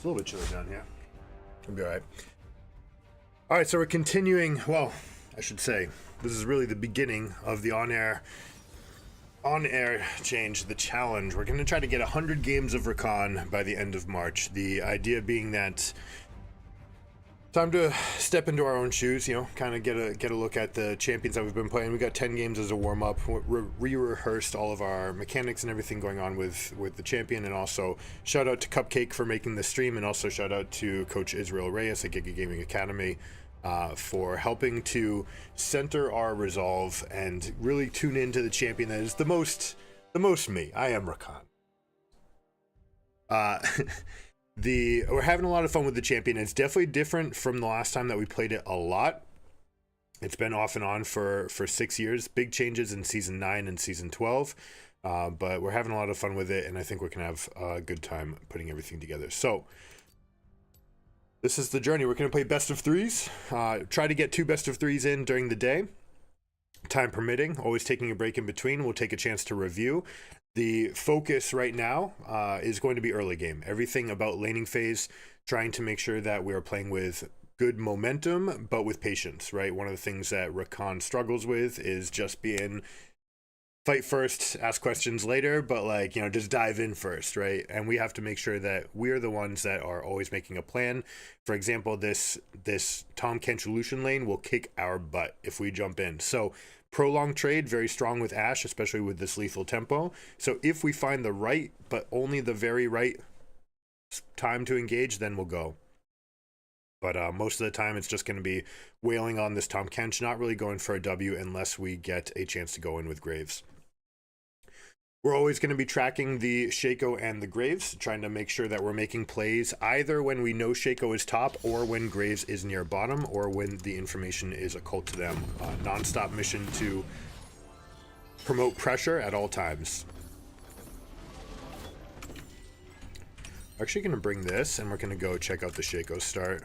It's a little bit chilly down here. It'll be all right. All right, so we're continuing. Well, I should say this is really the beginning of the on-air change, the challenge. We're going to try to get 100 games of Rakan by the end of March. The idea being that time to step into our own shoes, you know, kind of get a look at the champions that we've been playing. We got 10 games as a warm-up. We rehearsed all of our mechanics and everything going on with the champion, and also shout out to Cupcake for making the stream, and also shout out to Coach Israel Reyes at Giga Gaming Academy for helping to center our resolve and really tune into the champion that is the most me. I am Rakan. We're having a lot of fun with the champion. It's definitely different from the last time that we played it a lot. It's been off and on for 6 years. Big changes in season 9 and season 12, but we're having a lot of fun with it, and I think we can have a good time putting everything together. So this is the journey. We're going to play best of threes. Try to get 2 best of threes in during the day, time permitting, always taking a break in between. We'll take a chance to review. The focus right now is going to be early game. Everything about laning phase, trying to make sure that we're playing with good momentum, but with patience, right? One of the things that Rakan struggles with is just being fight first, ask questions later, but like, you know, just dive in first, right? And we have to make sure that we're the ones that are always making a plan. For example, this Tom Kench Lucian lane will kick our butt if we jump in. So prolonged trade, very strong with Ashe, especially with this lethal tempo. So if we find the right, but only the very right time to engage, then we'll go. But most of the time, it's just going to be wailing on this Tom Kench, not really going for a W unless we get a chance to go in with Graves. We're always going to be tracking the Shaco and the Graves, trying to make sure that we're making plays either when we know Shaco is top, or when Graves is near bottom, or when the information is occult to them. Non-stop mission to promote pressure at all times. We're actually going to bring this, and we're going to go check out the Shaco start.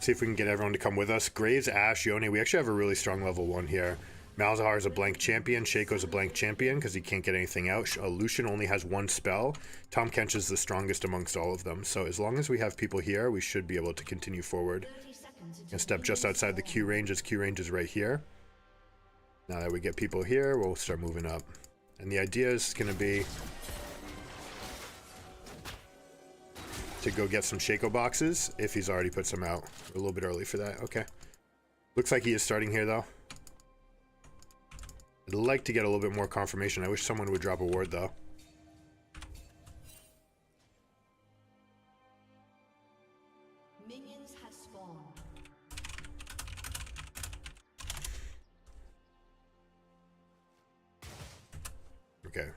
See if we can get everyone to come with us. Graves, Ashe, Yone. We actually have a really strong level 1 here. Malzahar is a blank champion. Shaco's a blank champion because he can't get anything out. Lucian only has 1 spell. Tom Kench is the strongest amongst all of them. So as long as we have people here, we should be able to continue forward. And step just outside the Q range, as Q range is right here. Now that we get people here, we'll start moving up. And the idea is going to be to go get some Shaco boxes if he's already put some out. We're a little bit early for that. Okay. Looks like he is starting here, though. I'd like to get a little bit more confirmation. I wish someone would drop a ward, though. Minions have spawned. Okay.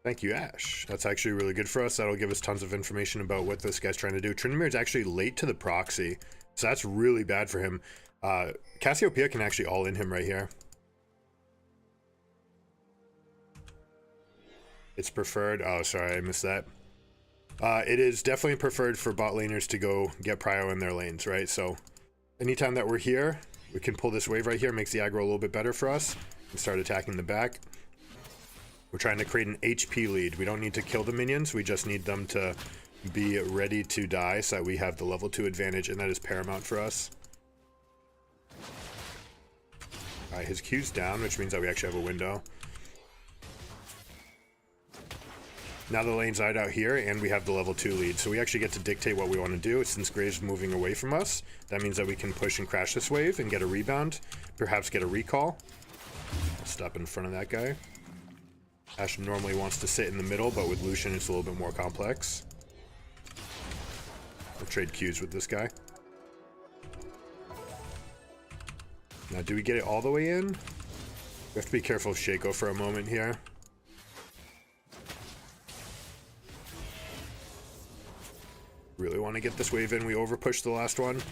Thank you, Ashe. That's actually really good for us. That'll give us tons of information about what this guy's trying to do. Tryndamere is actually late to the proxy, so that's really bad for him. Cassiopeia can actually all in him right here. It's preferred. Oh, sorry, I missed that. It is definitely preferred for bot laners to go get prio in their lanes, right? So anytime that we're here, we can pull this wave right here, makes the aggro a little bit better for us, and start attacking the back. We're trying to create an HP lead. We don't need to kill the minions. We just need them to be ready to die so that we have the level 2 advantage, and that is paramount for us. All right, his Q's down, which means that we actually have a window. Now the lane's eyed out here, and we have the level 2 lead. So we actually get to dictate what we want to do. Since Graves is moving away from us, that means that we can push and crash this wave and get a rebound, perhaps get a recall. I'll stop in front of that guy. Ashe normally wants to sit in the middle, but with Lucian it's a little bit more complex. We'll trade Qs with this guy. Now, do we get it all the way in? We have to be careful of Shaco for a moment here. Really want to get this wave in. We overpushed the last one.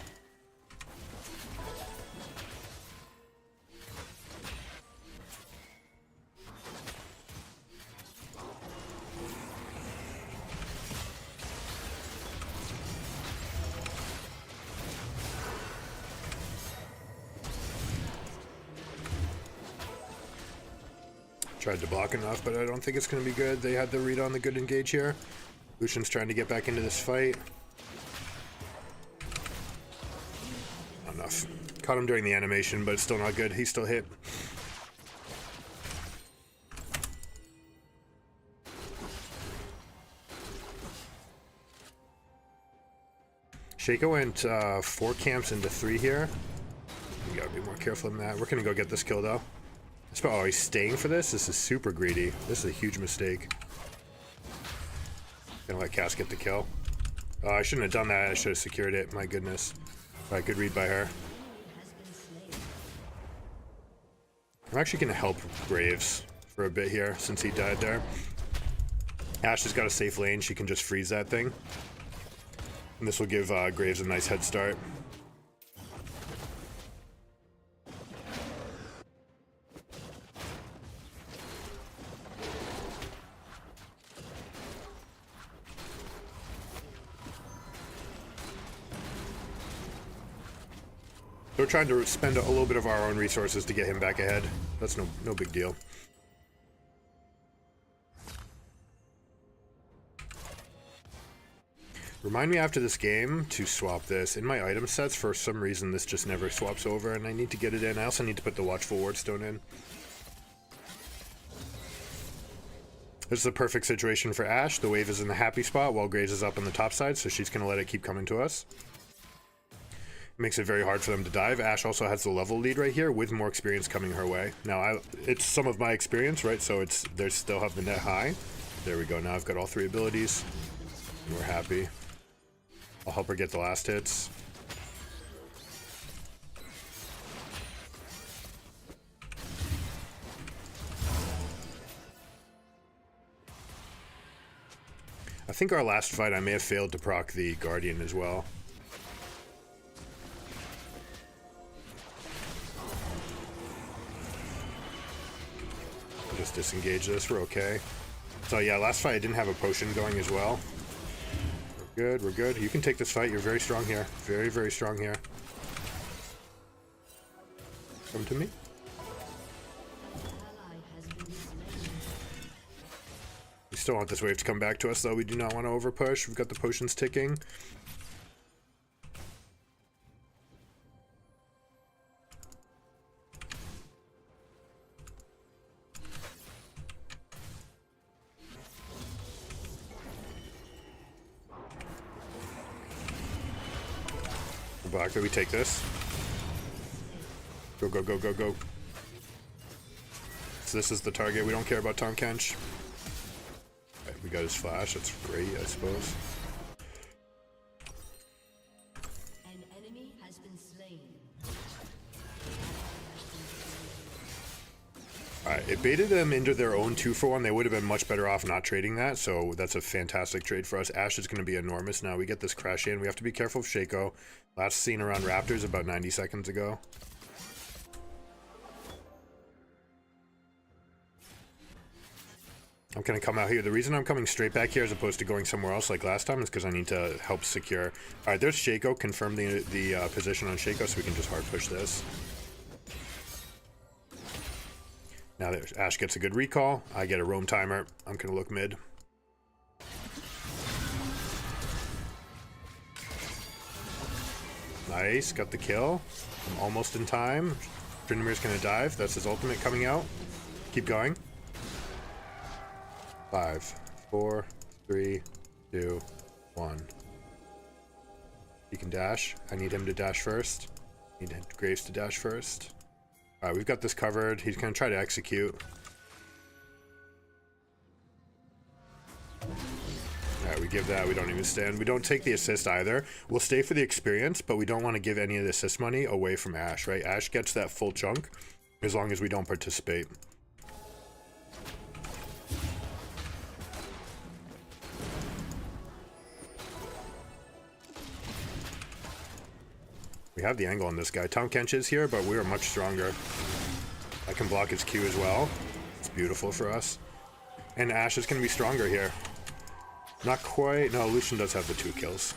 Tried to block enough, but I don't think it's going to be good. They had the read on the good engage here. Lucian's trying to get back into this fight. Not enough. Caught him during the animation, but it's still not good. He's still hit. Shaco went 4 camps into 3 here. We gotta be more careful than that. We're gonna go get this kill though. Oh, he's staying for this? This is super greedy. This is a huge mistake. Gonna let Cass get the kill. I shouldn't have done that. I should have secured it. My goodness. Alright, good read by her. I'm actually gonna help Graves for a bit here since he died there. Ashe has got a safe lane. She can just freeze that thing. And this will give Graves a nice head start. We're trying to spend a little bit of our own resources to get him back ahead. That's no big deal. Remind me after this game to swap this. In my item sets, for some reason, this just never swaps over, and I need to get it in. I also need to put the Watchful Wardstone in. This is a perfect situation for Ashe. The wave is in the happy spot while Graves is up on the top side, so she's going to let it keep coming to us. Makes it very hard for them to dive. Ashe also has the level lead right here with more experience coming her way. Now, it's some of my experience, right? So they still have the net high. There we go. Now I've got all 3 abilities. And we're happy. I'll help her get the last hits. I think our last fight I may have failed to proc the Guardian as well. Just disengage this, we're okay. So yeah, last fight I didn't have a potion going as well. We're good, we're good. You can take this fight, you're very strong here. Very, very strong here. Come to me. We still want this wave to come back to us though, we do not want to overpush. We've got the potions ticking. Back that we take this. Go, go, go, go, go. So this is the target. We don't care about Tahm Kench. Right, we got his flash. That's great, I suppose. An enemy has been slain. Alright, it baited them into their own 2-for-1. They would have been much better off not trading that, so that's a fantastic trade for us. Ashe is going to be enormous now. We get this crash in. We have to be careful of Shaco. Last seen around Raptors about 90 seconds ago. I'm going to come out here. The reason I'm coming straight back here as opposed to going somewhere else like last time is because I need to help secure. Alright, there's Shaco. Confirm the position on Shaco so we can just hard push this. Now that Ashe gets a good recall, I get a roam timer. I'm going to look mid. Nice, got the kill. I'm almost in time. Tryndamere's going to dive. That's his ultimate coming out. Keep going. 5, 4, 3, 2, 1. He can dash. I need him to dash first. Need Graves to dash first. Alright, we've got this covered. He's going to try to execute. Alright, we give that. We don't even stand. We don't take the assist either. We'll stay for the experience, but we don't want to give any of the assist money away from Ashe, right? Ashe gets that full chunk as long as we don't participate. We have the angle on this guy. Tahm Kench is here, but we are much stronger. I can block his Q as well. It's beautiful for us. And Ashe is going to be stronger here. Not quite. No, Lucian does have the 2 kills.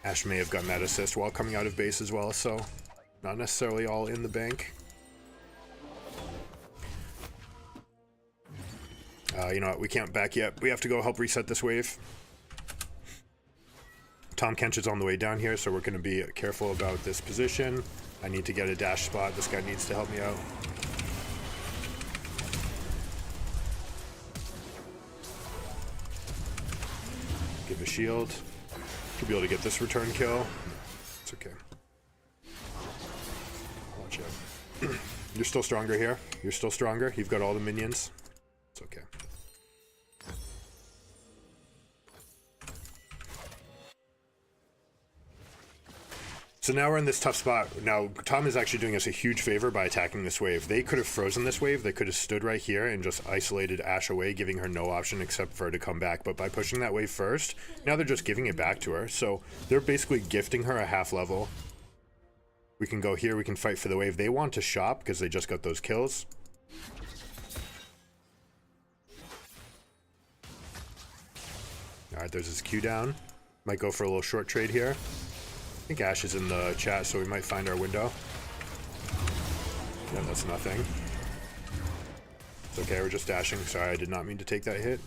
Ashe may have gotten that assist while coming out of base as well, so not necessarily all in the bank. You know what? We can't back yet. We have to go help reset this wave. Tom Kench is on the way down here, so we're going to be careful about this position. I need to get a dash spot. This guy needs to help me out. Give a shield. Should be able to get this return kill. It's okay. Watch out. You're still stronger here. You're still stronger. You've got all the minions. It's okay. So now we're in this tough spot. Now, Tom is actually doing us a huge favor by attacking this wave. They could have frozen this wave. They could have stood right here and just isolated Ashe away, giving her no option except for her to come back. But by pushing that wave first, now they're just giving it back to her. So they're basically gifting her a half level. We can go here. We can fight for the wave. They want to shop because they just got those kills. All right, there's his Q down. Might go for a little short trade here. I think Ashe is in the chat, so we might find our window. Yeah, that's nothing. It's okay, we're just dashing. Sorry, I did not mean to take that hit.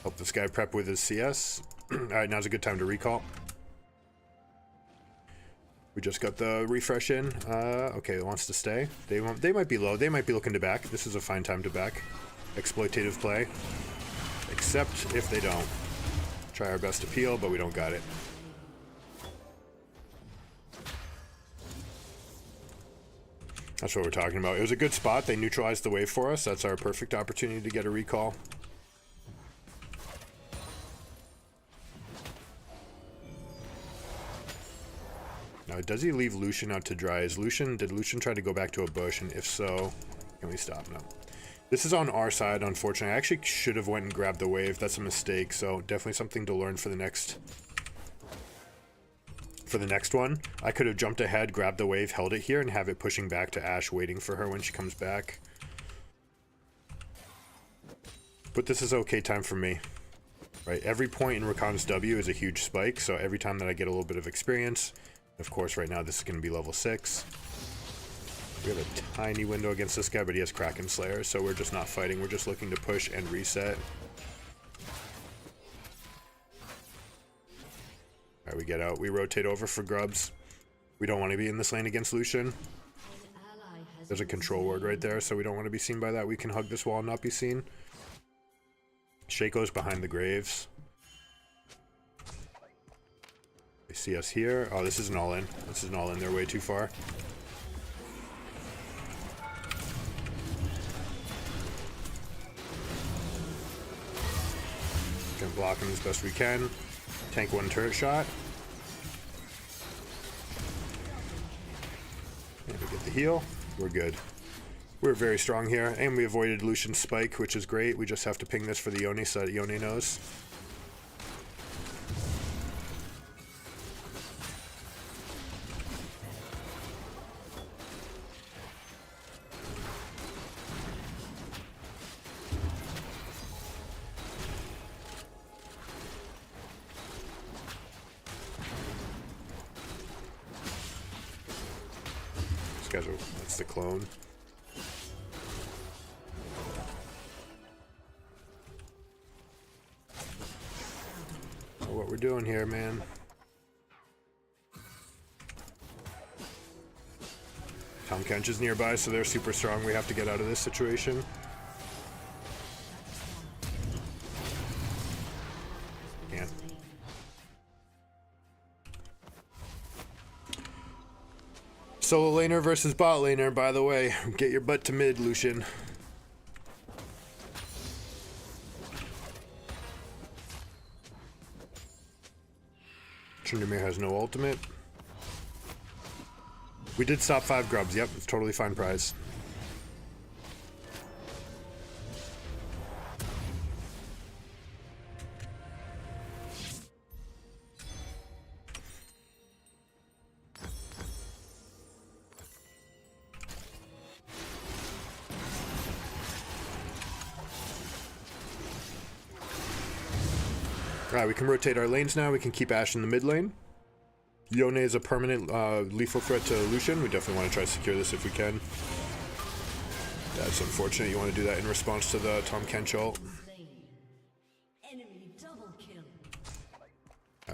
Help this guy prep with his CS. Alright, now's a good time to recall. We just got the refresh in. Okay, it wants to stay. They might be low. They might be looking to back. This is a fine time to back. Exploitative play. Except if they don't. Try our best to peel, but we don't got it. That's what we're talking about. It was a good spot. They neutralized the wave for us. That's our perfect opportunity to get a recall. Now, does he leave Lucian out to dry? Did Lucian try to go back to a bush? And if so, can we stop? No. This is on our side, unfortunately. I actually should have went and grabbed the wave. That's a mistake. So definitely something to learn for the next one. I could have jumped ahead, grabbed the wave, held it here, and have it pushing back to Ashe, waiting for her when she comes back. But this is okay time for me. Right, every point in Rakan's W is a huge spike. So every time that I get a little bit of experience, of course, right now this is going to be level 6. We have a tiny window against this guy, but he has Kraken Slayer, so we're just not fighting. We're just looking to push and reset. Alright, we get out. We rotate over for grubs. We don't want to be in this lane against Lucian. There's a control ward right there, so we don't want to be seen by that. We can hug this wall and not be seen. Shaco's behind the graves. They see us here. Oh, this is an all-in. This is an all-in. They're way too far. Gonna block him as best we can. Tank one turret shot. And we get the heal. We're good. We're very strong here, and we avoided Lucian's spike, which is great. We just have to ping this for the Yone so that Yone knows. That's the clone. So what we're doing here, man. Tom Kench is nearby, so they're super strong. We have to get out of this situation. Can't. Solo laner versus bot laner, by the way. Get your butt to mid, Lucian. Tryndamere has no ultimate. We did stop 5 grubs. Yep, it's totally fine prize. Alright, we can rotate our lanes now. We can keep Ashe in the mid lane. Yone is a permanent lethal threat to Lucian. We definitely want to try to secure this if we can. That's unfortunate. You want to do that in response to the Tahm Kench ult. Enemy double kill.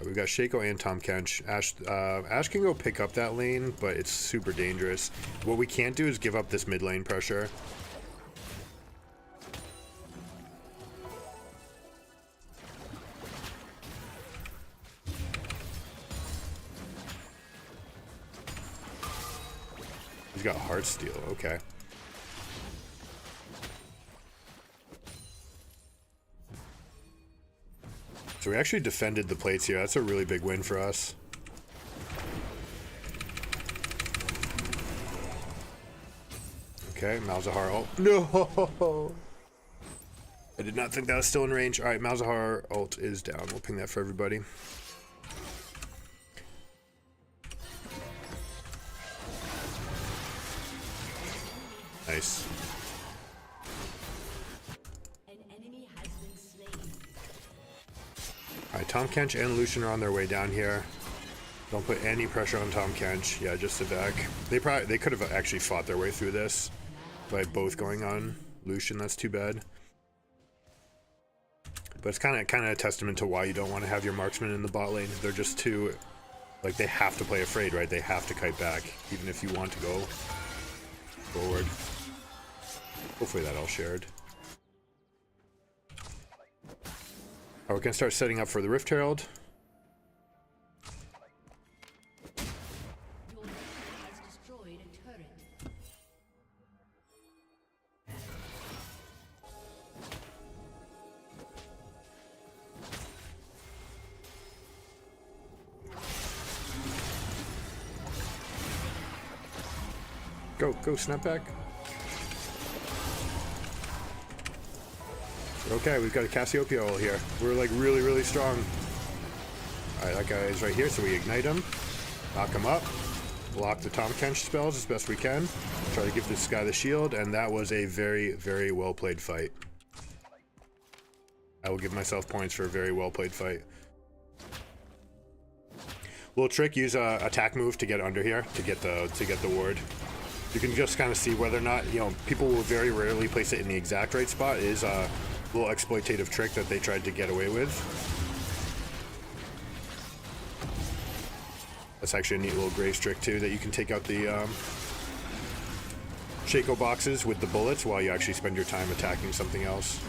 We've got Shaco and Tahm Kench. Ash can go pick up that lane, but it's super dangerous. What we can't do is give up this mid lane pressure. He's got Heartsteel, okay. So we actually defended the plates here. That's a really big win for us. Okay, Malzahar ult. No! I did not think that was still in range. Alright, Malzahar ult is down. We'll ping that for everybody. Nice. An enemy has been slain. Alright, Tahm Kench and Lucian are on their way down here. Don't put any pressure on Tahm Kench. Yeah, just evac. They could have actually fought their way through this by both going on Lucian. That's too bad. But it's kind of a testament to why you don't want to have your marksman in the bot lane. They're just too, like, they have to play afraid, right? They have to kite back, even if you want to go forward. Hopefully that all shared. We're gonna start setting up for the Rift Herald. Your team has destroyed a turret. Go, snapback. Okay, we've got a Cassiopeia ult here. We're like really strong. Alright, that guy is right here, so we ignite him. Knock him up. Block the Tahm Kench spells as best we can. Try to give this guy the shield, and that was a very well played fight. I will give myself points for a very well played fight. Little trick, use a attack move to get under here, to get the ward. You can just kind of see whether or not, you know, people will very rarely place it in the exact right spot. It is a little exploitative trick that they tried to get away with. That's actually a neat little Graves trick too, that you can take out the Shaco boxes with the bullets while you actually spend your time attacking something else.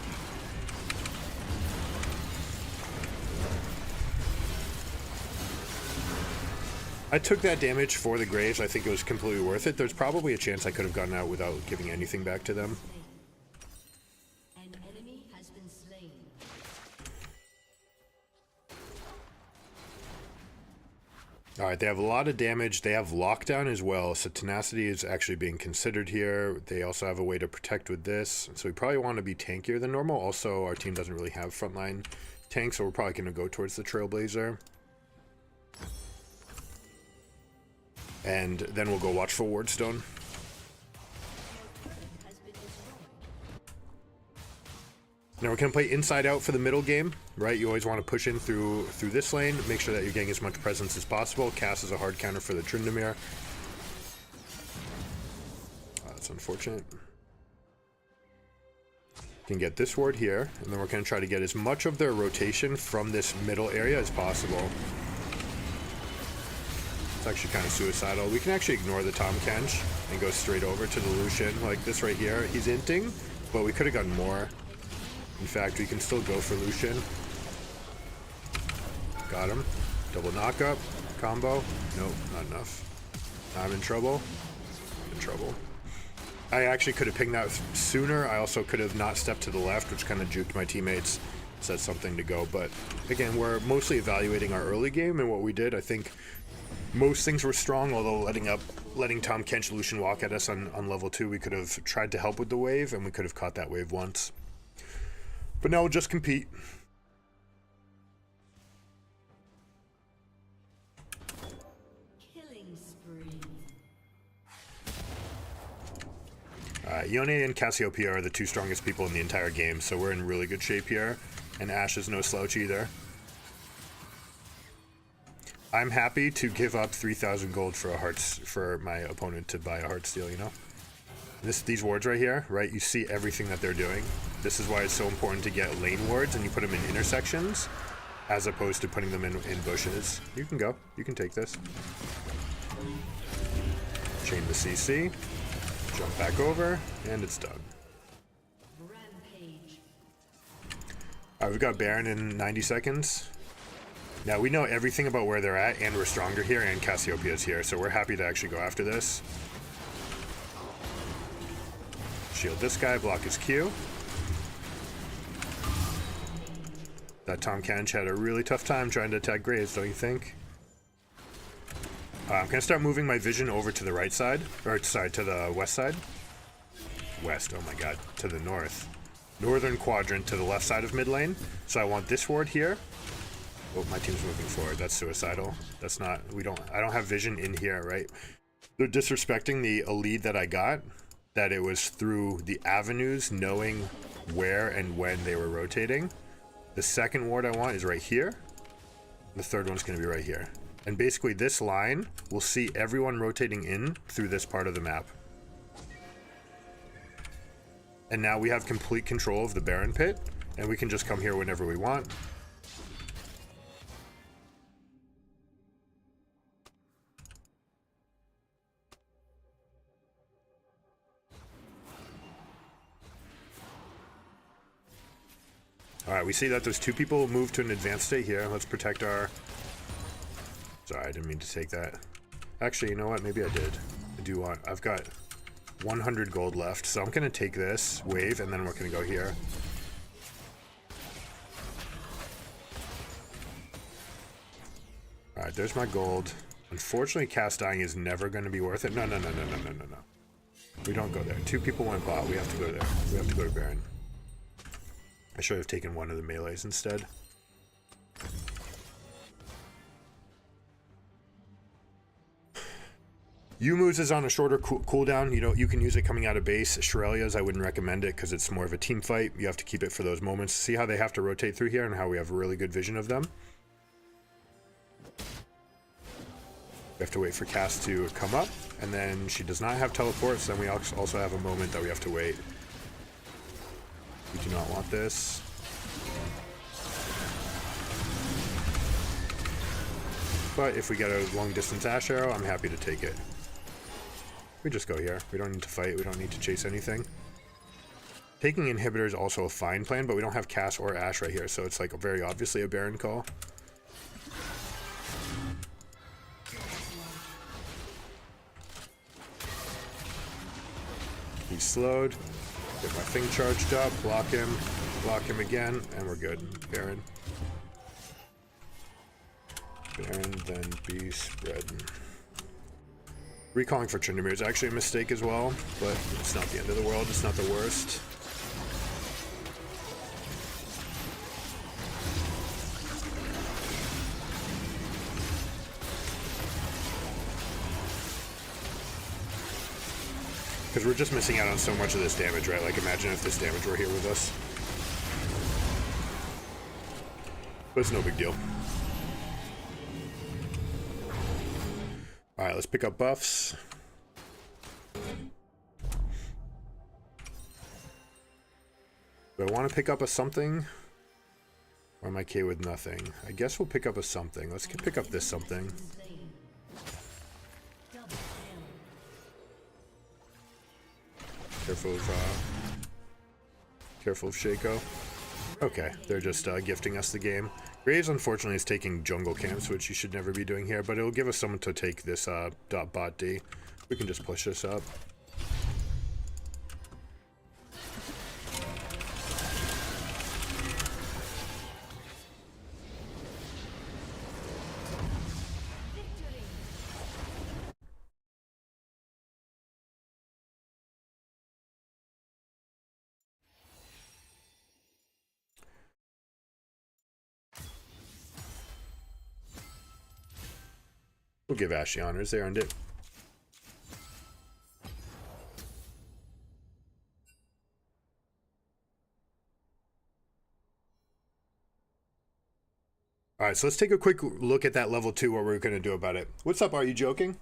I took that damage for the Graves. I think it was completely worth it. There's probably a chance I could have gotten out without giving anything back to them. An enemy has been slain. Alright, they have a lot of damage. They have lockdown as well, so tenacity is actually being considered here. They also have a way to protect with this, so we probably want to be tankier than normal. Also, our team doesn't really have frontline tanks, so we're probably going to go towards the Trailblazer. And then we'll go watch for Wardstone. Now we're going to play inside out for the middle game, right? You always want to push in through this lane. Make sure that you're getting as much presence as possible. Cass is a hard counter for the Tryndamere. That's unfortunate. Can get this ward here, and then we're going to try to get as much of their rotation from this middle area as possible. It's actually kind of suicidal. We can actually ignore the Tahm Kench and go straight over to the Lucian, like this right here. He's inting, but we could have gotten more. In fact, we can still go for Lucian. Got him. Double knockup. Combo. Nope, not enough. I'm in trouble. In trouble. I actually could have pinged that sooner. I also could have not stepped to the left, which kind of juked my teammates. Said something to go. But again, we're mostly evaluating our early game and what we did. I think most things were strong, although letting Tahm Kench Lucian walk at us on level 2, we could have tried to help with the wave, and we could have caught that wave once. But now we'll just compete. Killing spree. Yone and Cassiopeia are the two strongest people in the entire game, so we're in really good shape here. And Ashe is no slouch either. I'm happy to give up 3,000 gold for a hearts for my opponent to buy a heart steal, you know? These wards right here, right? You see everything that they're doing. This is why it's so important to get lane wards and you put them in intersections as opposed to putting them in bushes. You can go. You can take this. Chain the CC. Jump back over, and it's done. Rampage. Alright, we've got Baron in 90 seconds. Now, we know everything about where they're at, and we're stronger here, and Cassiopeia's here, so we're happy to actually go after this. Shield this guy, block his Q. That Tom Kench had a really tough time trying to attack Graves, don't you think? I'm gonna start moving my vision over to the right side, or sorry, to the west side. West, oh my god, to the north. Northern quadrant to the left side of mid lane. So I want this ward here. Oh, my team's moving forward. That's suicidal. That's not, I don't have vision in here, right? They're disrespecting the lead that I got, that it was through the avenues, knowing where and when they were rotating. The second ward I want is right here. The third one's gonna be right here. And basically this line will see everyone rotating in through this part of the map. And now we have complete control of the Baron pit, and we can just come here whenever we want. Alright, we see that those two people moved to an advanced state here. Let's protect our... Sorry, I didn't mean to take that. Actually, you know what? Maybe I did. I do want... I've got 100 gold left, so I'm going to take this wave, and then we're going to go here. Alright, there's my gold. Unfortunately, cast dying is never going to be worth it. No. We don't go there. Two people went bot. We have to go there. We have to go to Baron. I should have taken one of the melees instead. Yumu's is on a shorter cooldown. You can use it coming out of base. Shirelia's, I wouldn't recommend it because it's more of a team fight. You have to keep it for those moments. See how they have to rotate through here and how we have a really good vision of them. We have to wait for Cass to come up, and then she does not have teleport, so then we also have a moment that we have to wait. We do not want this. But if we get a long distance Ash Arrow, I'm happy to take it. We just go here. We don't need to fight. We don't need to chase anything. Taking inhibitor is also a fine plan, but we don't have Cass or Ash right here, so it's like very obviously a Baron call. He's slowed. Get my thing charged up, block him again, and we're good. Baron. Baron, then be spread. Recalling for Tryndamere is actually a mistake as well, but it's not the end of the world. It's not the worst. Because we're just missing out on so much of this damage, right? Like, imagine if this damage were here with us. But it's no big deal. Alright, let's pick up buffs. Do I want to pick up a something? Or am I okay with nothing? I guess we'll pick up a something. Let's pick up this something. Careful of Shaco. Okay, they're just gifting us the game. Graves, unfortunately, is taking jungle camps, which you should never be doing here, but it'll give us someone to take this bot D. We can just push this up. We'll give Ash the honors. They earned it. All right, so let's take a quick look at that level 2, what we're going to do about it. What's up? Are you joking?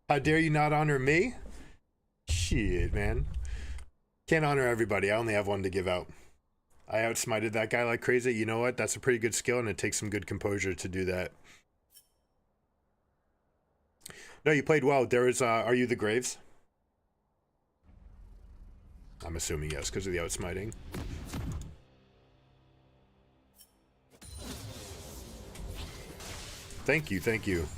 How dare you not honor me? Shit, man. Can't honor everybody. I only have one to give out. I outsmited that guy like crazy. You know what? That's a pretty good skill, and it takes some good composure to do that. No, you played well. There is, are you the Graves? I'm assuming yes, because of the outsmiting. Thank you, thank you.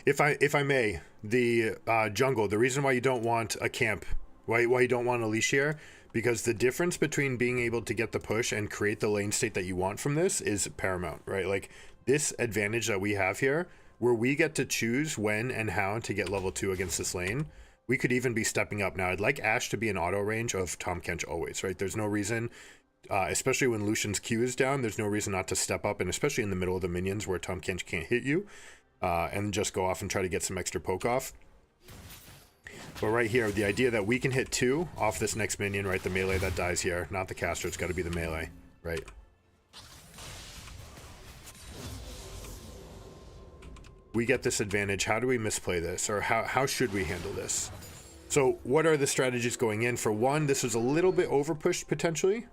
If I may, the jungle, the reason why you don't want a camp, why you don't want a leash here, because the difference between being able to get the push and create the lane state that you want from this is paramount, right? Like, this advantage that we have here, where we get to choose when and how to get level 2 against this lane, we could even be stepping up. Now, I'd like Ashe to be in auto range of Tahm Kench always, right? There's no reason, especially when Lucian's Q is down, there's no reason not to step up, and especially in the middle of the minions where Tahm Kench can't hit you, and just go off and try to get some extra poke off. But right here, the idea that we can hit 2 off this next minion, right? The melee that dies here, not the caster, it's got to be the melee, right? We get this advantage. How do we misplay this? Or how should we handle this? So what are the strategies going in? For one, this is a little bit overpushed potentially.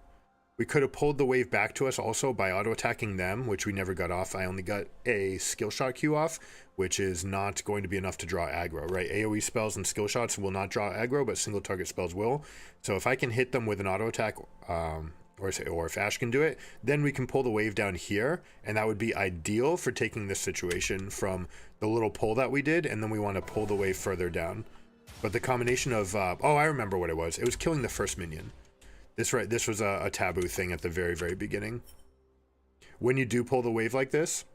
We could have pulled the wave back to us also by auto-attacking them, which we never got off. I only got a skill shot Q off, which is not going to be enough to draw aggro, right? AoE spells and skill shots will not draw aggro, but single target spells will. So if I can hit them with an auto-attack, or if Ashe can do it, then we can pull the wave down here, and that would be ideal for taking this situation from the little pull that we did, and then we want to pull the wave further down. But the combination of, oh, I remember what it was. It was killing the first minion. This was a taboo thing at the very, very beginning. When you do pull the wave like this,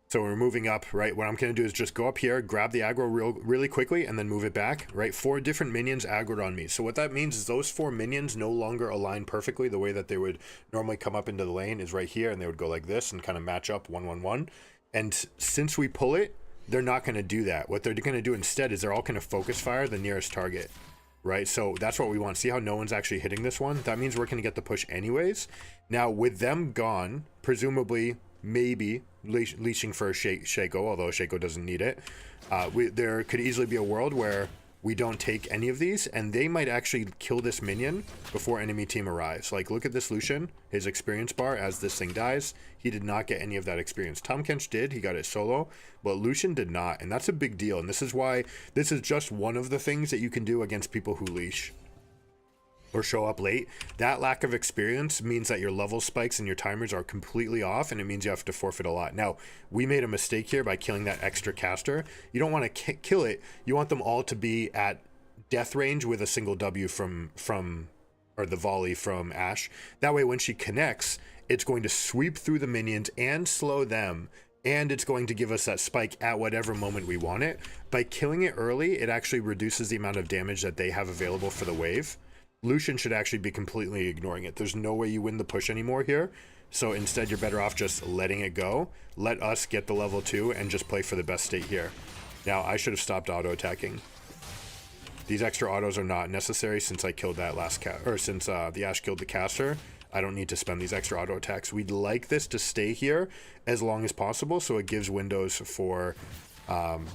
so we're moving up, right? What I'm going to do is just go up here, grab the aggro really quickly, and then move it back, right? 4 different minions aggroed on me. So what that means is those 4 minions no longer align perfectly. The way that they would normally come up into the lane is right here, and they would go like this and kind of match up 1-1-1. And since we pull it, they're not going to do that. What they're going to do instead is they're all going to focus fire the nearest target, right? So that's what we want. See how no one's actually hitting this one? That means we're going to get the push anyways. Now, with them gone, presumably, maybe leashing for a Shaco, although Shaco doesn't need it. There could easily be a world where we don't take any of these, and they might actually kill this minion before enemy team arrives. Like, look at this Lucian, his experience bar as this thing dies. He did not get any of that experience. Tahm Kench did, he got it solo, but Lucian did not, and that's a big deal. And this is why this is just one of the things that you can do against people who leash or show up late. That lack of experience means that your level spikes and your timers are completely off, and it means you have to forfeit a lot. Now, we made a mistake here by killing that extra caster. You don't want to kill it. You want them all to be at death range with a single W or the volley from Ashe. That way, when she connects, it's going to sweep through the minions and slow them, and it's going to give us that spike at whatever moment we want it. By killing it early, it actually reduces the amount of damage that they have available for the wave. Lucian should actually be completely ignoring it. There's no way you win the push anymore here. So instead, you're better off just letting it go. Let us get the level 2 and just play for the best state here. Now, I should have stopped auto-attacking. These extra autos are not necessary since I killed that last since the Ashe killed the caster. I don't need to spend these extra auto attacks. We'd like this to stay here as long as possible, so it gives windows for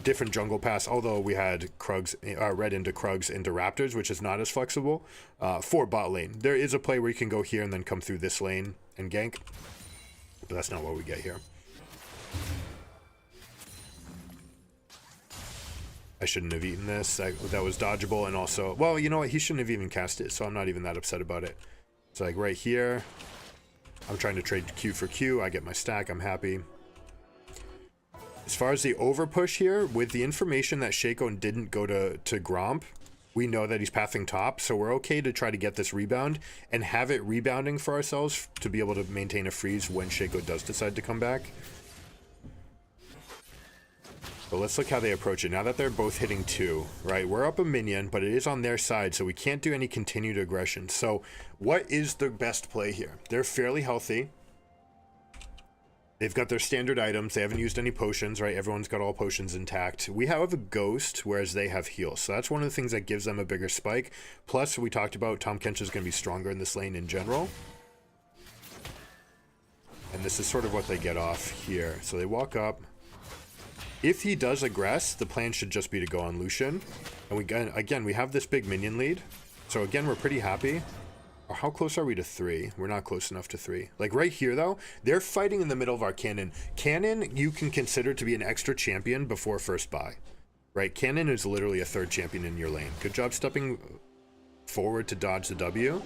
different jungle paths, although we had Krugs, red into Krugs into Raptors, which is not as flexible for bot lane. There is a play where you can go here and then come through this lane and gank, but that's not what we get here. I shouldn't have eaten this. That was dodgeable, and also, well, you know what? He shouldn't have even cast it, so I'm not even that upset about it. It's like right here, I'm trying to trade Q for Q. I get my stack. I'm happy. As far as the overpush here, with the information that Shaco didn't go to Gromp, we know that he's pathing top, so we're okay to try to get this rebound and have it rebounding for ourselves to be able to maintain a freeze when Shaco does decide to come back. But let's look how they approach it. Now that they're both hitting 2, right? We're up a minion, but it is on their side, so we can't do any continued aggression. So what is the best play here? They're fairly healthy. They've got their standard items. They haven't used any potions, right? Everyone's got all potions intact. We have a ghost, whereas they have heal. So that's one of the things that gives them a bigger spike. Plus, we talked about Tahm Kench is going to be stronger in this lane in general. And this is sort of what they get off here. So they walk up. If he does aggress, the plan should just be to go on Lucian. And we have this big minion lead. So again, we're pretty happy. How close are we to 3? We're not close enough to 3. Like right here, though, they're fighting in the middle of our Cannon. Cannon, you can consider to be an extra champion before first buy. Right? Cannon is literally a third champion in your lane. Good job stepping forward to dodge the W.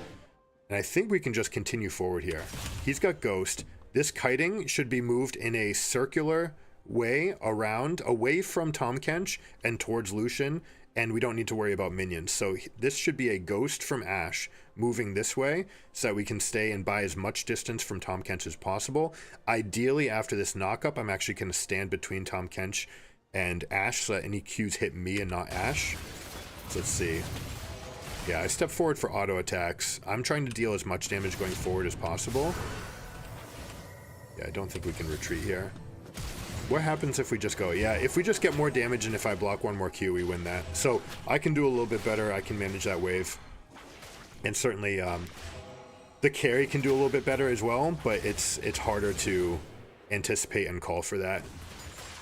And I think we can just continue forward here. He's got Ghost. This kiting should be moved in a circular way around, away from Tahm Kench and towards Lucian. And we don't need to worry about minions. So this should be a ghost from Ashe moving this way so that we can stay and buy as much distance from Tahm Kench as possible. Ideally, after this knockup, I'm actually going to stand between Tahm Kench and Ashe so that any Qs hit me and not Ashe. So let's see. Yeah, I step forward for auto attacks. I'm trying to deal as much damage going forward as possible. Yeah, I don't think we can retreat here. What happens if we just go? Yeah, if we just get more damage and if I block one more Q, we win that. So I can do a little bit better. I can manage that wave. And certainly the carry can do a little bit better as well, but it's harder to anticipate and call for that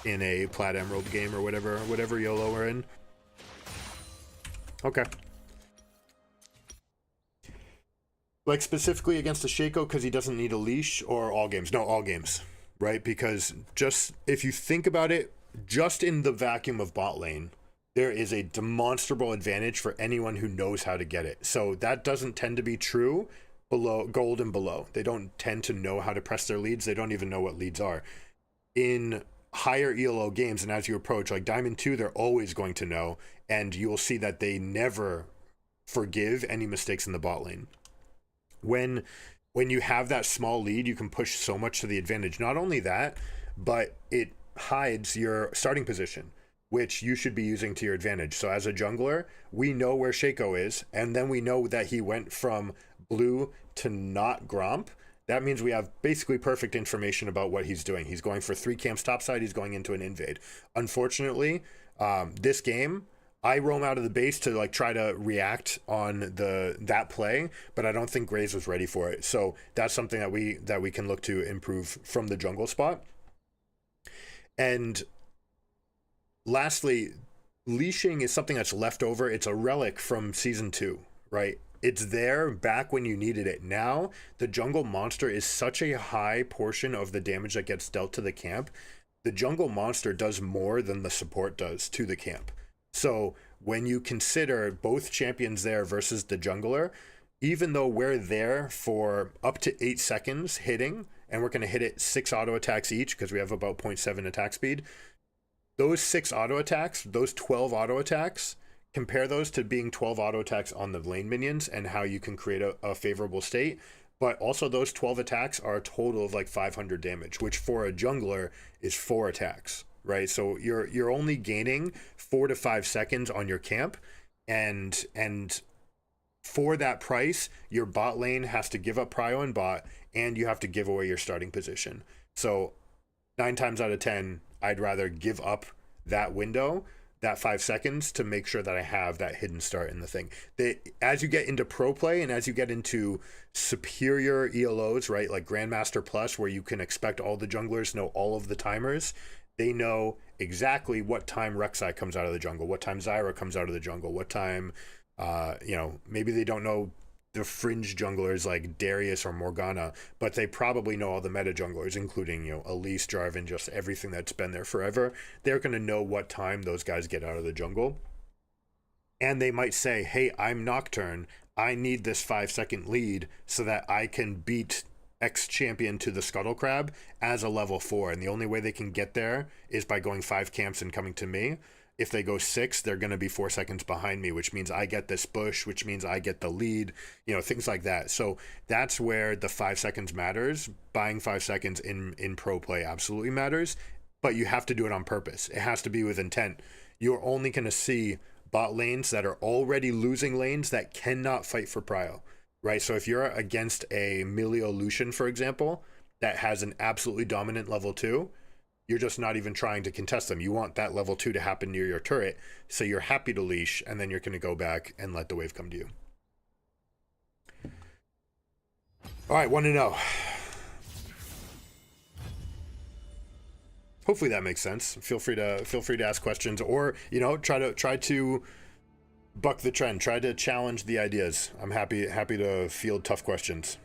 in a Plat Emerald game or whatever YOLO we're in. Okay. Like specifically against the Shaco because he doesn't need a leash, or all games? No, all games. Right? Because just if you think about it, just in the vacuum of bot lane, there is a demonstrable advantage for anyone who knows how to get it. So that doesn't tend to be true below gold and below. They don't tend to know how to press their leads. They don't even know what leads are. In higher ELO games, and as you approach like Diamond 2, they're always going to know, and you will see that they never forgive any mistakes in the bot lane. When you have that small lead, you can push so much to the advantage. Not only that, but it hides your starting position, which you should be using to your advantage. So as a jungler, we know where Shaco is, and then we know that he went from blue to not Gromp. That means we have basically perfect information about what he's doing. He's going for 3 camps topside. He's going into an invade. Unfortunately, this game, I roam out of the base to like try to react on that play, but I don't think Graves was ready for it. So that's something that we can look to improve from the jungle spot. And lastly, leashing is something that's left over. It's a relic from season 2, right? It's there back when you needed it. Now the jungle monster is such a high portion of the damage that gets dealt to the camp. The jungle monster does more than the support does to the camp. So when you consider both champions there versus the jungler, even though we're there for up to 8 seconds hitting, and we're going to hit it 6 auto attacks each because we have about 0.7 attack speed, those 6 auto attacks, those 12 auto attacks, compare those to being 12 auto attacks on the lane minions and how you can create a favorable state. But also those 12 attacks are a total of like 500 damage, which for a jungler is 4 attacks. Right, so you're only gaining 4 to 5 seconds on your camp, and for that price, your bot lane has to give up prio and bot, and you have to give away your starting position. So 9 times out of 10, I'd rather give up that window, that 5 seconds, to make sure that I have that hidden start in the thing. As you get into pro play and as you get into superior ELOs, right, like Grandmaster Plus, where you can expect all the junglers know all of the timers. They know exactly what time Rek'Sai comes out of the jungle, what time Zyra comes out of the jungle, what time, maybe they don't know the fringe junglers like Darius or Morgana, but they probably know all the meta junglers, including, Elise, Jarvan, just everything that's been there forever. They're going to know what time those guys get out of the jungle. And they might say, hey, I'm Nocturne. I need this 5-second lead so that I can beat X champion to the Scuttle Crab as a level 4, and the only way they can get there is by going 5 camps and coming to me. If they go 6, they're going to be 4 seconds behind me, which means I get this bush, which means I get the lead, things like that. So that's where the 5 seconds matters. Buying 5 seconds in pro play absolutely matters, but you have to do it on purpose. It has to be with intent. You're only going to see bot lanes that are already losing lanes that cannot fight for prio. Right, so if you're against a Milio Lucian, for example, that has an absolutely dominant level 2, you're just not even trying to contest them. You want that level 2 to happen near your turret, so you're happy to leash, and then you're going to go back and let the wave come to you. All right, 1-0. Hopefully that makes sense. Feel free to ask questions, or try to buck the trend. Try to challenge the ideas. I'm happy to field tough questions.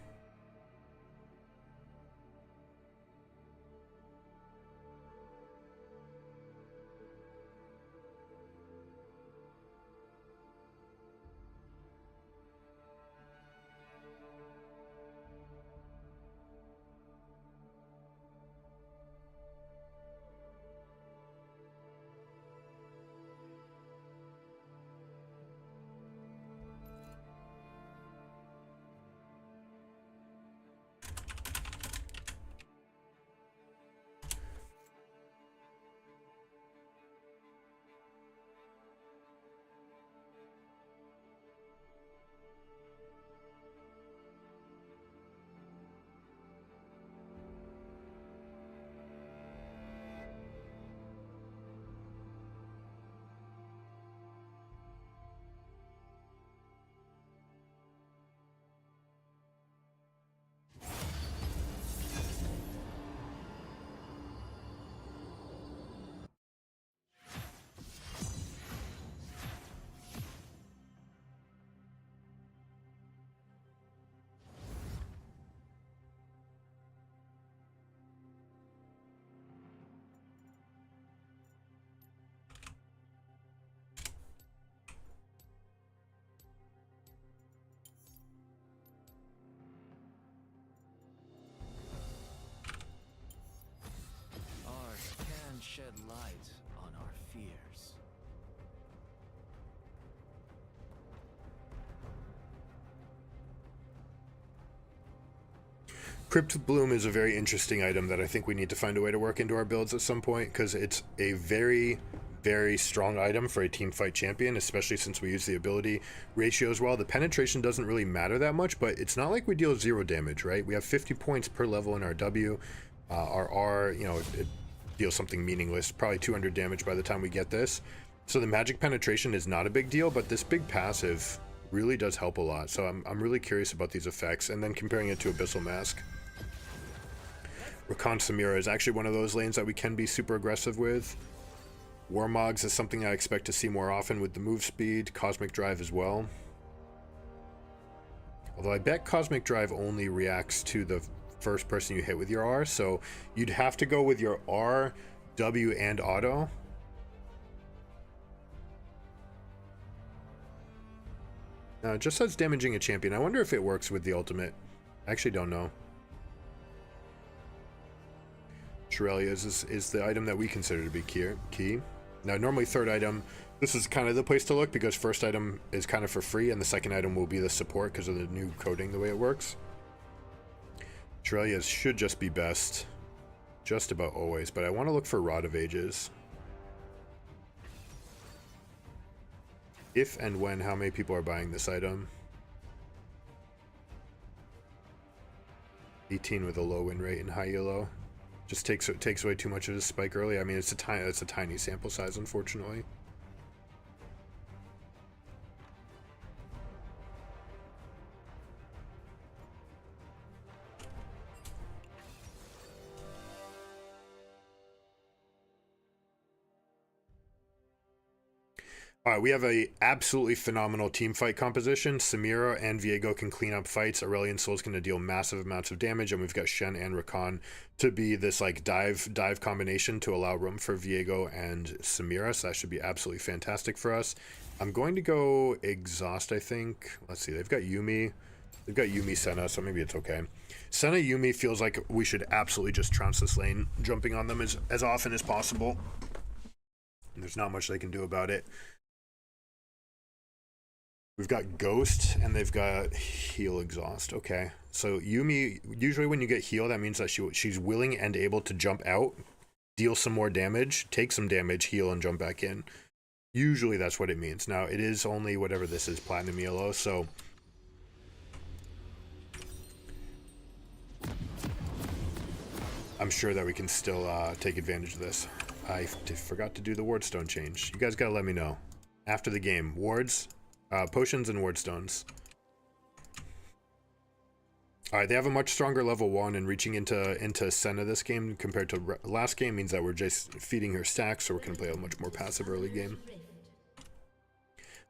Shed light on our fears. Crypt Bloom is a very interesting item that I think we need to find a way to work into our builds at some point, because it's a very, very strong item for a team fight champion, especially since we use the ability ratio as well. The penetration doesn't really matter that much, but it's not like we deal 0 damage, right? We have 50 points per level in our W. Our R, it deal something meaningless, probably 200 damage by the time we get this. So the magic penetration is not a big deal, but this big passive really does help a lot. So I'm really curious about these effects, and then comparing it to Abyssal Mask. Rakan Samira is actually one of those lanes that we can be super aggressive with. Warmogs is something I expect to see more often with the move speed. Cosmic Drive as well. Although I bet Cosmic Drive only reacts to the first person you hit with your R, so you'd have to go with your R, W, and auto. Now it just says damaging a champion. I wonder if it works with the ultimate. I actually don't know. Shirelia's is the item that we consider to be key. Now normally third item, this is kind of the place to look, because first item is kind of for free, and the second item will be the support because of the new coding, the way it works. Shirelia's should just be best just about always, but I want to look for Rod of Ages. If and when, how many people are buying this item? 18 with a low win rate and high yellow. Just takes away too much of his spike early. I mean, it's a tiny sample size, unfortunately. All right, we have a absolutely phenomenal team fight composition. Samira and Viego can clean up fights. Aurelion Sol's going to deal massive amounts of damage, and we've got Shen and Rakan to be this like dive combination to allow room for Viego and Samira. So that should be absolutely fantastic for us. I'm going to go Exhaust, I think. Let's see, they've got Yuumi. They've got Yuumi Senna, so maybe it's okay. Senna Yuumi feels like we should absolutely just trounce this lane, jumping on them as often as possible. And there's not much they can do about it. We've got Ghost, and they've got Heal Exhaust. Okay, so Yuumi, usually when you get Heal, that means that she's willing and able to jump out, deal some more damage, take some damage, heal, and jump back in. Usually that's what it means. Now, it is only whatever this is, Platinum Yellow, so... I'm sure that we can still take advantage of this. I forgot to do the wardstone change. You guys gotta let me know after the game. Wards, potions, and wardstones. All right, they have a much stronger level 1, and reaching into Senna this game compared to last game means that we're just feeding her stacks, so we're gonna play a much more passive early game.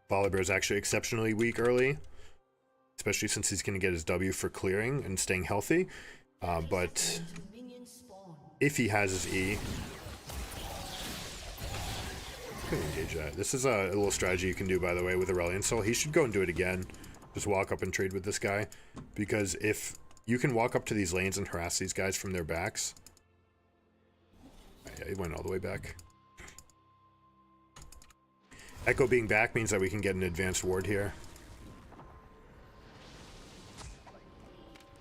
Volibear is actually exceptionally weak early, especially since he's gonna get his W for clearing and staying healthy. But if he has his E, I'm gonna engage that. This is a little strategy you can do, by the way, with Aurelion Soul. He should go and do it again. Just walk up and trade with this guy, because if you can walk up to these lanes and harass these guys from their backs. Yeah, he went all the way back. Echo being back means that we can get an advanced ward here.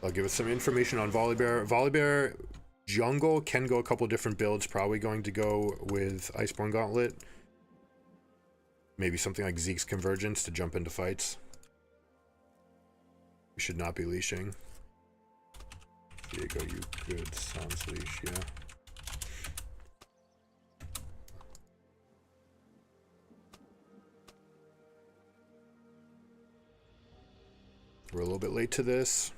I'll give us some information on Volibear. Volibear jungle can go a couple different builds. Probably going to go with Iceborne Gauntlet. Maybe something like Zeke's Convergence to jump into fights. We should not be leashing. Diego, you could sans leash, yeah. We're a little bit late to this.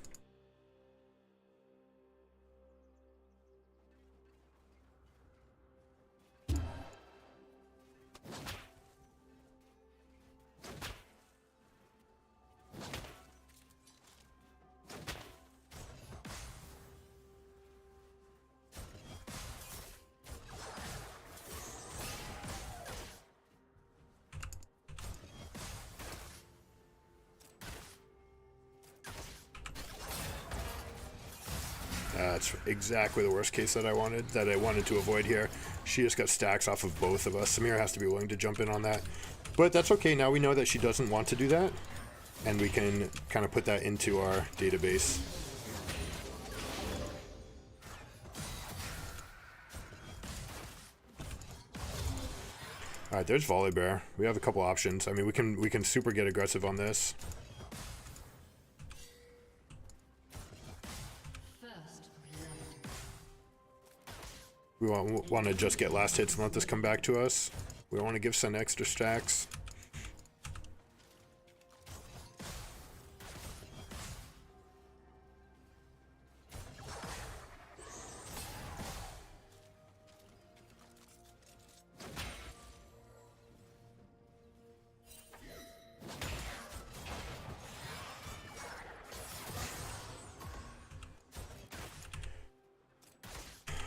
That's exactly the worst case that I wanted to avoid here. She just got stacks off of both of us. Samira has to be willing to jump in on that. But that's okay. Now we know that she doesn't want to do that. And we can kind of put that into our database. Alright, there's Volibear. We have a couple options. I mean, we can super get aggressive on this. We want to just get last hits and let this come back to us. We don't want to give Sen extra stacks.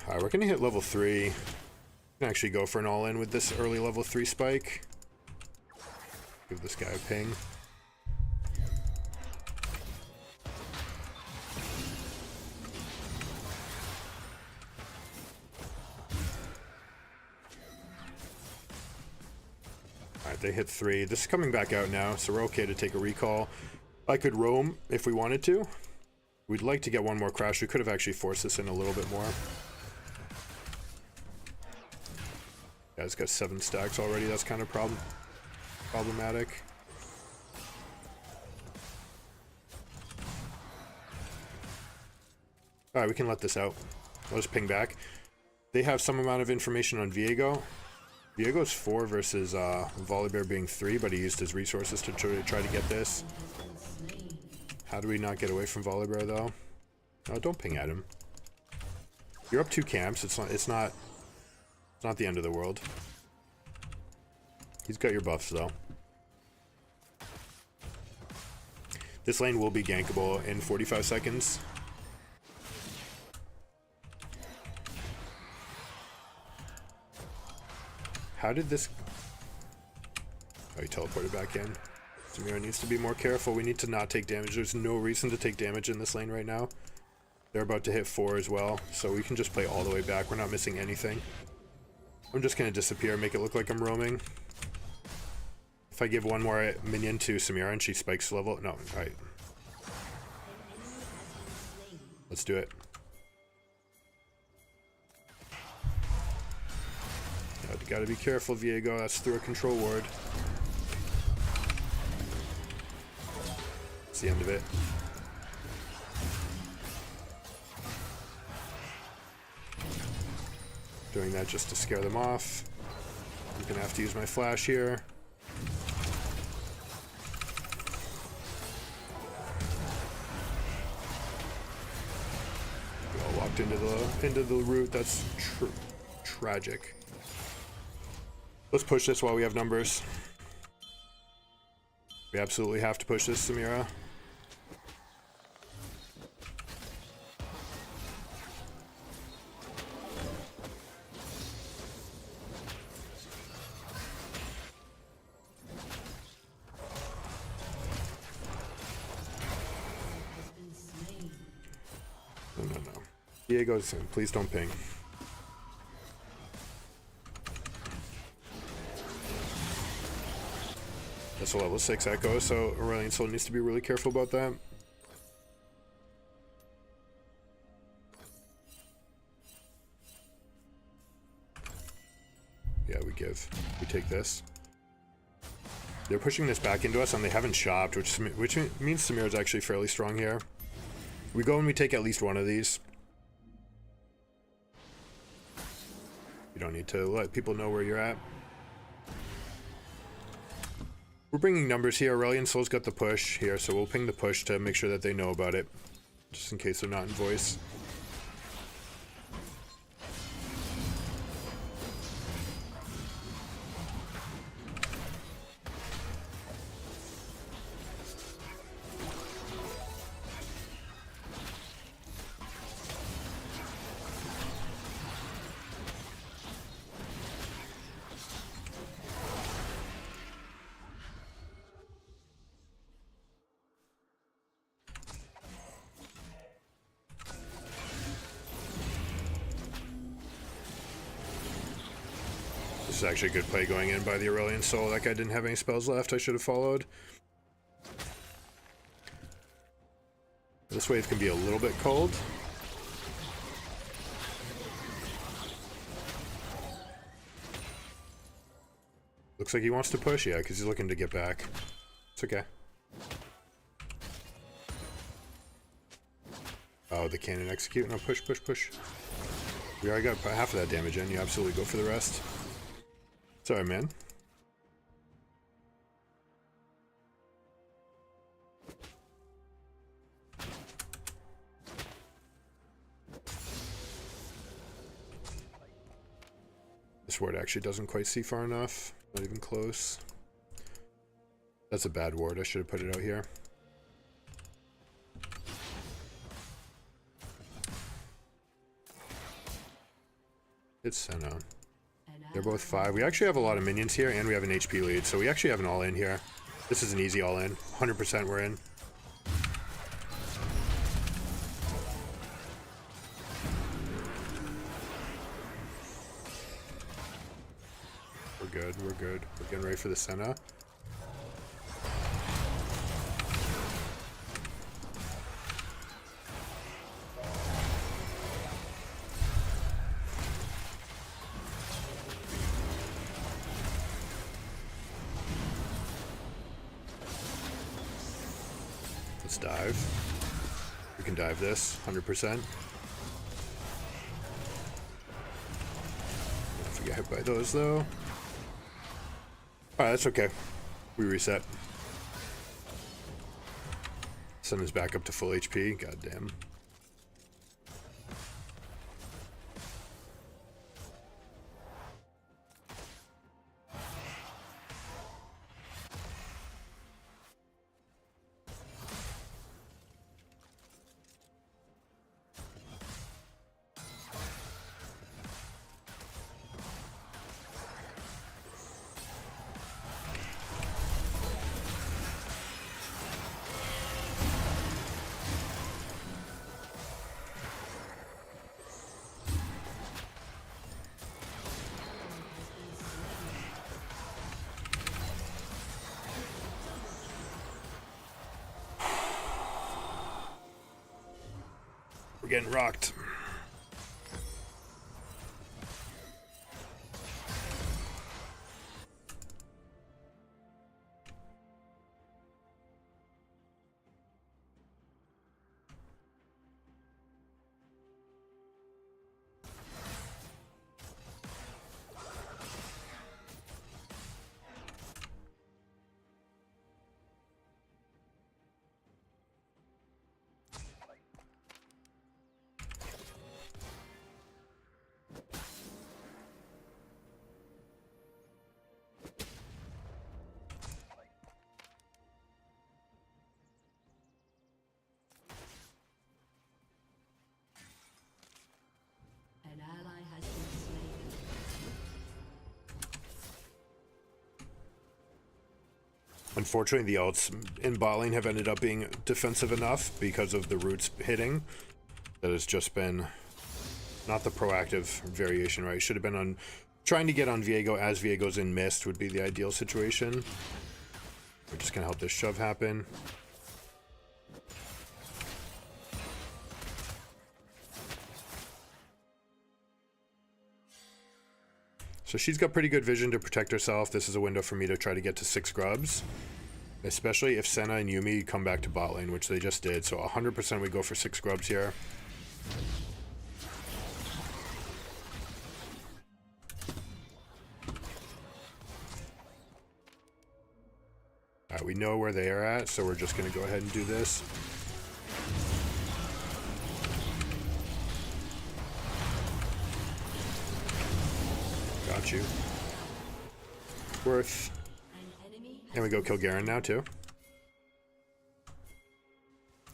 Alright, we're gonna hit level 3. We can actually go for an all-in with this early level 3 spike. Give this guy a ping. Alright, they hit 3. This is coming back out now, so we're okay to take a recall. I could roam if we wanted to. We'd like to get one more crash. We could have actually forced this in a little bit more. Yeah, it's got 7 stacks already. That's kind of problematic. Alright, we can let this out. I'll just ping back. They have some amount of information on Viego. Viego's 4 versus Volibear being 3, but he used his resources to try to get this. How do we not get away from Volibear though? Oh, don't ping at him. You're up 2 camps. It's not the end of the world. He's got your buffs though. This lane will be gankable in 45 seconds. How did this... Oh, he teleported back in. Samira needs to be more careful. We need to not take damage. There's no reason to take damage in this lane right now. They're about to hit 4 as well, so we can just play all the way back. We're not missing anything. I'm just going to disappear, make it look like I'm roaming. If I give one more minion to Samira and she spikes level... No, alright. Let's do it. You gotta be careful, Viego. That's through a control ward. That's the end of it. Doing that just to scare them off. I'm gonna have to use my flash here. We all walked into the root. That's tragic. Let's push this while we have numbers. We absolutely have to push this, Samira. No. Diego's in. Please don't ping. That's a level 6 echo, so Aurelion Soul needs to be really careful about that. Yeah, we take this. They're pushing this back into us and they haven't shopped, which means Samira's actually fairly strong here. We go and we take at least one of these. You don't need to let people know where you're at. We're bringing numbers here. Aurelion Soul's got the push here, so we'll ping the push to make sure that they know about it, just in case they're not in voice. This is actually a good play going in by the Aurelion Soul. That guy didn't have any spells left. I should have followed. This wave can be a little bit cold. Looks like he wants to push, yeah, because he's looking to get back. It's okay. Oh, the cannon execute. No, push. We already got half of that damage in. You absolutely go for the rest. Sorry, man. This ward actually doesn't quite see far enough. Not even close. That's a bad ward. I should have put it out here. It's Senna. They're both 5. We actually have a lot of minions here, and we have an HP lead, so we actually have an all-in here. This is an easy all-in. 100% we're in. We're good. We're getting ready for the Senna. Let's dive. We can dive this, 100%. If we get hit by those, though. Alright, that's okay. We reset. Send us back up to full HP. Goddamn. We're getting rocked. Unfortunately, the ults in bot lane have ended up being defensive enough because of the roots hitting that it's just been not the proactive variation, right? Should have been on trying to get on Viego as Viego's in mist would be the ideal situation. We're just gonna help this shove happen. So she's got pretty good vision to protect herself. This is a window for me to try to get to 6 grubs. Especially if Senna and Yuumi come back to bot lane, which they just did. So 100% we go for 6 grubs here. Alright, we know where they are at, so we're just going to go ahead and do this. Got you. Worth. And we go kill Garen now, too.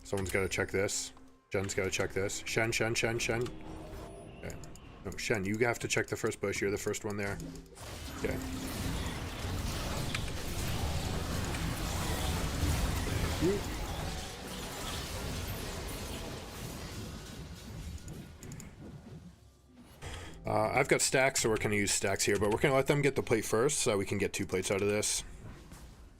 Someone's got to check this. Shen's got to check this. Shen. Okay. No, Shen, you have to check the first bush. You're the first one there. Okay. I've got stacks, so we're going to use stacks here, but we're going to let them get the plate first so we can get 2 plates out of this.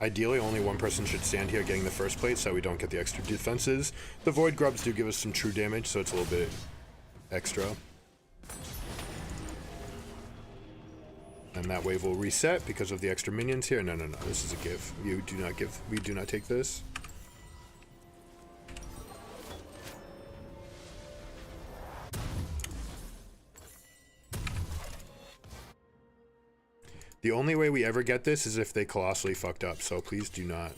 Ideally, only one person should stand here getting the first plate so we don't get the extra defenses. The Void Grubs do give us some true damage, so it's a little bit extra. And that wave will reset because of the extra minions here. No, this is a give. You do not give. We do not take this. The only way we ever get this is if they colossally fucked up, so please do not.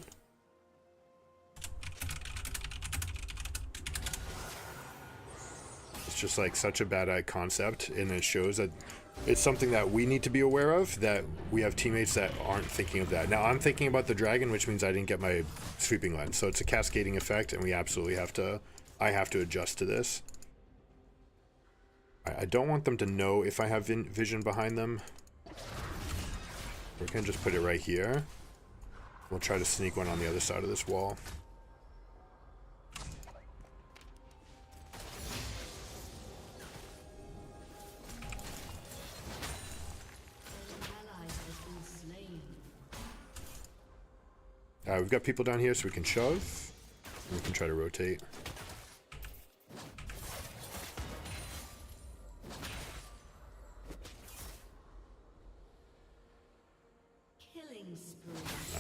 It's just like such a bad concept, and it shows that it's something that we need to be aware of, that we have teammates that aren't thinking of that. Now, I'm thinking about the dragon, which means I didn't get my sweeping lens, so it's a cascading effect, and we absolutely have to, I have to adjust to this. I don't want them to know if I have vision behind them. We're going to just put it right here. We'll try to sneak one on the other side of this wall. We've got people down here so we can shove. And we can try to rotate.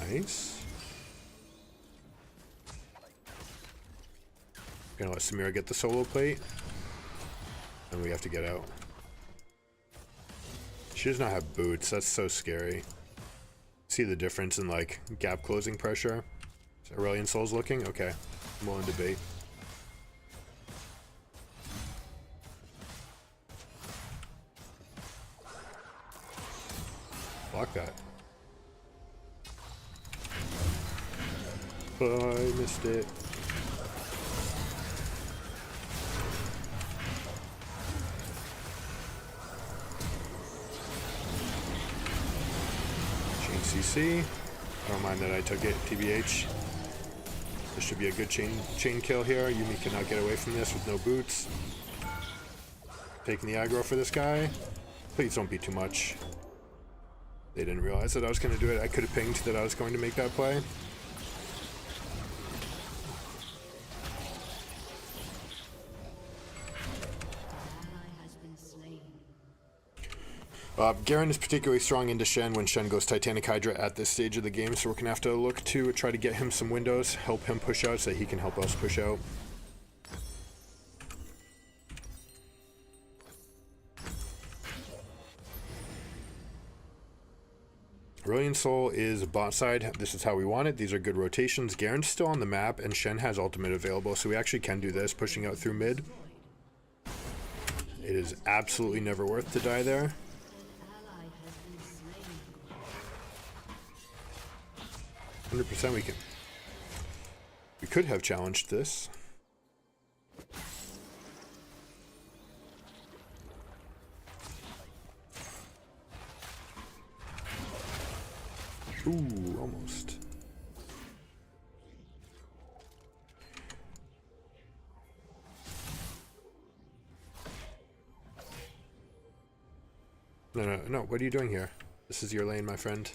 Nice. Gonna let Samira get the solo plate. And we have to get out. She does not have boots. That's so scary. See the difference in like gap closing pressure? Is Aurelion Soul's looking? Okay. I'm willing to debate. Block that. Oh, I missed it. Chain CC. I don't mind that I took it, TBH. This should be a good chain kill here. Yuumi cannot get away from this with no boots. Taking the aggro for this guy. Please don't be too much. They didn't realize that I was going to do it. I could have pinged that I was going to make that play. Garen is particularly strong into Shen when Shen goes Titanic Hydra at this stage of the game, so we're going to have to look to try to get him some windows, help him push out so that he can help us push out. Aurelion Soul is bot side. This is how we want it. These are good rotations. Garen's still on the map, and Shen has ultimate available, so we actually can do this, pushing out through mid. It is absolutely never worth to die there. 100% we can. We could have challenged this. Ooh, almost. No, no, no. What are you doing here? This is your lane, my friend.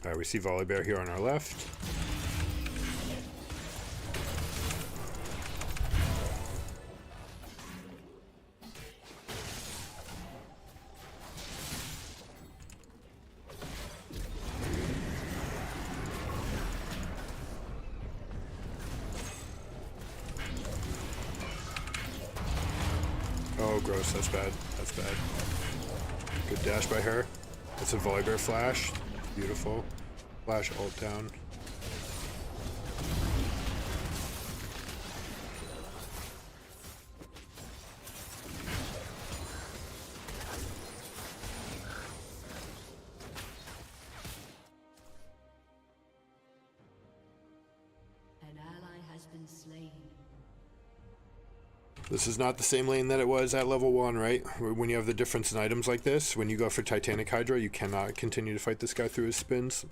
Alright, we see Volibear here on our left. Oh, gross. That's bad. That's bad. Good dash by her. That's a Volibear flash. Beautiful. Flash ult down. An ally has been slain. This is not the same lane that it was at level 1, right? When you have the difference in items like this, when you go for Titanic Hydra, you cannot continue to fight this guy through his spins.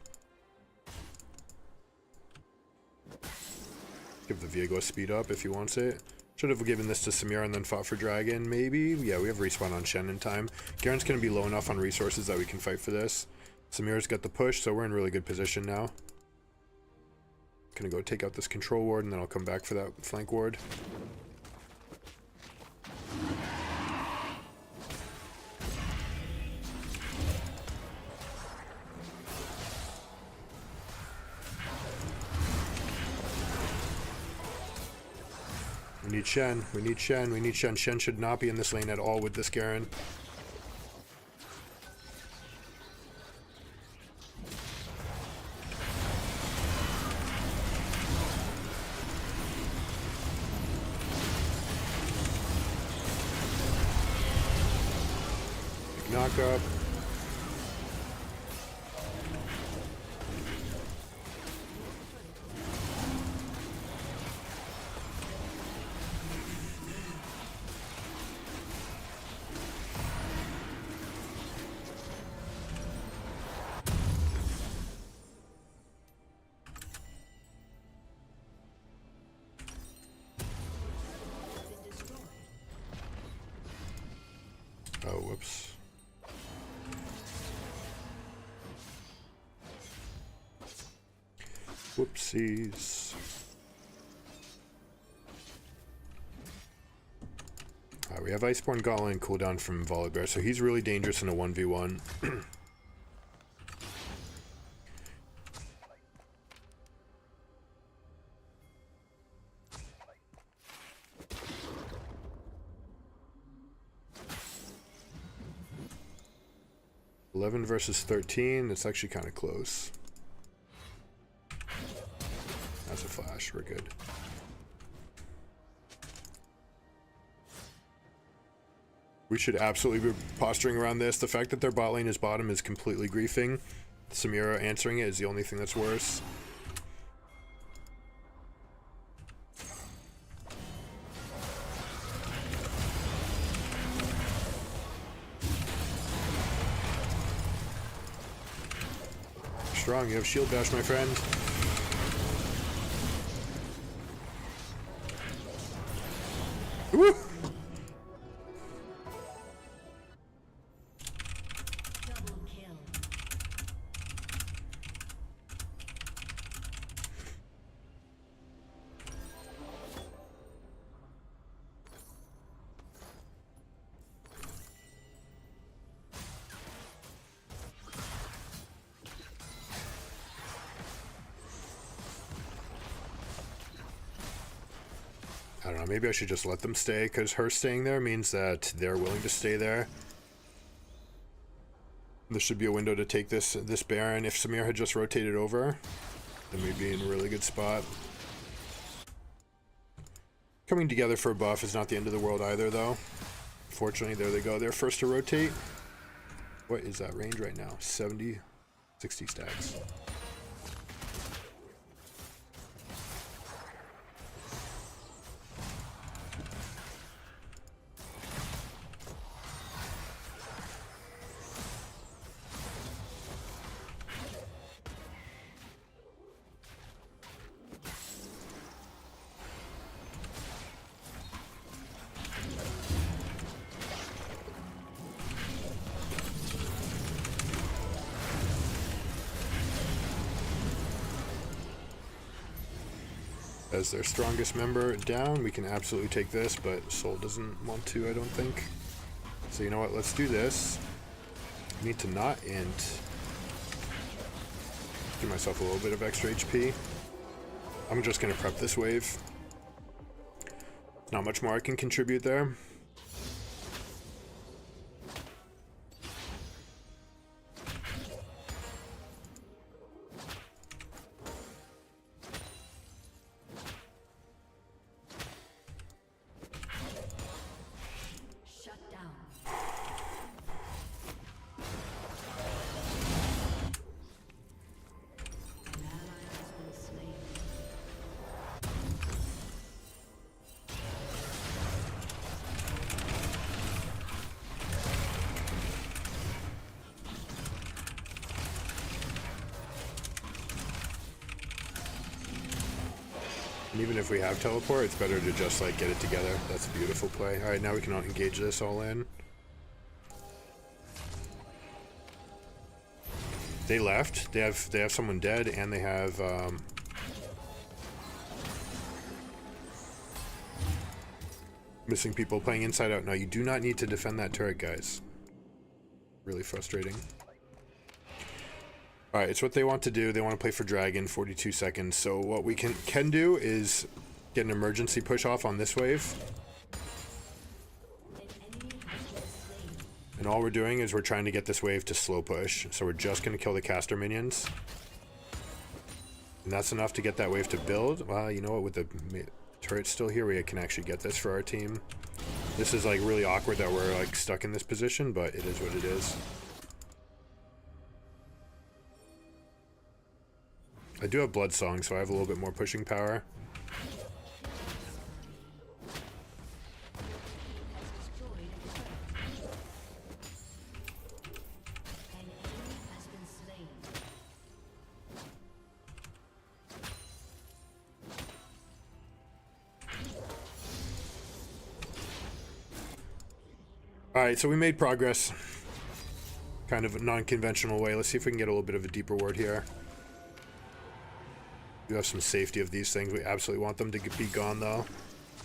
Give the Viego speed up if he wants it. Should have given this to Samira and then fought for Dragon, maybe? Yeah, we have respawn on Shen in time. Garen's going to be low enough on resources that we can fight for this. Samira's got the push, so we're in really good position now. Gonna go take out this control ward, and then I'll come back for that flank ward. We need Shen. We need Shen. We need Shen. Shen should not be in this lane at all with this Garen. Big knock up. Oh, whoops. Whoopsies. We have Iceborne Gauntlet and cooldown from Volibear, so he's really dangerous in a 1v1. 11 versus 13. It's actually kind of close. That's a flash. We're good. We should absolutely be posturing around this. The fact that their bot lane is bottom is completely griefing. Samira answering it is the only thing that's worse. Strong, you have shield bash, my friend. Woo! Double kill. I don't know, maybe I should just let them stay, because her staying there means that they're willing to stay there. This should be a window to take this Baron. If Samir had just rotated over, then we'd be in a really good spot. Coming together for a buff is not the end of the world either, though. Fortunately, there they go. They're first to rotate. What is that range right now? 70? 60 stacks. As their strongest member down, we can absolutely take this, but Soul doesn't want to, I don't think. So you know what, let's do this. I need to not int. Give myself a little bit of extra HP. I'm just gonna prep this wave. Not much more I can contribute there. And even if we have teleport, it's better to just like get it together. That's a beautiful play. All right, now we can engage this all in. They left. They have someone dead, and they have missing people playing inside out. Now you do not need to defend that turret, guys. Really frustrating. Alright, it's what they want to do. They want to play for Dragon, 42 seconds. So what we can do is get an emergency push off on this wave. And all we're doing is we're trying to get this wave to slow push. So we're just going to kill the caster minions. And that's enough to get that wave to build. Well, you know what, with the turret still here, we can actually get this for our team. This is like really awkward that we're like stuck in this position, but it is what it is. I do have Blood Song, so I have a little bit more pushing power. Alright, so we made progress. Kind of a non-conventional way. Let's see if we can get a little bit of a deeper ward here. We have some safety of these things. We absolutely want them to be gone, though,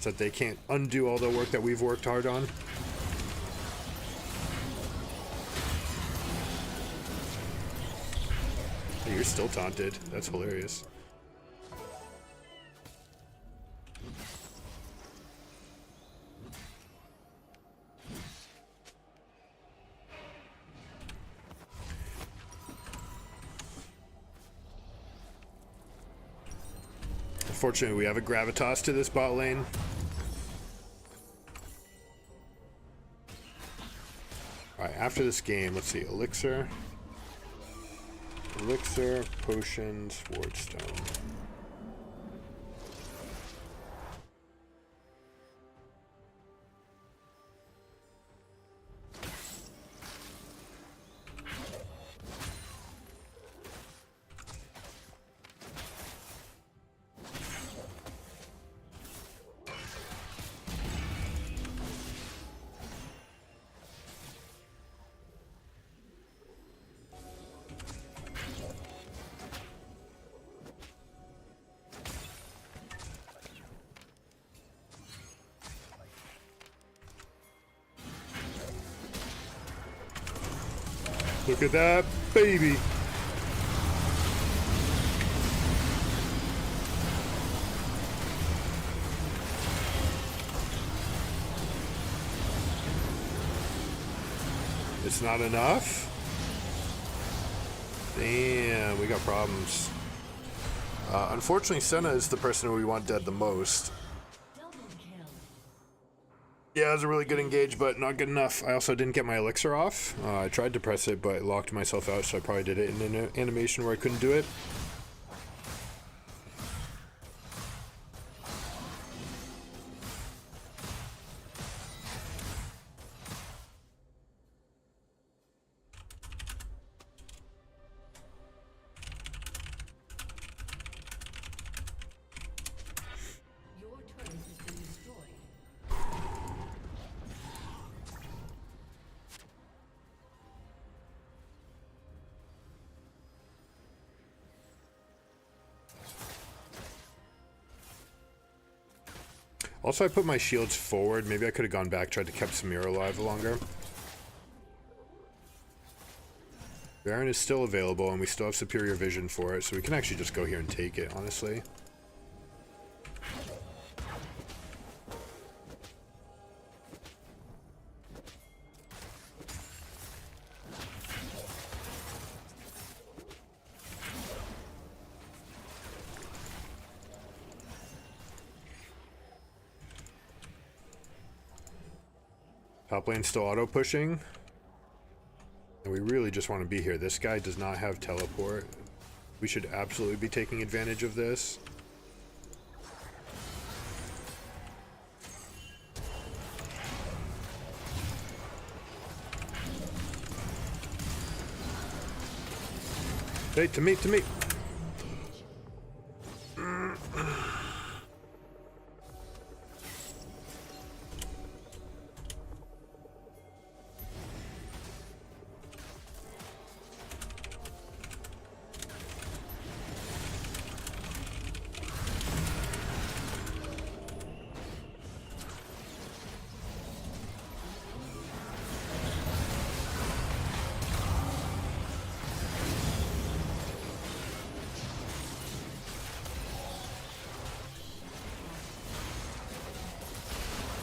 so that they can't undo all the work that we've worked hard on. Hey, you're still taunted. That's hilarious. Unfortunately, we have a gravitas to this bot lane. Alright, after this game, let's see. Elixir, potions, wardstone. Look at that baby. It's not enough? Damn, we got problems. Unfortunately, Senna is the person who we want dead the most. Yeah, it was a really good engage, but not good enough. I also didn't get my elixir off. I tried to press it, but locked myself out, so I probably did it in an animation where I couldn't do it. Your turret has been destroyed. Also, I put my shields forward. Maybe I could have gone back, tried to keep Samira alive longer. Baron is still available, and we still have superior vision for it, so we can actually just go here and take it, honestly. Top lane still auto pushing. And we really just want to be here. This guy does not have teleport. We should absolutely be taking advantage of this. Hey, to me, to me.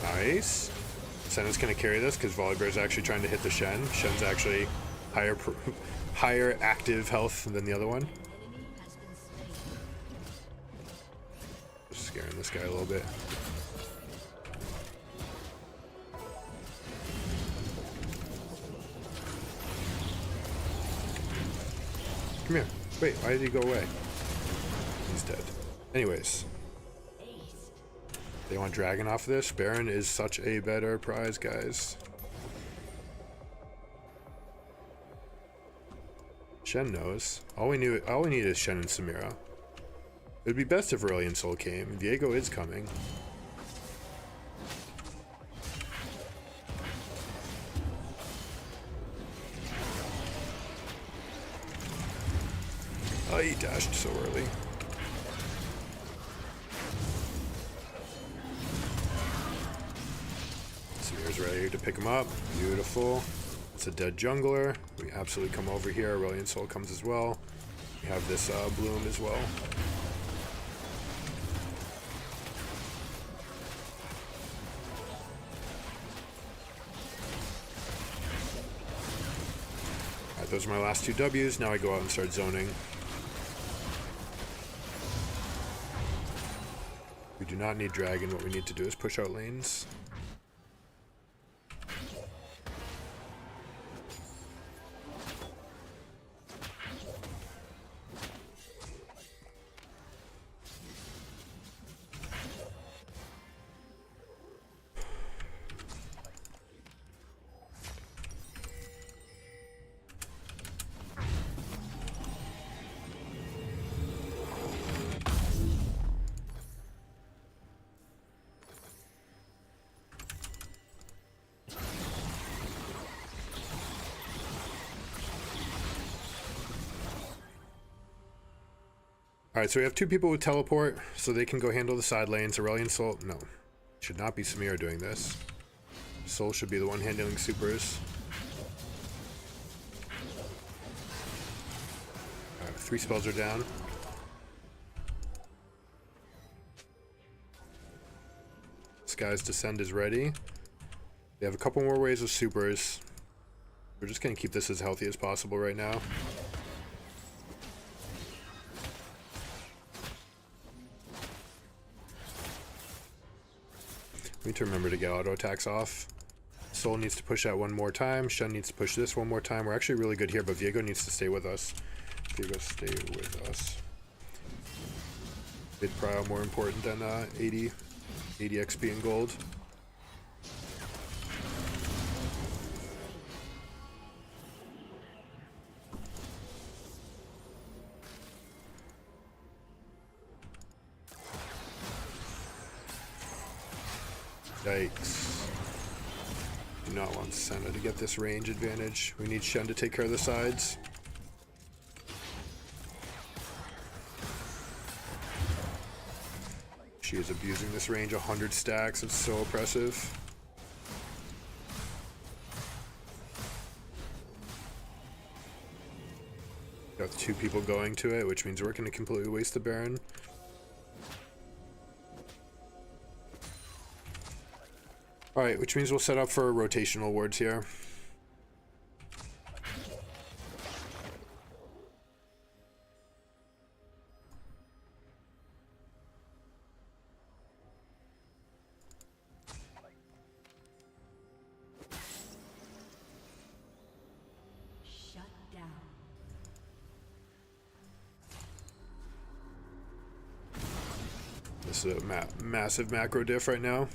Nice. Senna's gonna carry this because Volibear's actually trying to hit the Shen. Shen's actually higher active health than the other one. Enemy has been slain. Just scaring this guy a little bit. Come here. Wait, why did he go away? He's dead. Anyways. They want Dragon off this. Baron is such a better prize, guys. Shen knows. All we need is Shen and Samira. It would be best if Aurelion Sol came. Viego is coming. Oh, he dashed so early. Ready to pick him up. Beautiful. It's a dead jungler. We absolutely come over here. Aurelion Sol comes as well. We have this bloom as well. Alright, those are my last two W's. Now I go out and start zoning. We do not need dragon. What we need to do is push out lanes. Alright, so we have two people with teleport, so they can go handle the side lanes. Aurelion Sol, no. Should not be Samira doing this. Sol should be the one handling supers. Alright, 3 spells are down. This guy's Descend is ready. They have a couple more waves of supers. We're just going to keep this as healthy as possible right now. We need to remember to get auto attacks off. Sol needs to push that one more time. Shen needs to push this one more time. We're actually really good here, but Viego needs to stay with us. Viego, stay with us. Mid prio more important than 80 XP and gold. Yikes. Do not want Senna to get this range advantage. We need Shen to take care of the sides. She is abusing this range. 100 stacks. It's so oppressive. Got 2 people going to it, which means we're going to completely waste the Baron. Alright, which means we'll set up for rotational wards here. Shut down. This is a massive macro diff right now.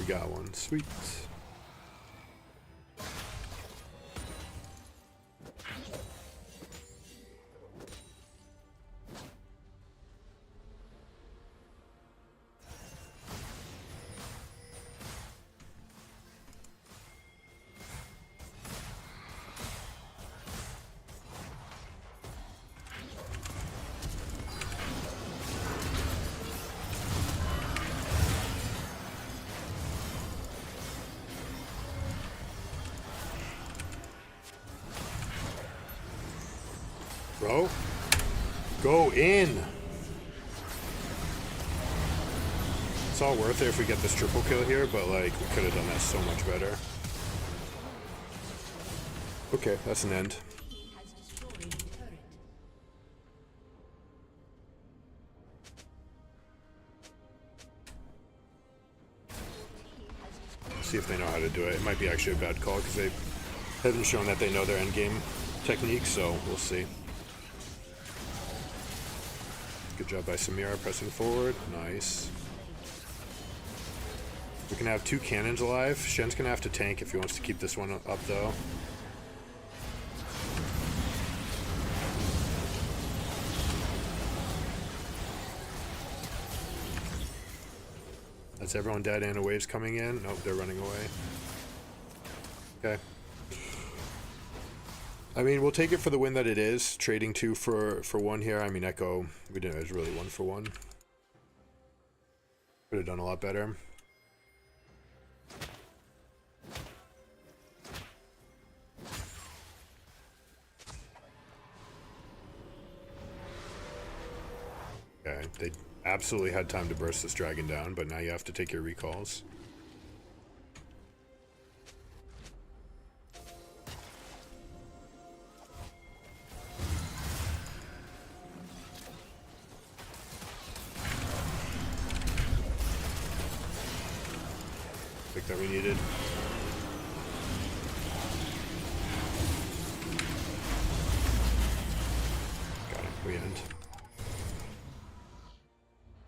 We got one. Sweet. Bro, go in. It's all worth it if we get this triple kill here, but like we could have done that so much better. Okay, that's an end. See if they know how to do it. It might be actually a bad call because they haven't shown that they know their end game technique, so we'll see. Good job by Samira pressing forward. Nice. We can have 2 cannons alive. Shen's gonna have to tank if he wants to keep this one up though. That's everyone dead and a wave's coming in. Nope, they're running away. Okay. I mean, we'll take it for the win that it is. Trading 2 for 1 here. I mean, Echo, we didn't. It was really 1 for 1. Could have done a lot better. Okay, they absolutely had time to burst this dragon down, but now you have to take your recalls. That we needed. Got it. We end.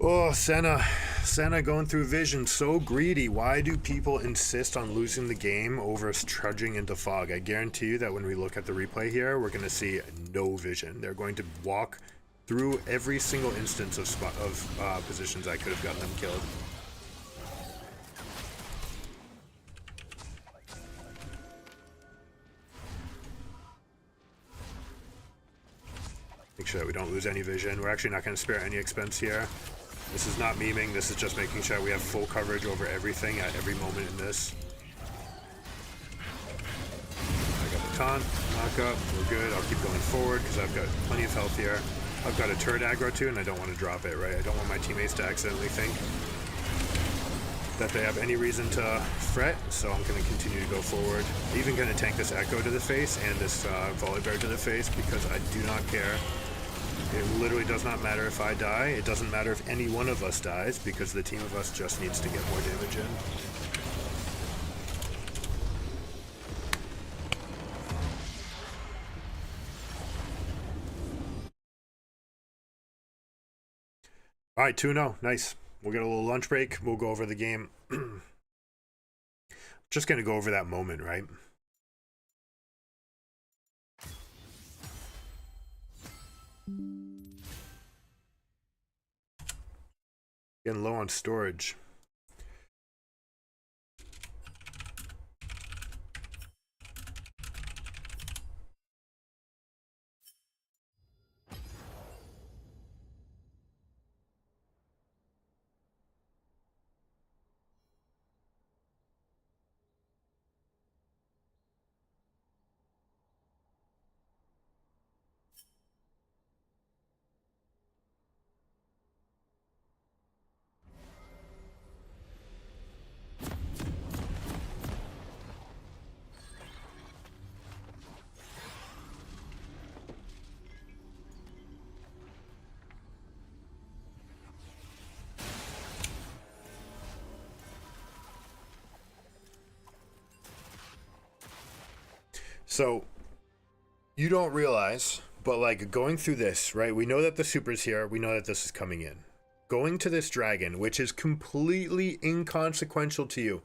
Oh, Senna going through vision. So greedy. Why do people insist on losing the game over trudging into fog? I guarantee you that when we look at the replay here, we're going to see no vision. They're going to walk through every single instance of positions I could have gotten them killed. Make sure that we don't lose any vision. We're actually not going to spare any expense here. This is not memeing. This is just making sure we have full coverage over everything at every moment in this. taunt, knock up, we're good. I'll keep going forward because I've got plenty of health here. I've got a turret aggro too, and I don't want to drop it, right? I don't want my teammates to accidentally think that they have any reason to fret, so I'm going to continue to go forward. I'm even going to tank this Echo to the face and this Volley Bear to the face because I do not care. It literally does not matter if I die. It doesn't matter if any one of us dies because the team of us just needs to get more damage in. All right, 2-0. Nice. We'll get a little lunch break. We'll go over the game. Just going to go over that moment, right? Getting low on storage. So you don't realize, but like going through this, right? We know that the super's here. We know that this is coming in. Going to this dragon, which is completely inconsequential to you,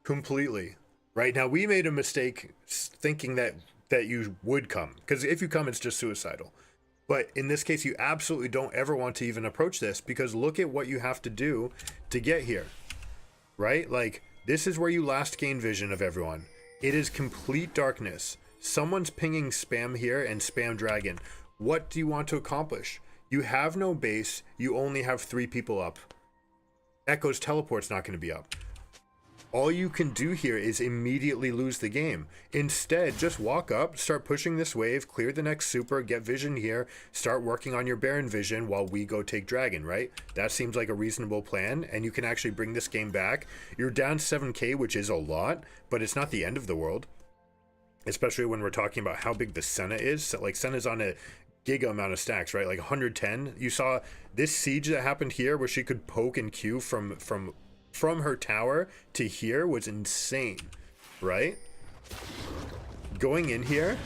completely. Right now, we made a mistake thinking that you would come, because if you come, it's just suicidal. But in this case, you absolutely don't ever want to even approach this because look at what you have to do to get here, right? Like this is where you last gain vision of everyone. It is complete darkness. Someone's pinging spam here and spam dragon. What do you want to accomplish? You have no base. You only have 3 people up. Echo's teleport's not going to be up. All you can do here is immediately lose the game. Instead, just walk up, start pushing this wave, clear the next super, get vision here, start working on your Baron vision while we go take dragon, right? That seems like a reasonable plan, and you can actually bring this game back. You're down 7k, which is a lot, but it's not the end of the world. Especially when we're talking about how big the Senna is. So, like, Senna's on a giga amount of stacks, right? Like 110. You saw this siege that happened here where she could poke and Q from her tower to here was insane, right? Going in here,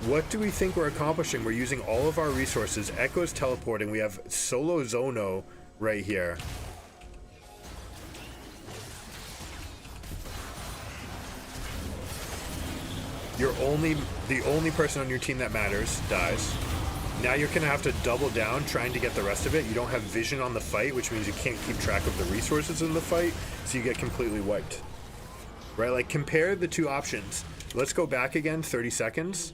what do we think we're accomplishing? We're using all of our resources. Echo's teleporting. We have solo Zono right here. The only person on your team that matters dies. Now you're gonna have to double down trying to get the rest of it. You don't have vision on the fight, which means you can't keep track of the resources in the fight, so you get completely wiped. Right, like compare the two options. Let's go back again, 30 seconds.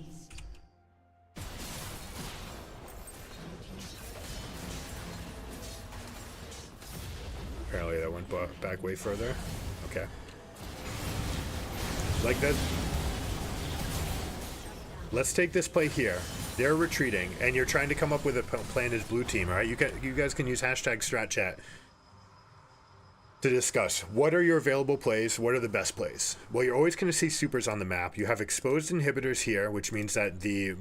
Apparently that went back way further. Okay. Like that. Let's take this play here. They're retreating, and you're trying to come up with a plan as blue team, all right? You guys can use hashtag StratChat to discuss what are your available plays, what are the best plays. Well, you're always going to see supers on the map. You have exposed inhibitors here, which means that the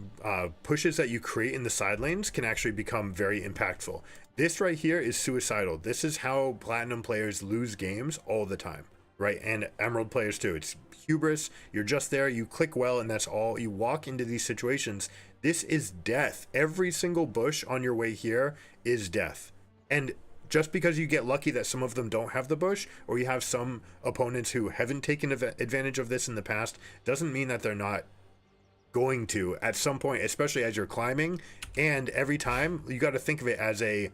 pushes that you create in the side lanes can actually become very impactful. This right here is suicidal. This is how Platinum players lose games all the time, right? And Emerald players too. It's hubris. You're just there, you click well, and that's all. You walk into these situations. This is death. Every single bush on your way here is death. And just because you get lucky that some of them don't have the bush, or you have some opponents who haven't taken advantage of this in the past, doesn't mean that they're not going to at some point, especially as you're climbing. And every time you got to think of it as a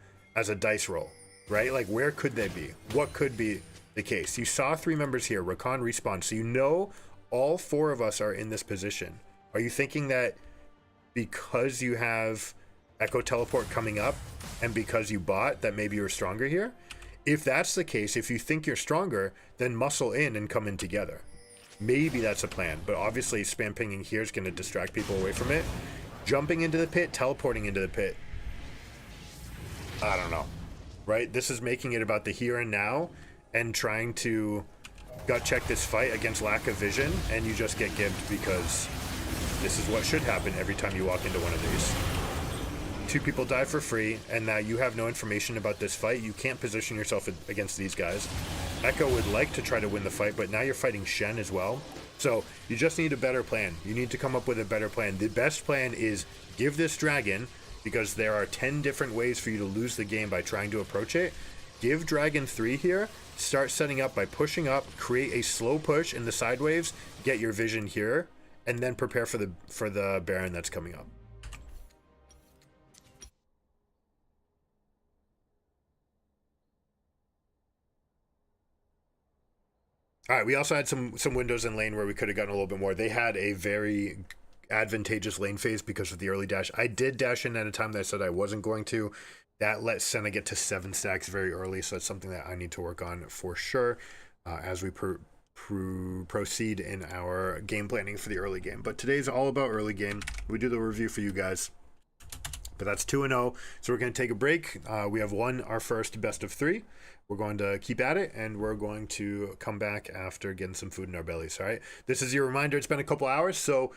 dice roll, right? Like, where could they be? What could be the case? You saw 3 members here. Rakan respawned, so you know all 4 of us are in this position. Are you thinking that because you have Echo Teleport coming up and because you bought that maybe you're stronger here? If that's the case, if you think you're stronger, then muscle in and come in together. Maybe that's a plan, but obviously spam pinging here is going to distract people away from it. Jumping into the pit, teleporting into the pit. I don't know, right? This is making it about the here and now and trying to gut check this fight against lack of vision, and you just get gibbed because this is what should happen every time you walk into one of these. 2 people die for free, and now you have no information about this fight. You can't position yourself against these guys. Echo would like to try to win the fight, but now you're fighting Shen as well. So you just need a better plan. You need to come up with a better plan. The best plan is give this dragon, because there are 10 different ways for you to lose the game by trying to approach it. Give dragon 3 here. Start setting up by pushing up, create a slow push in the side waves, get your vision here, and then prepare for the Baron that's coming up. All right, we also had some windows in lane where we could have gotten a little bit more. They had a very advantageous lane phase because of the early dash. I did dash in at a time that I said I wasn't going to. That let Senna get to 7 stacks very early, so it's something that I need to work on for sure as we proceed in our game planning for the early game. But today's all about early game. We do the review for you guys. But that's 2-0, so we're going to take a break. We have won our first best of 3. We're going to keep at it, and we're going to come back after getting some food in our bellies, all right? This is your reminder. It's been a couple hours, so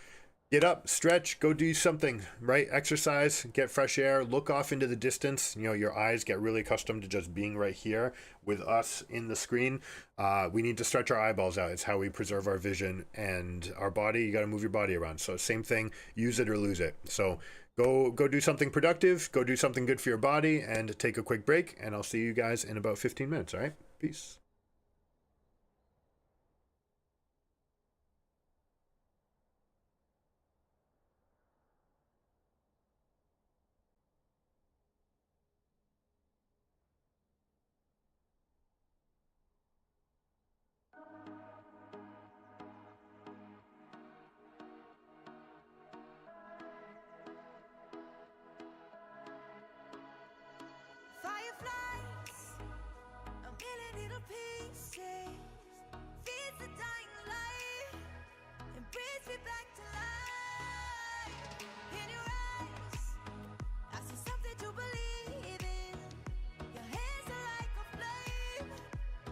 get up, stretch, go do something, right? Exercise, get fresh air, look off into the distance. You know, your eyes get really accustomed to just being right here with us in the screen. We need to stretch our eyeballs out. It's how we preserve our vision and our body. You got to move your body around. So same thing, use it or lose it. So go do something productive, go do something good for your body, and take a quick break, and I'll see you guys in about 15 minutes, all right? Peace. Fireflies, a million little pieces, feeds the dying light, and brings me back to life. In your eyes, I see something to believe in. Your hands are like a flame,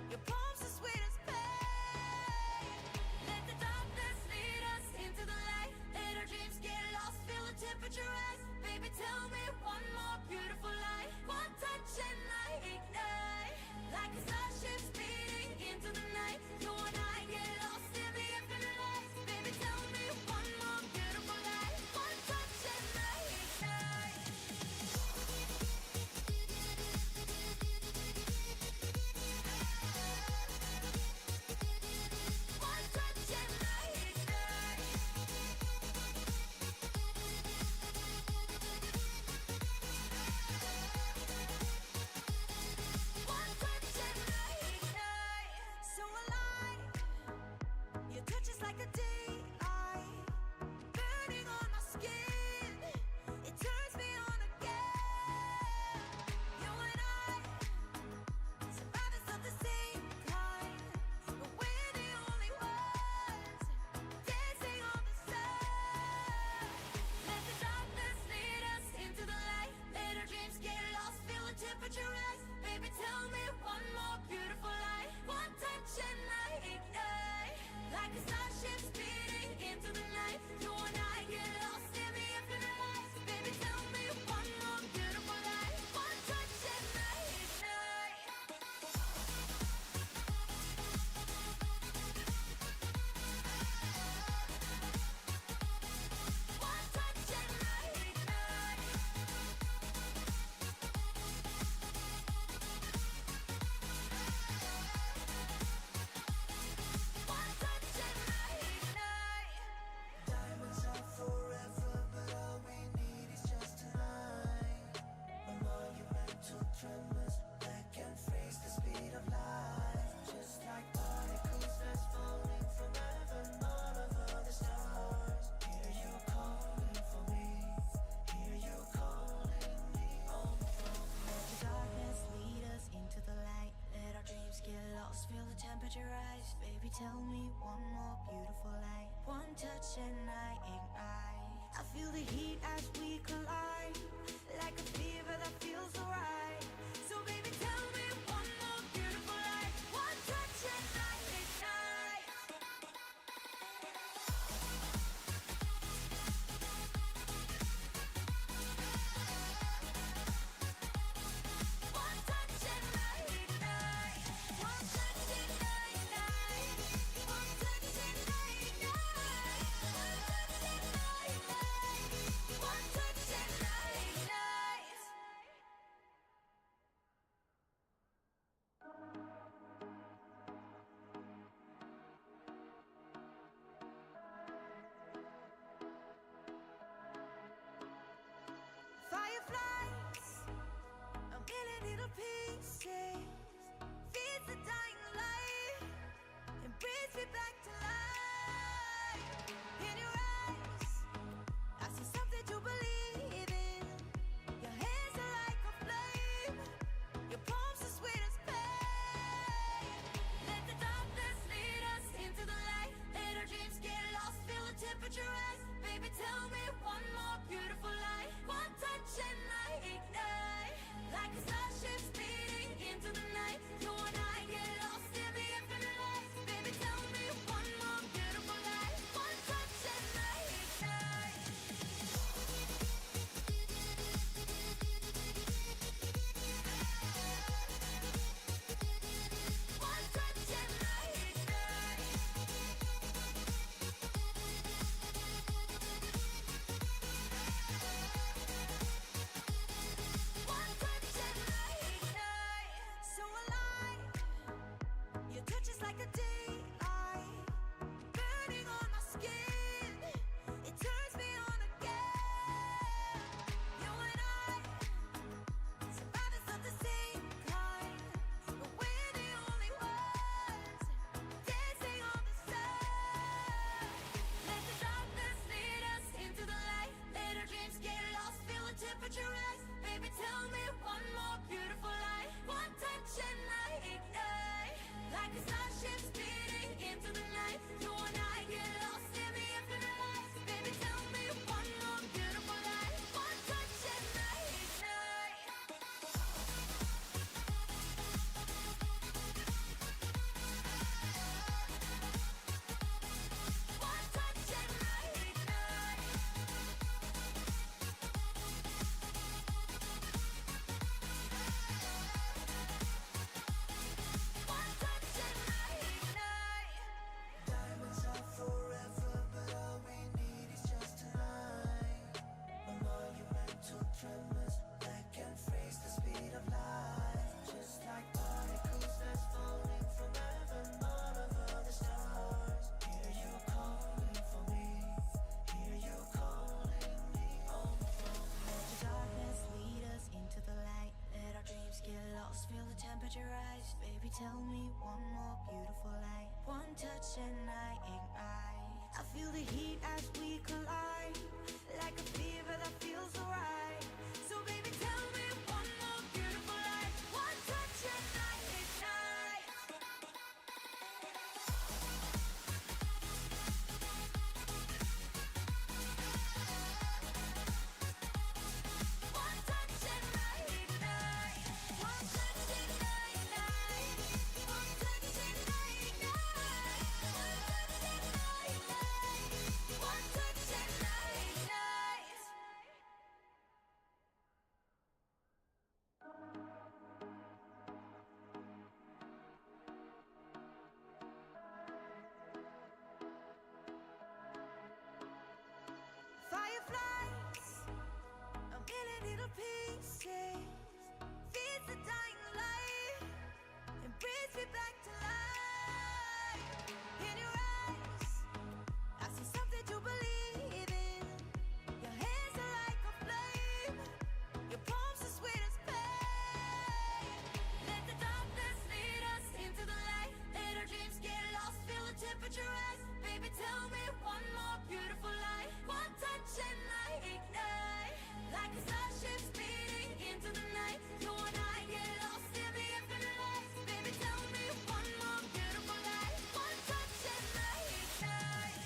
your palms are sweet as pain. Let the darkness lead us into the light. Let our dreams get lost, feel the temperature rise. Baby, tell me one more beautiful lie. One touch and I ignite, like a starship speeding into the night. You and I get lost in the infinite light. Baby, tell me one more beautiful lie. One touch and I ignite. One touch and I ignite. One touch and I ignite. So alive, your touch is like a daylight, burning on my skin. It turns me on again. You and I, survivors of the same kind, but we're the only ones dancing on the sun. Let the darkness lead us into the light. Let our dreams get lost, feel the temperature rise. Baby, tell me one more beautiful lie. One touch and I ignite, like a starship speeding into the night. You and I get lost in the infinite light. Baby, tell me one more beautiful lie. One touch and I ignite. One touch and I ignite. One touch and I ignite. like a starship speeding into the night. You and I get lost in the infinite light. Baby, tell me one more beautiful lie. One touch and I ignite. One touch and I ignite. One touch and I ignite. Diamonds are forever, but all we need is just tonight. A monumental tremors that can freeze the speed of light. Just like particles that's falling from heaven all over the stars. Hear you calling for me. Hear you calling me on the phone. Let the darkness lead us into the light. Let our dreams get lost, feel the temperature rise. Baby, tell me one more beautiful light. One touch and I ignite. I feel the heat as we collide, like a fever that feels alright. So baby, tell me one more beautiful light. One touch and I ignite. One touch and I ignite. One touch and I ignite. One touch and I ignite. One touch and I ignite. Fireflies, a million little pieces, feeds the dying light and brings me back to life. In your eyes, I see something to believe in. Your hands are like a flame, your palms are sweet as pain. Let the darkness lead us into the light. Let our dreams get lost, feel the temperature rise. Baby, tell me one more beautiful light. One touch and I ignite, like a starship speeding into the night. You and I get lost in the infinite light. Baby, tell me one more beautiful light. One touch and I ignite.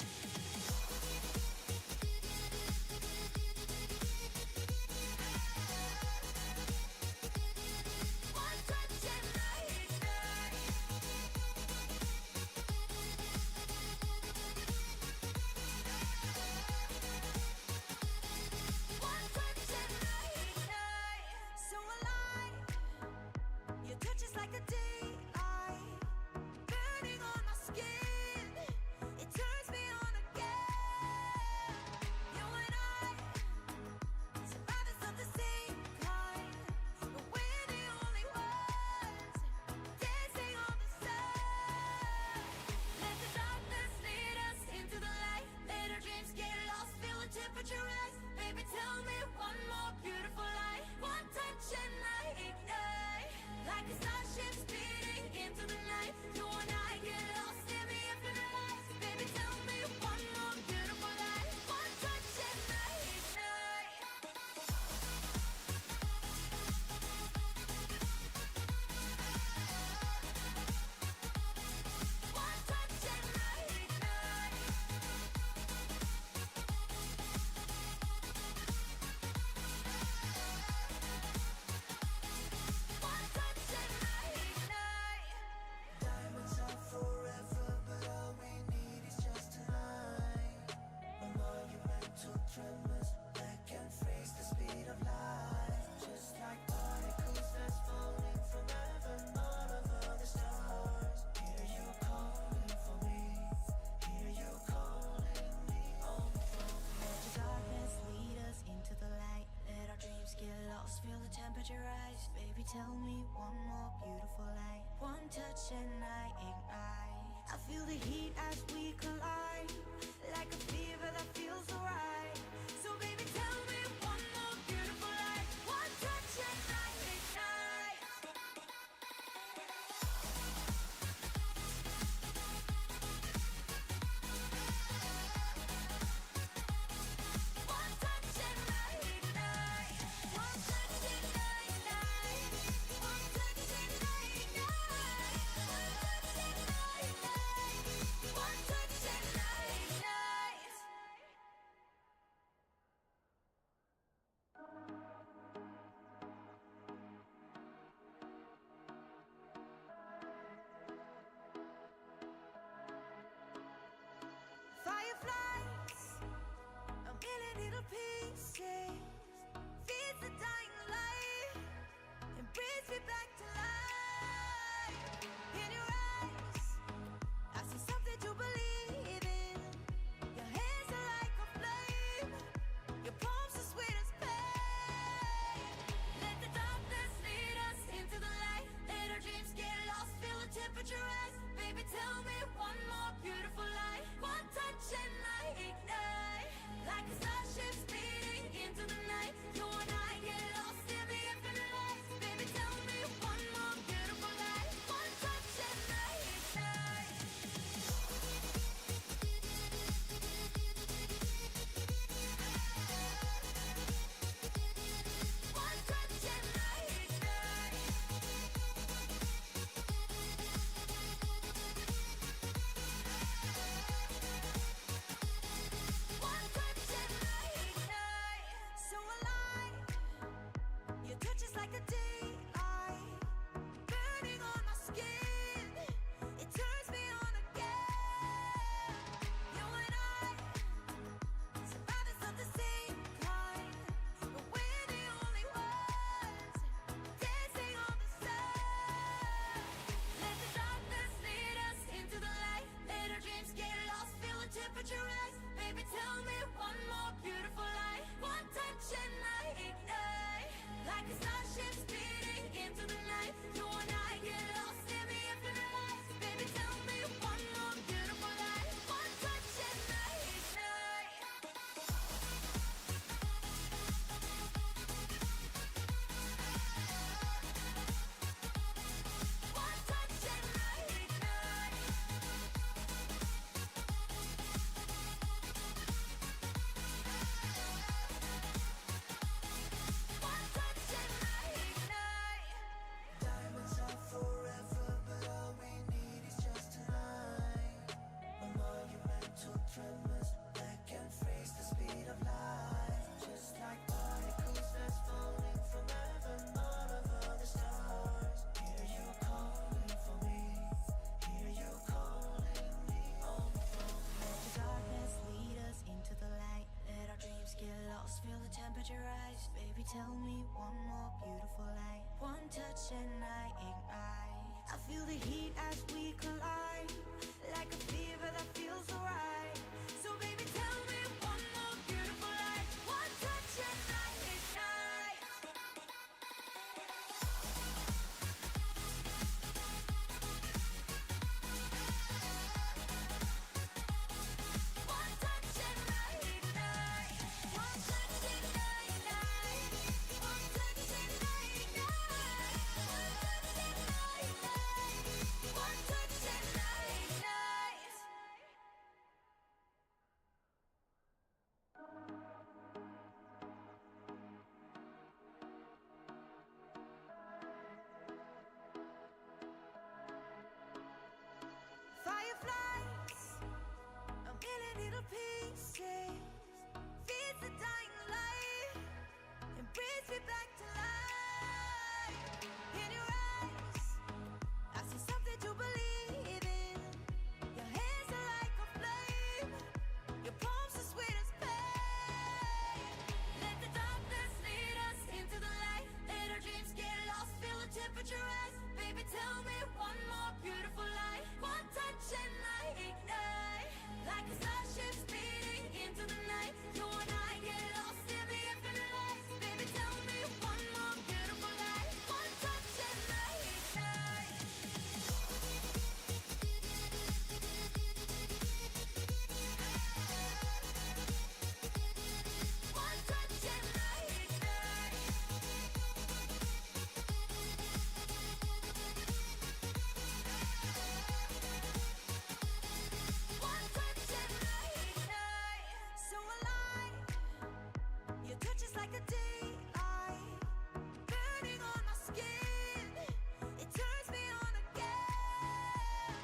One touch and I ignite. One touch and I ignite. So alive, your touch is like a daylight, burning on my skin. It turns me on again. You and I, survivors of the same kind, but we're the only ones dancing on the sun. Let the darkness lead us into the light. Let our dreams get lost, feel the temperature rise. Baby, tell me one more beautiful light. One touch and I ignite, like a starship speeding into the night. You and I get lost in the infinite light. Baby, tell me one more beautiful light. One touch and I ignite. One touch and I ignite. One touch and I ignite. Diamonds are forever, but all we need is just tonight. A monumental tremors that can freeze the speed of light. Just like particles that's falling from heaven all over the stars. Hear you calling for me. Hear you calling me on the phone. Let the darkness lead us into the light. Let our dreams get lost, feel the temperature rise. Baby, tell me one more beautiful light. One touch and I ignite. I feel the heat as we collide, like a fever that feels alright. So baby, tell me one more beautiful light. One touch and I ignite. One touch and I ignite. One touch and I ignite. One touch and I ignite. One touch and pieces. Feeds the dying light and brings me back to life. In your eyes, I see something to believe in. Your hands are like a flame. Your palms are sweet as pain. Let the darkness lead us into the light. Let our dreams get lost. Feel the temperature rise. Baby, tell me one more beautiful lie. One touch and I ignite. Like a starship speeding into the night. You and I get lost in the infinite light. Baby, tell me one more beautiful lie. One touch and I ignite. One touch and I ignite. One touch and I ignite. So alive. Your touch is like a daylight, burning on my skin. It turns me on again. You and I, survivors of the same kind, but we're the only ones dancing on the sun. Let the darkness lead us into the light. Let our dreams get lost. Feel the temperature rise. Baby, tell me one more beautiful lie. One touch and I ignite. Like a starship speeding into the night. You and I get lost in the infinite light. Baby, tell me one more beautiful lie. One touch and I ignite. One touch and I ignite. One touch and I ignite. Diamonds are forever, but all we need is just tonight. A monumental tremors that can freeze the speed of light. Just like particles that's falling from heaven, all over the stars. Hear you calling for me. Hear you calling me on the phone. Let the darkness lead us into the light. Let our dreams get lost. Feel the temperature rise. Baby, tell me one more beautiful light. One touch and I ignite. I feel the heat as we collide. Like a fever that feels alright. So baby, tell me one more beautiful light. One touch and I ignite. One touch and I ignite. One touch and I ignite. One touch and I ignite. One touch and I ignite. Fireflies, a million little pieces, feeds the dying light and brings me back to life. In your eyes, I see something to believe in. Your hands are like a flame. Your palms are sweet as pain. Let the darkness lead us into the light. Let our dreams get lost. Feel the temperature rise. Baby, tell me one more beautiful lie. One touch and I ignite. Like a starship speeding into the night. You and I get lost in the infinite light. Baby, tell me one more beautiful lie. One touch and I ignite. One touch and I ignite. One touch and I ignite. So alive. Your touch is like a daylight, burning on my skin. It turns me on again.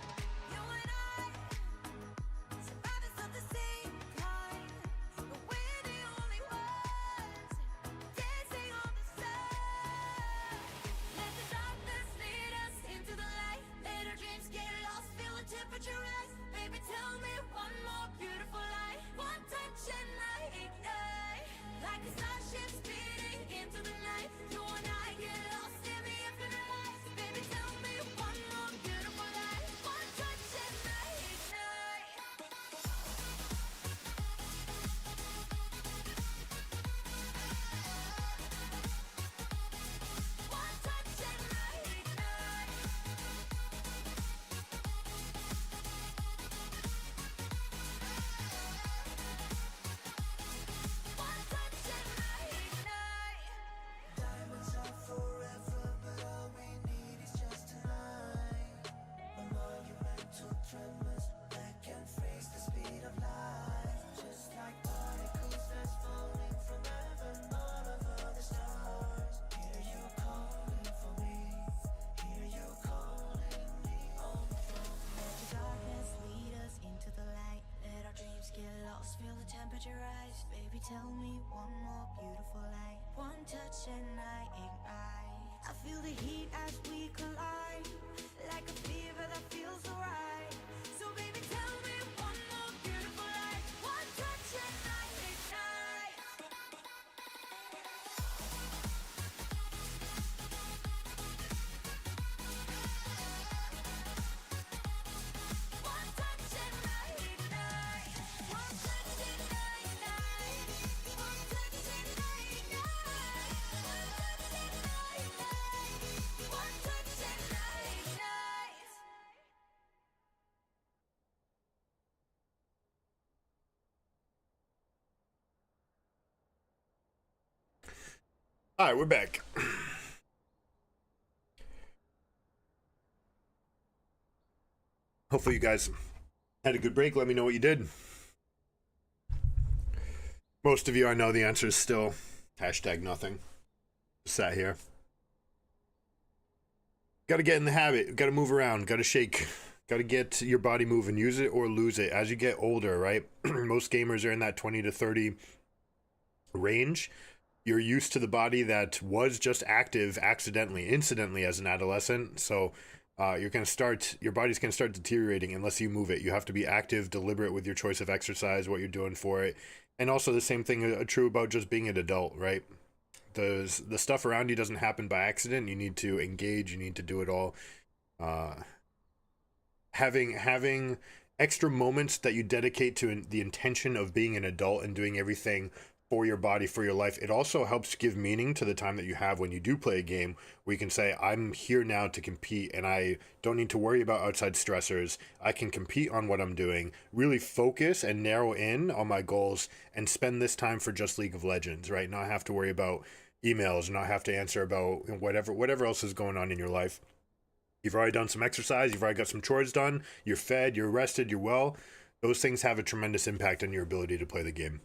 You and I, survivors of the same kind, but we're the only ones dancing on the sun. Let the darkness lead us into the light. Let our dreams get lost. Feel the temperature rise. Baby, tell me one more beautiful lie. One touch and I ignite. Like a tell me one more beautiful lie. One touch and I ignite. I feel the heat as we collide, like a fever that feels alright. So baby, tell me one more beautiful lie. One touch and I ignite. One touch and I ignite. One touch and I ignite. One touch and I ignite. One touch and I ignite. All right, we're back. Hopefully you guys had a good break. Let me know what you did. Most of you, I know the answer is still hashtag nothing. Sat here. Got to get in the habit. Got to move around. Got to shake. Got to get your body moving. Use it or lose it. As you get older, right? Most gamers are in that 20 to 30 range. You're used to the body that was just active accidentally, incidentally as an adolescent. So your body's going to start deteriorating unless you move it. You have to be active, deliberate with your choice of exercise, what you're doing for it. And also the same thing true about just being an adult, right? The stuff around you doesn't happen by accident. You need to engage. You need to do it all. Having extra moments that you dedicate to the intention of being an adult and doing everything for your body, for your life. It also helps give meaning to the time that you have when you do play a game, where you can say, I'm here now to compete and I don't need to worry about outside stressors. I can compete on what I'm doing, really focus and narrow in on my goals and spend this time for just League of Legends, right? Not have to worry about emails, not have to answer about whatever else is going on in your life. You've already done some exercise, you've already got some chores done, you're fed, you're rested, you're well. Those things have a tremendous impact on your ability to play the game.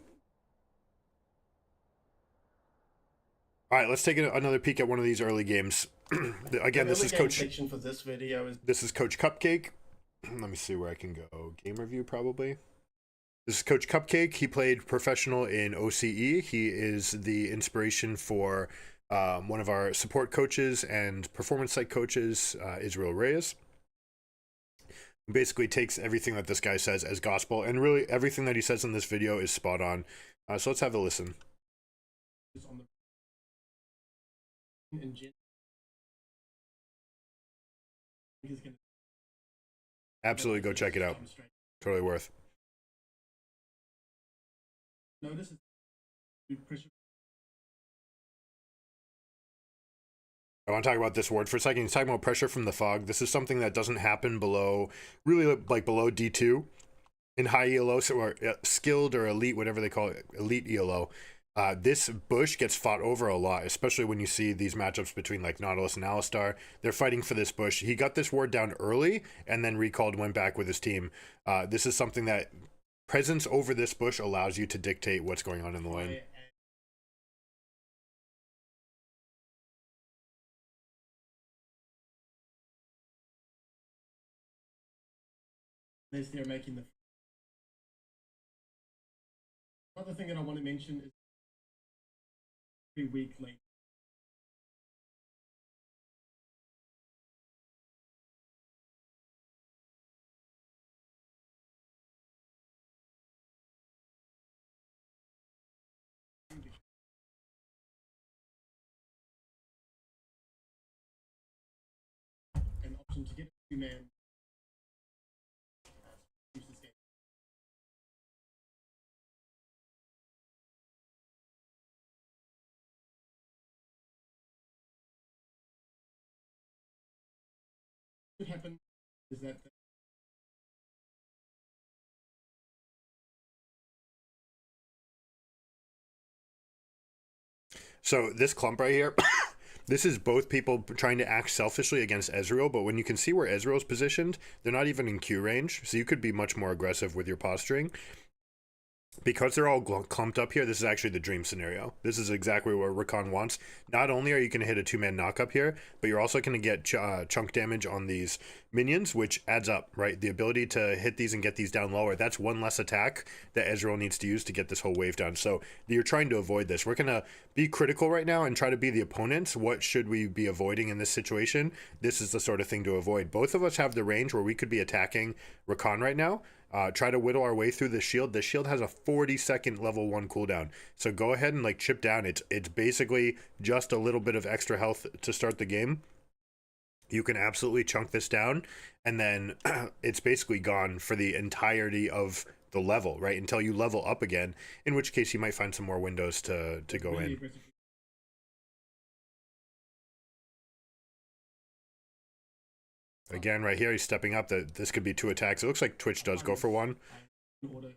All right, let's take another peek at one of these early games. Again, this is Coach. Section for this video is This is Coach Cupcake. Let me see where I can go. Game review, probably. This is Coach Cupcake. He played professional in OCE. He is the inspiration for one of our support coaches and performance site coaches, Israel Reyes. He basically takes everything that this guy says as gospel, and really everything that he says in this video is spot on. So let's have a listen. on the and Jin. He's gonna Absolutely go check it out. Totally worth. Notice it's pressure. I want to talk about this word for a second. He's talking about pressure from the fog. This is something that doesn't happen below, really like below D2 in high ELO, or skilled or elite, whatever they call it, elite ELO. This bush gets fought over a lot, especially when you see these matchups between like Nautilus and Alistar. They're fighting for this bush. He got this ward down early and then recalled, went back with his team. This is something that presence over this bush allows you to dictate what's going on in the lane. They're making the. Another thing that I want to mention is pretty weak lane. An option to get a 2-man. Use this game. What happened is that So this clump right here, this is both people trying to act selfishly against Ezreal, but when you can see where Ezreal's positioned, they're not even in Q range, so you could be much more aggressive with your posturing. because they're all clumped up here, this is actually the dream scenario. This is exactly what Rakan wants. Not only are you going to hit a 2-man knock up here, but you're also going to get chunk damage on these minions, which adds up, right? The ability to hit these and get these down lower, that's one less attack that Ezreal needs to use to get this whole wave down. So you're trying to avoid this. We're going to be critical right now and try to be the opponents. What should we be avoiding in this situation? This is the sort of thing to avoid. Both of us have the range where we could be attacking Rakan right now. Try to whittle our way through the shield. The shield has a 40-second level 1 cooldown. So go ahead and like chip down. It's basically just a little bit of extra health to start the game. You can absolutely chunk this down, and then it's basically gone for the entirety of the level, right? Until you level up again, in which case you might find some more windows to go Really in. aggressive. Again, right here, he's stepping up. This could be 2 attacks. It looks like Twitch does go for 1. In order.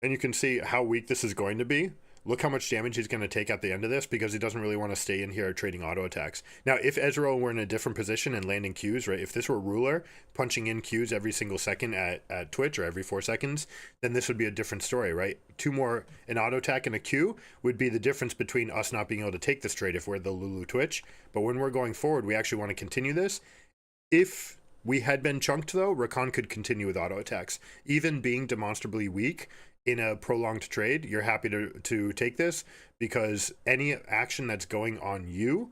And you can see how weak this is going to be. Look how much damage he's going to take at the end of this, because he doesn't really want to stay in here trading auto attacks. Now, if Ezreal were in a different position and landing Qs, right? If this were Ruler punching in Qs every single second at Twitch, or every 4 seconds, then this would be a different story, right? 2 more, an auto attack and a Q would be the difference between us not being able to take this trade if we're the Lulu Twitch. But when we're going forward, we actually want to continue this. If we had been chunked, though, Rakan could continue with auto attacks. Even being demonstrably weak in a prolonged trade, you're happy to take this, because any action that's going on you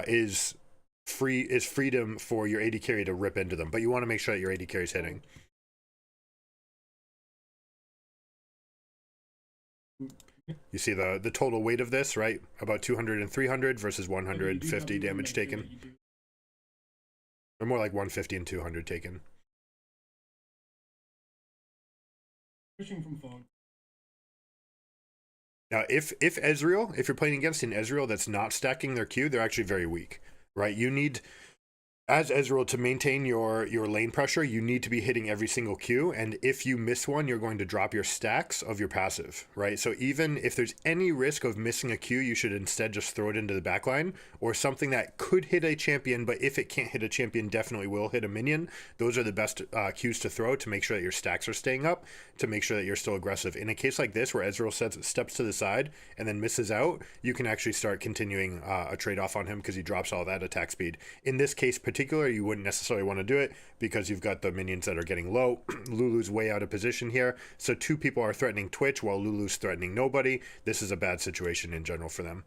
is freedom for your AD carry to rip into them. But you want to make sure that your AD carry is hitting. You see the total weight of this, right? About 200 and 300 versus 150 damage taken. Or more like 150 and 200 taken. Pushing from fog. Now, if Ezreal, if you're playing against an Ezreal that's not stacking their Q, they're actually very weak, right? You need, as Ezreal, to maintain your lane pressure, you need to be hitting every single Q, and if you miss one, you're going to drop your stacks of your passive, right? So even if there's any risk of missing a Q, you should instead just throw it into the backline, or something that could hit a champion, but if it can't hit a champion, definitely will hit a minion. Those are the best Qs to throw to make sure that your stacks are staying up, to make sure that you're still aggressive. In a case like this, where Ezreal steps to the side and then misses out, you can actually start continuing a trade-off on him, because he drops all that attack speed. In this case particular, you wouldn't necessarily want to do it, because you've got the minions that are getting low. Lulu's way out of position here, so 2 people are threatening Twitch while Lulu's threatening nobody. This is a bad situation in general for them.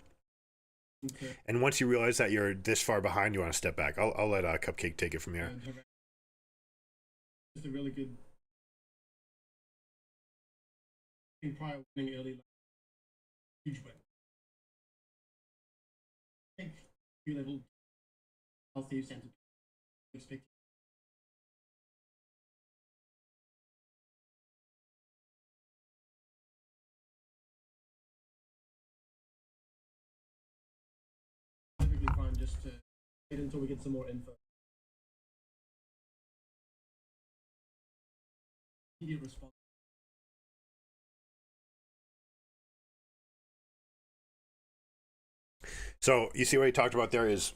Okay. And once you realize that you're this far behind, you want to step back. I'll let Cupcake take it from here. Just a really good. In prior winning early, like, huge win. Take few level. I'll save center. Expect. Perfectly fine, just to wait until we get some more info. Immediate response. So you see what he talked about there is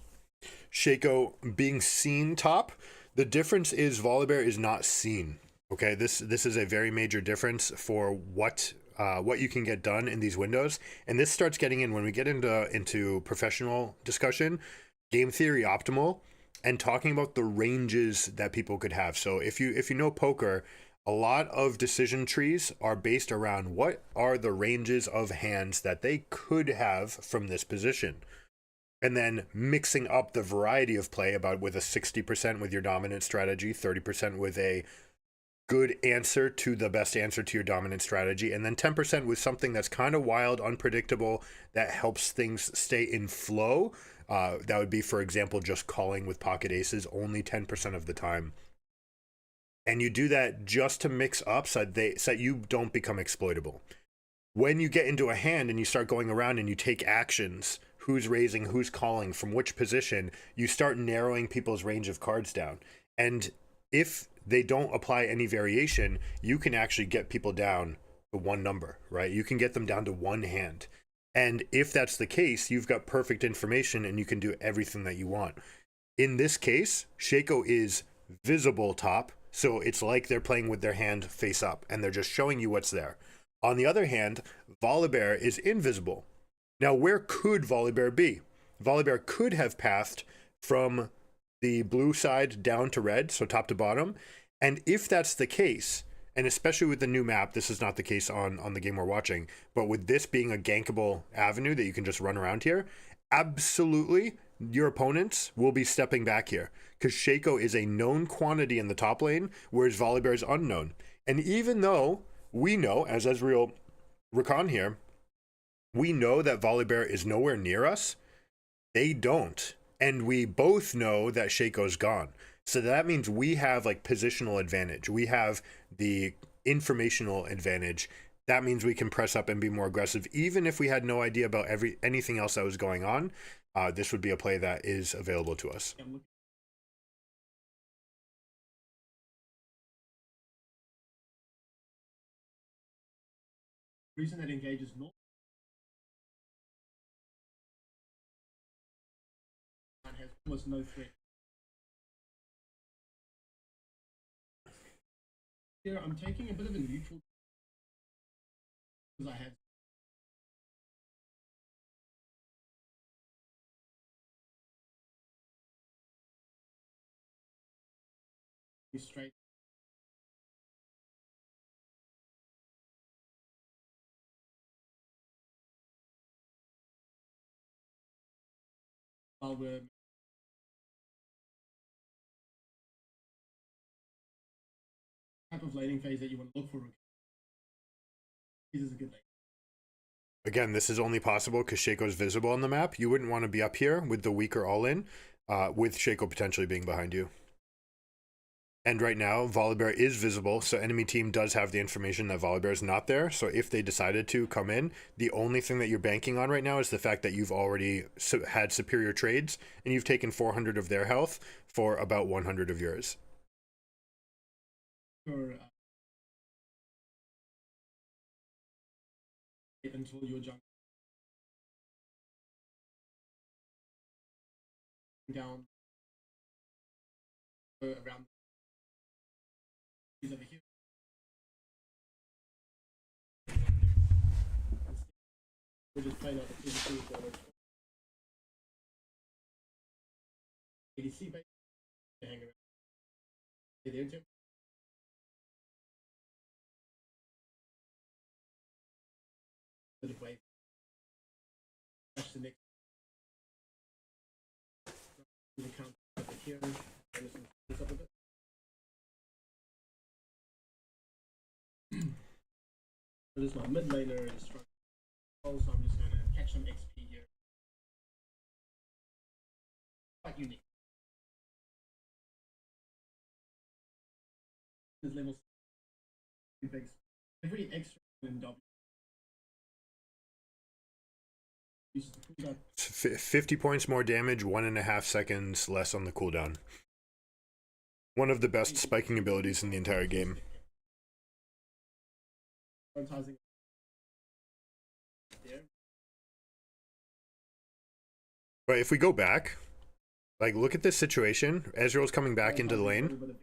Shaco being seen top. The difference is Volibear is not seen. Okay, this is a very major difference for what you can get done in these windows. And this starts getting in when we get into professional discussion, game theory optimal, and talking about the ranges that people could have. So if you know poker, a lot of decision trees are based around what are the ranges of hands that they could have from this position. And then mixing up the variety of play, about with a 60% with your dominant strategy, 30% with a good answer to the best answer to your dominant strategy, and then 10% with something that's kind of wild, unpredictable, that helps things stay in flow. That would be, for example, just calling with pocket aces only 10% of the time. And you do that just to mix up so that you don't become exploitable. When you get into a hand and you start going around and you take actions, who's raising, who's calling, from which position, you start narrowing people's range of cards down. And if they don't apply any variation, you can actually get people down to one number, right? You can get them down to one hand. And if that's the case, you've got perfect information and you can do everything that you want. In this case, Shaco is visible top, so it's like they're playing with their hand face up and they're just showing you what's there. On the other hand, Volibear is invisible. Now, where could Volibear be? Volibear could have pathed from the blue side down to red, so top to bottom. And if that's the case, and especially with the new map, this is not the case on the game we're watching, but with this being a gankable avenue that you can just run around here, absolutely your opponents will be stepping back here because Shaco is a known quantity in the top lane, whereas Volibear is unknown. And even though we know, as Ezreal Rakan here, we know that Volibear is nowhere near us, they don't. And we both know that Shaco's gone. So that means we have like positional advantage. We have the informational advantage. That means we can press up and be more aggressive. Even if we had no idea about anything else that was going on, this would be a play that is available to us. Reason that engages north has almost no threat. Here I'm taking a bit of a neutral because I had straight. While we're type of laning phase that you want to look for. This is a good lane. Again, this is only possible because Shaco's visible on the map. You wouldn't want to be up here with the weaker all-in, with Shaco potentially being behind you. And right now, Volibear is visible, so enemy team does have the information that Volibear is not there. So if they decided to come in, the only thing that you're banking on right now is the fact that you've already had superior trades, and you've taken 400 of their health for about 100 of yours. Or, until your jump down around over here. We're just playing out the PvP with the ADC base to hang around. There, Jim. Bit of wave. Catch the next. The count over here. This up a bit. So this is my mid laner is strong. Also, I'm just gonna catch some XP here. Quite unique. This level every extra in W. 50 points more damage, 1.5 seconds less on the cooldown. One of the best spiking abilities in the entire game. But if we go back, like look at this situation. Ezreal's coming back into the lane,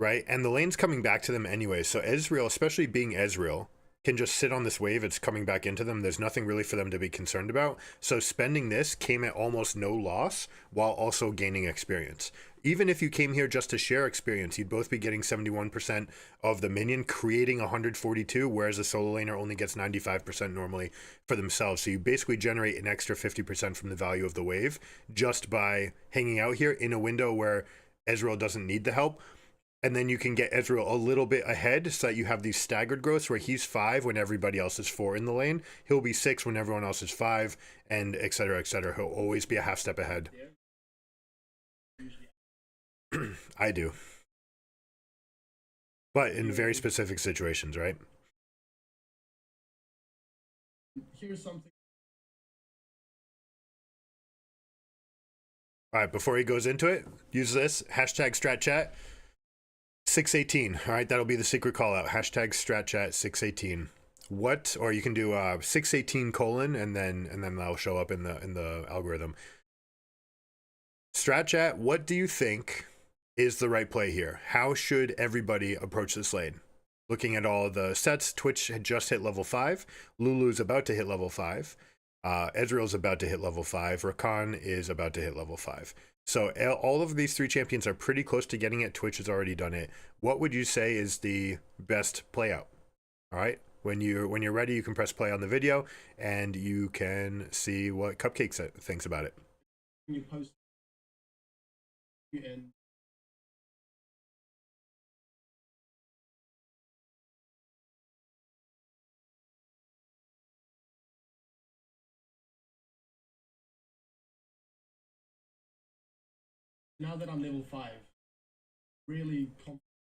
right? And the lane's coming back to them anyway. So Ezreal, especially being Ezreal, can just sit on this wave. It's coming back into them. There's nothing really for them to be concerned about. So spending this came at almost no loss while also gaining experience. Even if you came here just to share experience, you'd both be getting 71% of the minion, creating 142, whereas a solo laner only gets 95% normally for themselves. So you basically generate an extra 50% from the value of the wave just by hanging out here in a window where Ezreal doesn't need the help. And then you can get Ezreal a little bit ahead so that you have these staggered growths where he's 5 when everybody else is 4 in the lane. He'll be 6 when everyone else is 5, and et cetera, et cetera. He'll always be a half step ahead. I do. But in very specific situations, right? Here's something. All right, before he goes into it, use this hashtag StratChat 618. All right, that'll be the secret call out. Hashtag StratChat 618. What, or you can do 618 colon and then that'll show up in the algorithm. StratChat, what do you think is the right play here? How should everybody approach this lane? Looking at all the sets, Twitch had just hit level 5. Lulu's about to hit level 5. Ezreal's about to hit level 5. Rakan is about to hit level 5. So all of these 3 champions are pretty close to getting it. Twitch has already done it. What would you say is the best play out? All right. When you're ready, you can press play on the video and you can see what Cupcake thinks about it. When you post and now that I'm level 5, really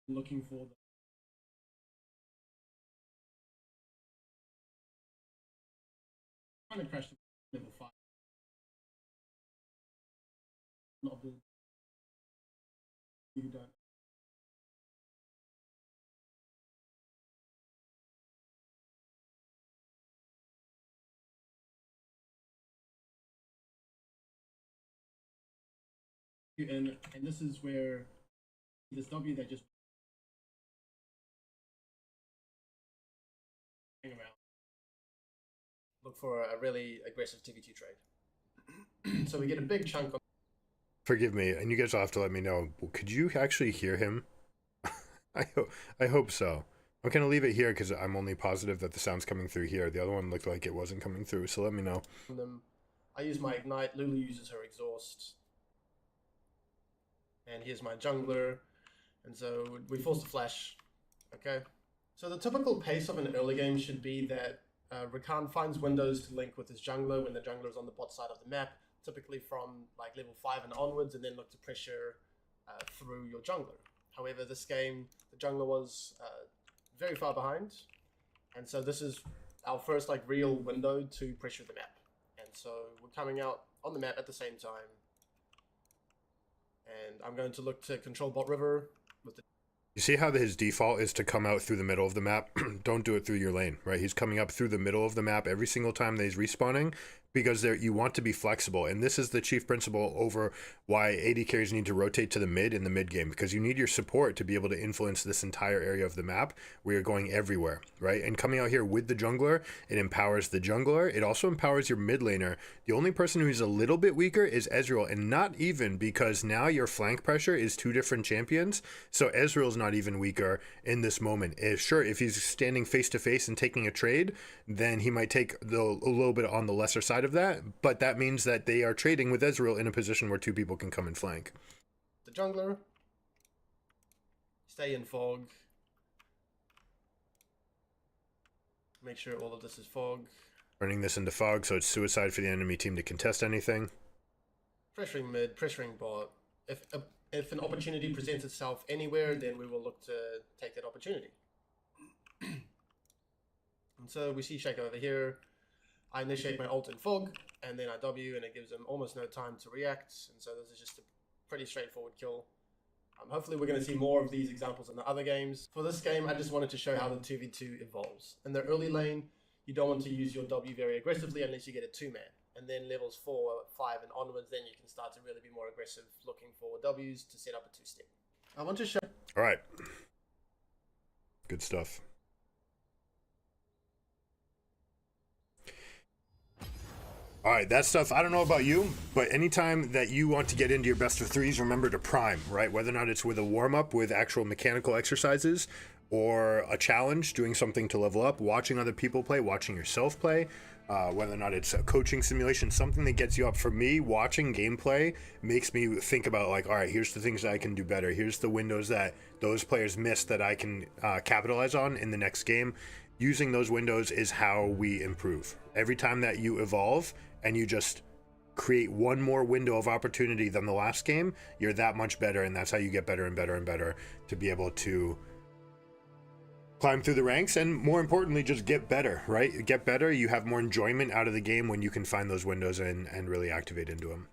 looking for the trying to crash to level 5. Not the you don't. And this is where this W that just hang around. Look for a really aggressive TV2 trade. So we get a big chunk of Forgive me, and you guys will have to let me know. Could you actually hear him? I hope so. I'm going to leave it here because I'm only positive that the sound's coming through here. The other one looked like it wasn't coming through, so let me know. them. I use my Ignite, Lulu uses her Exhaust. And here's my jungler. And so we force the flash. Okay. So the typical pace of an early game should be that Rakan finds windows to link with his jungler when the jungler is on the bot side of the map, typically from like level 5 and onwards, and then look to pressure through your jungler. However, this game, the jungler was very far behind. And so this is our first like real window to pressure the map. And so we're coming out on the map at the same time. And I'm going to look to control bot river with the You see how his default is to come out through the middle of the map? Don't do it through your lane, right? He's coming up through the middle of the map every single time that he's respawning because you want to be flexible. And this is the chief principle over why AD carries need to rotate to the mid in the mid game, because you need your support to be able to influence this entire area of the map where you're going everywhere, right? And coming out here with the jungler, it empowers the jungler. It also empowers your mid laner. The only person who's a little bit weaker is Ezreal, and not even because now your flank pressure is 2 different champions. So Ezreal's not even weaker in this moment. If he's standing face to face and taking a trade, then he might take a little bit on the lesser side of that, but that means that they are trading with Ezreal in a position where 2 people can come and flank. The jungler, stay in fog, make sure all of this is fog, Turning this into fog, so it's suicide for the enemy team to contest anything. pressuring mid, pressuring bot. If an opportunity presents itself anywhere, then we will look to take that opportunity. And so we see Shaco over here. I initiate my ult in fog, and then I W, and it gives him almost no time to react. And so this is just a pretty straightforward kill. Hopefully we're going to see more of these examples in the other games. For this game, I just wanted to show how the 2v2 evolves. In the early lane, you don't want to use your W very aggressively unless you get a 2-man. And then levels 4, 5, and onwards, then you can start to really be more aggressive, looking for Ws to set up a 2-step. I want to show... All right. Good stuff. All right, that stuff, I don't know about you, but anytime that you want to get into your best of 3s, remember to prime, right? Whether or not it's with a warm-up with actual mechanical exercises or a challenge, doing something to level up, watching other people play, watching yourself play, whether or not it's a coaching simulation, something that gets you up. For me, watching gameplay makes me think about like, all right, here's the things that I can do better. Here's the windows that those players missed that I can capitalize on in the next game. Using those windows is how we improve. Every time that you evolve and you just create one more window of opportunity than the last game, you're that much better, and that's how you get better and better and better to be able to climb through the ranks, and more importantly, just get better, right? Get better, you have more enjoyment out of the game when you can find those windows and really activate into them.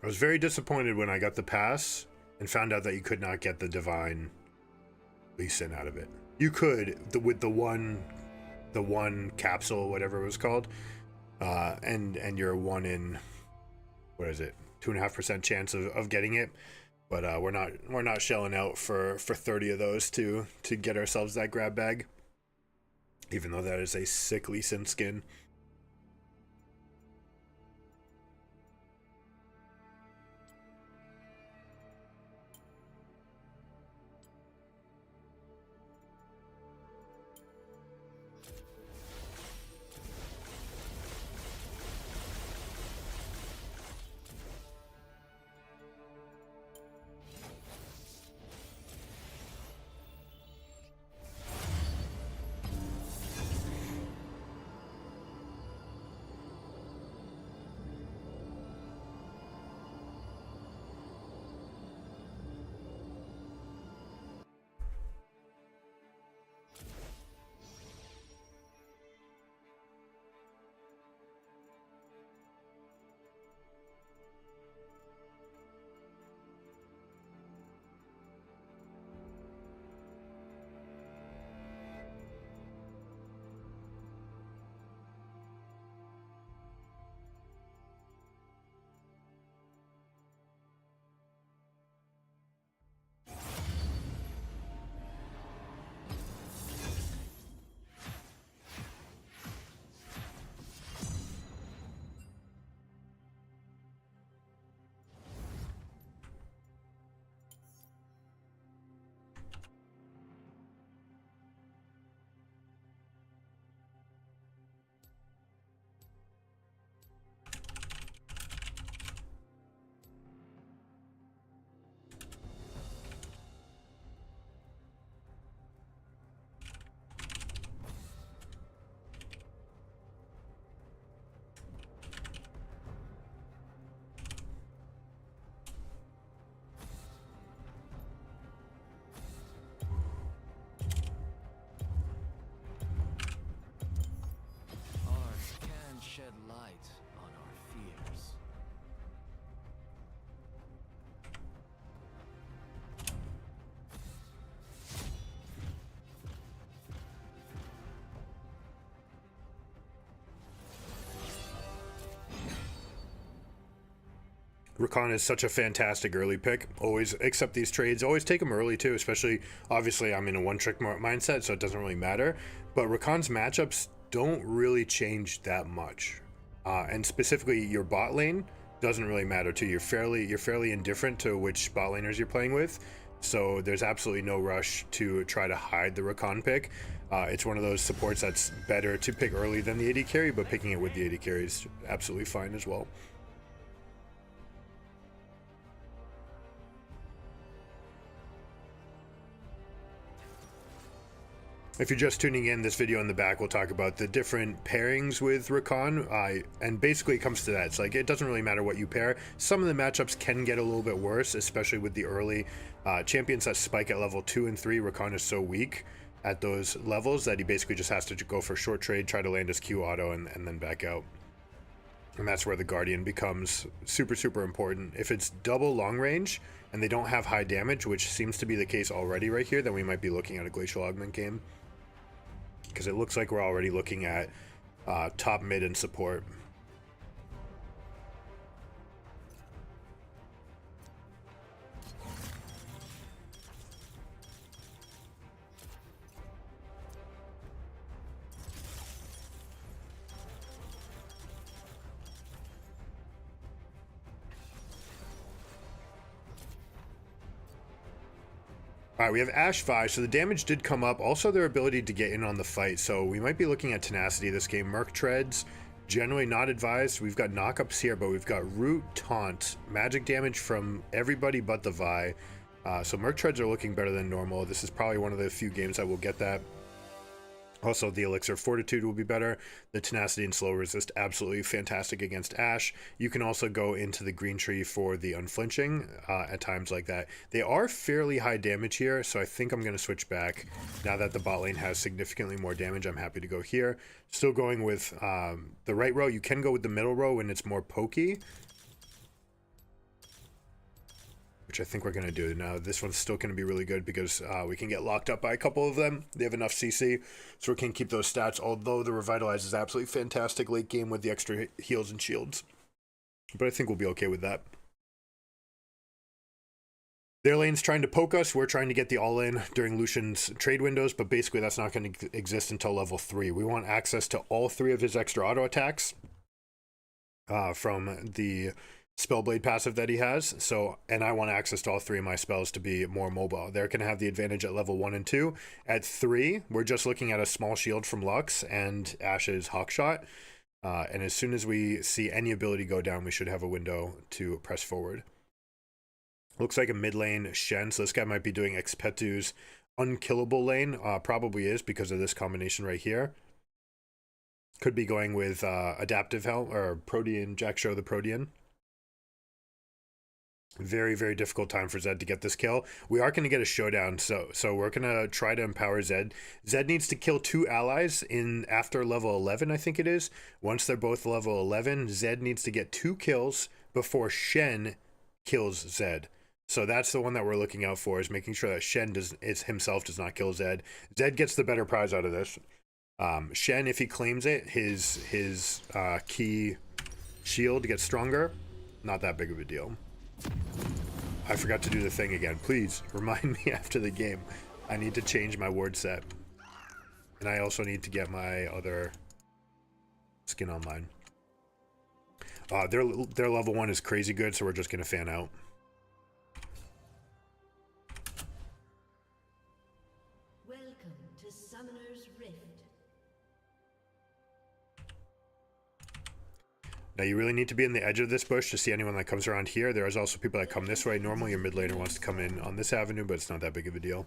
I was very disappointed when I got the pass and found out that you could not get the divine Lee Sin out of it. You could with the one capsule, whatever it was called, and you're 1 in what is it, 2.5% chance of getting it. But we're not shelling out for 30 of those to get ourselves that grab bag, even though that is a sickly Sin skin. Art can shed light on our fears. Rakan is such a fantastic early pick. Always accept these trades. Always take them early too, especially, obviously I'm in a one-trick mindset, so it doesn't really matter. But Rakan's matchups don't really change that much. And specifically your bot lane doesn't really matter too. You're fairly indifferent to which bot laners you're playing with. So there's absolutely no rush to try to hide the Rakan pick. It's one of those supports that's better to pick early than the AD carry, but picking it with the AD carry is absolutely fine as well. If you're just tuning in, this video in the back will talk about the different pairings with Rakan, and basically it comes to that. It's like, it doesn't really matter what you pair. Some of the matchups can get a little bit worse, especially with the early champions that spike at level 2 and 3. Rakan is so weak at those levels that he basically just has to go for a short trade, try to land his Q auto, and then back out. And that's where the Guardian becomes super, super important. If it's double long range and they don't have high damage, which seems to be the case already right here, then we might be looking at a Glacial Augment game. Because it looks like we're already looking at top, mid, and support. All right, we have Ashe 5, so the damage did come up. Also, their ability to get in on the fight. So we might be looking at tenacity this game. Merc Treads, generally not advised. We've got knockups here, but we've got Root, Taunt, magic damage from everybody but the Vi. So Merc Treads are looking better than normal. This is probably one of the few games that will get that. Also, the Elixir Fortitude will be better. The Tenacity and Slow Resist, absolutely fantastic against Ashe. You can also go into the Green Tree for the Unflinching at times like that. They are fairly high damage here, so I think I'm going to switch back. Now that the bot lane has significantly more damage, I'm happy to go here. Still going with the right row. You can go with the middle row when it's more pokey, which I think we're going to do. Now, this one's still going to be really good because we can get locked up by a couple of them. They have enough CC, so we can keep those stats, although the Revitalize is absolutely fantastic late game with the extra heals and shields. but I think we'll be okay with that. Their lane's trying to poke us. We're trying to get the all-in during Lucian's trade windows, but basically that's not going to exist until level 3. We want access to all 3 of his extra auto attacks from the Spellblade passive that he has. So, and I want access to all 3 of my spells to be more mobile. They're going to have the advantage at level 1 and 2. At 3, we're just looking at a small shield from Lux and Ash's Hawkshot. And as soon as we see any ability go down, we should have a window to press forward. Looks like a mid lane Shen, so this guy might be doing Expetu's unkillable lane. Probably is because of this combination right here. Could be going with Adaptive Helm or Protean, Jack Show the Protean. Very, very difficult time for Zed to get this kill. We are going to get a showdown, so we're going to try to empower Zed. Zed needs to kill 2 allies after level 11, I think it is. Once they're both level 11, Zed needs to get 2 kills before Shen kills Zed. So that's the one that we're looking out for, is making sure that Shen himself does not kill Zed. Zed gets the better prize out of this. Shen, if he claims it, his key shield gets stronger. Not that big of a deal. I forgot to do the thing again. Please remind me after the game. I need to change my ward set. And I also need to get my other skin online. Their level 1 is crazy good, so we're just going to fan out. Welcome to Summoner's Rift. Now you really need to be in the edge of this bush to see anyone that comes around here. There is also people that come this way. Normally your mid laner wants to come in on this avenue, but it's not that big of a deal.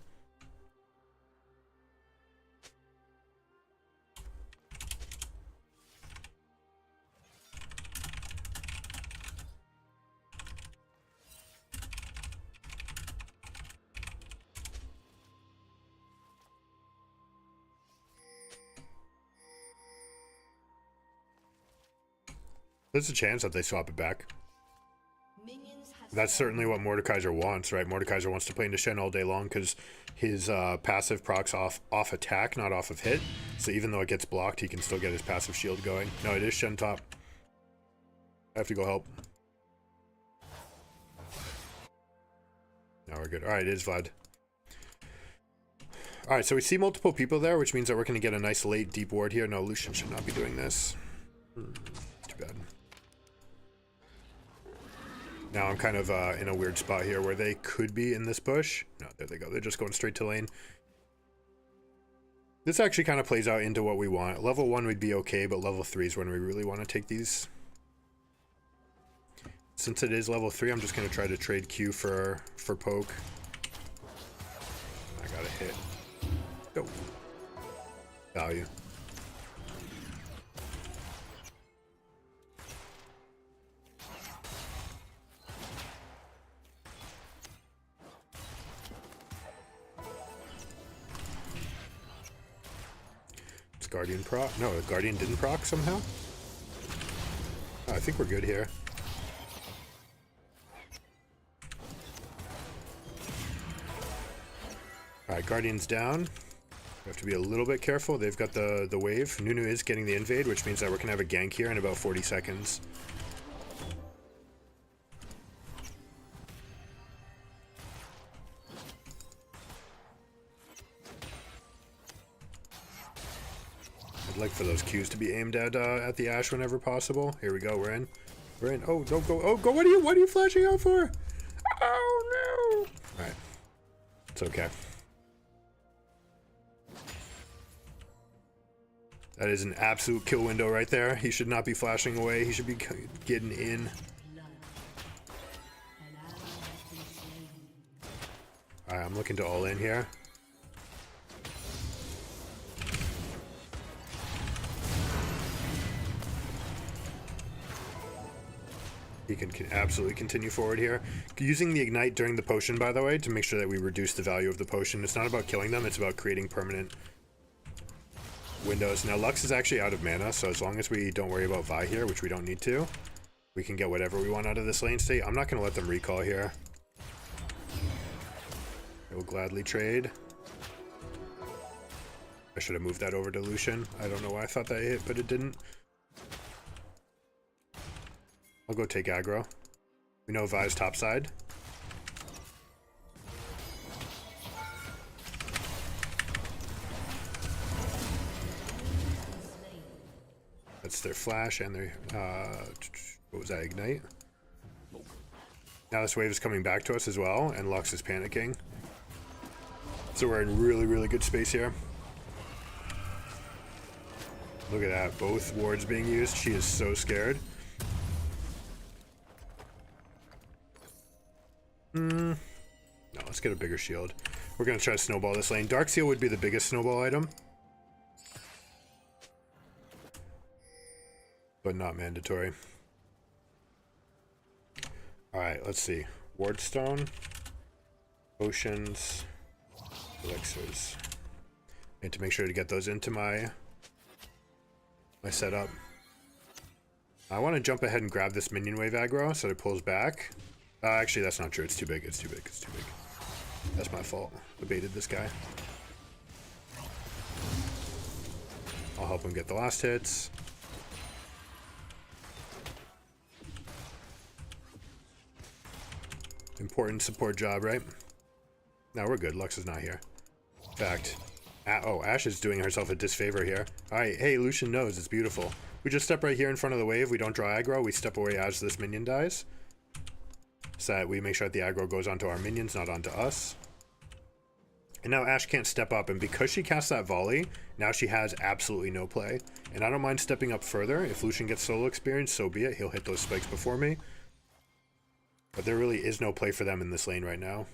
There's a chance that they swap it back. Minions have That's certainly what Mordekaiser wants, right? Mordekaiser wants to play into Shen all day long because his passive procs off attack, not off of hit. So even though it gets blocked, he can still get his passive shield going. No, it is Shen top. I have to go help. No, we're good. All right, it is Vlad. All right, so we see multiple people there, which means that we're going to get a nice late deep ward here. No, Lucian should not be doing this. Too bad. Now I'm kind of in a weird spot here where they could be in this bush. No, there they go. They're just going straight to lane. This actually kind of plays out into what we want. Level 1 would be okay, but level 3 is when we really want to take these. Since it is level 3, I'm just going to try to trade Q for poke. I got a hit. Go. Value. Guardian proc? No, the Guardian didn't proc somehow? Oh, I think we're good here. Alright, Guardian's down. We have to be a little bit careful. They've got the wave. Nunu is getting the invade, which means that we're going to have a gank here in about 40 seconds. I'd like for those Qs to be aimed at the Ashe whenever possible. Here we go. We're in. We're in. Oh, don't go. Oh, go. What are you flashing out for? Oh, no. All right. It's okay. That is an absolute kill window right there. He should not be flashing away. He should be getting in. All right, I'm looking to all in here. He can absolutely continue forward here. Using the ignite during the potion, by the way, to make sure that we reduce the value of the potion. It's not about killing them, it's about creating permanent windows. Now, Lux is actually out of mana, so as long as we don't worry about Vi here, which we don't need to, we can get whatever we want out of this lane state. I'm not going to let them recall here. I will gladly trade. I should have moved that over to Lucian. I don't know why I thought that hit, but it didn't. I'll go take aggro. We know Vi's top side. That's their flash and their, what was that, ignite? Now this wave is coming back to us as well, and Lux is panicking. So we're in really, really good space here. Look at that, both wards being used. She is so scared. No, let's get a bigger shield. We're gonna try to snowball this lane. Dark Seal would be the biggest snowball item, but not mandatory. Alright, let's see. Wardstone, potions, elixirs. Need to make sure to get those into my setup. I want to jump ahead and grab this minion wave aggro so it pulls back. Actually, that's not true. It's too big. It's too big. It's too big. That's my fault. I baited this guy. I'll help him get the last hits. Important support job, right? No, we're good. Lux is not here. In fact, oh, Ashe is doing herself a disfavor here. Alright, hey, Lucian knows. It's beautiful. We just step right here in front of the wave. We don't draw aggro. We step away as this minion dies. So that we make sure that the aggro goes onto our minions, not onto us. And now Ashe can't step up, and because she casts that volley, now she has absolutely no play. And I don't mind stepping up further. If Lucian gets solo experience, so be it. He'll hit those spikes before me. But there really is no play for them in this lane right now.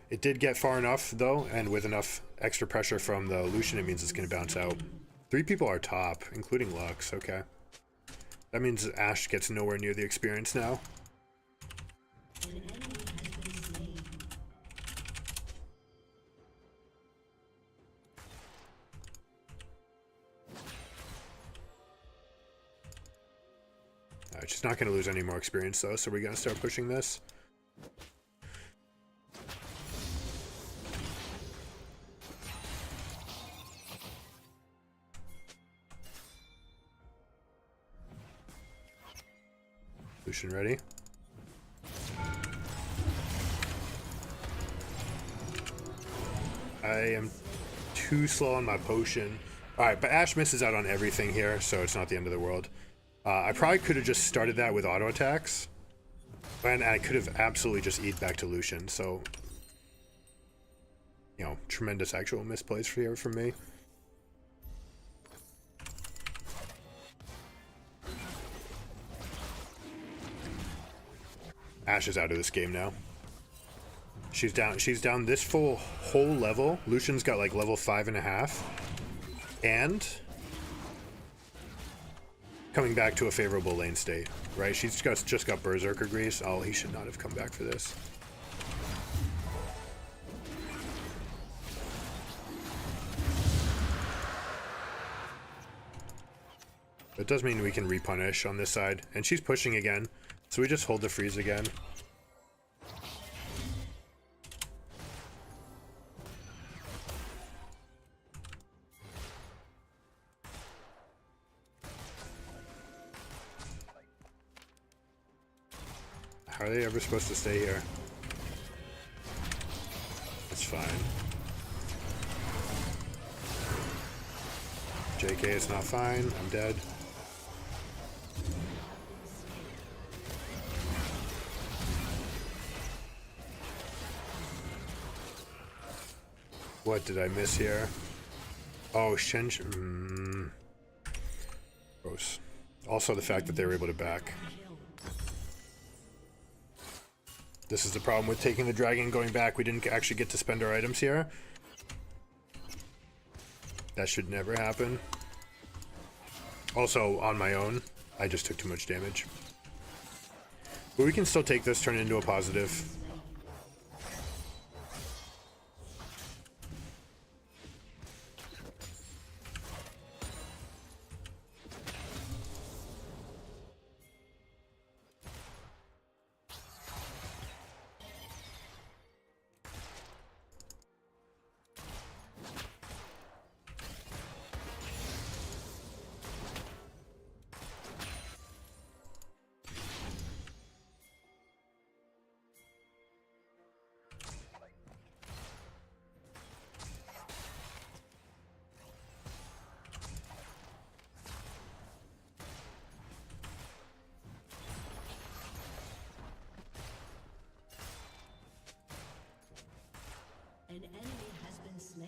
It did get far enough, though, and with enough extra pressure from the Lucian, it means it's going to bounce out. 3 people are top, including Lux. Okay. That means Ashe gets nowhere near the experience now. Alright, she's not going to lose any more experience, though, so we're going to start pushing this. Lucian ready? I am too slow on my potion. Alright, but Ashe misses out on everything here, so it's not the end of the world. I probably could have just started that with auto attacks. And I could have absolutely just eat back to Lucian, so... You know, tremendous actual misplays here from me. Ashe is out of this game now. She's down this whole level. Lucian's got like level 5.5. And coming back to a favorable lane state, right? She's just got Berserker Grease. Oh, he should not have come back for this. It does mean we can repunish on this side. And she's pushing again. So we just hold the freeze again. How are they ever supposed to stay here? That's fine. JK, it's not fine. I'm dead. What did I miss here? Oh, Shen. Gross. Also the fact that they were able to back. This is the problem with taking the dragon and going back. We didn't actually get to spend our items here. That should never happen. Also, on my own, I just took too much damage. But we can still take this, turn it into a positive. An enemy has been slain.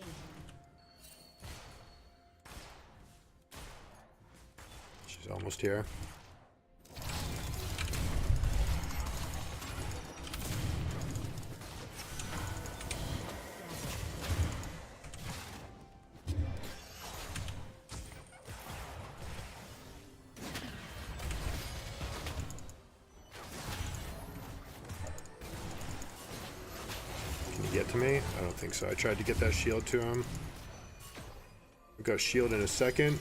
She's almost here. Get to me? I don't think so. I tried to get that shield to him. We got shield in a second.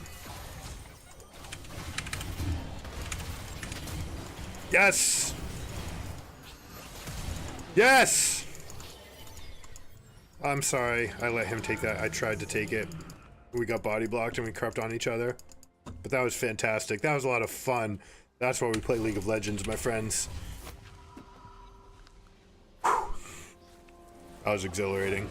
Yes! Yes! I'm sorry. I let him take that. I tried to take it. We got body blocked and we crept on each other. But that was fantastic. That was a lot of fun. That's why we play League of Legends, my friends. That was exhilarating.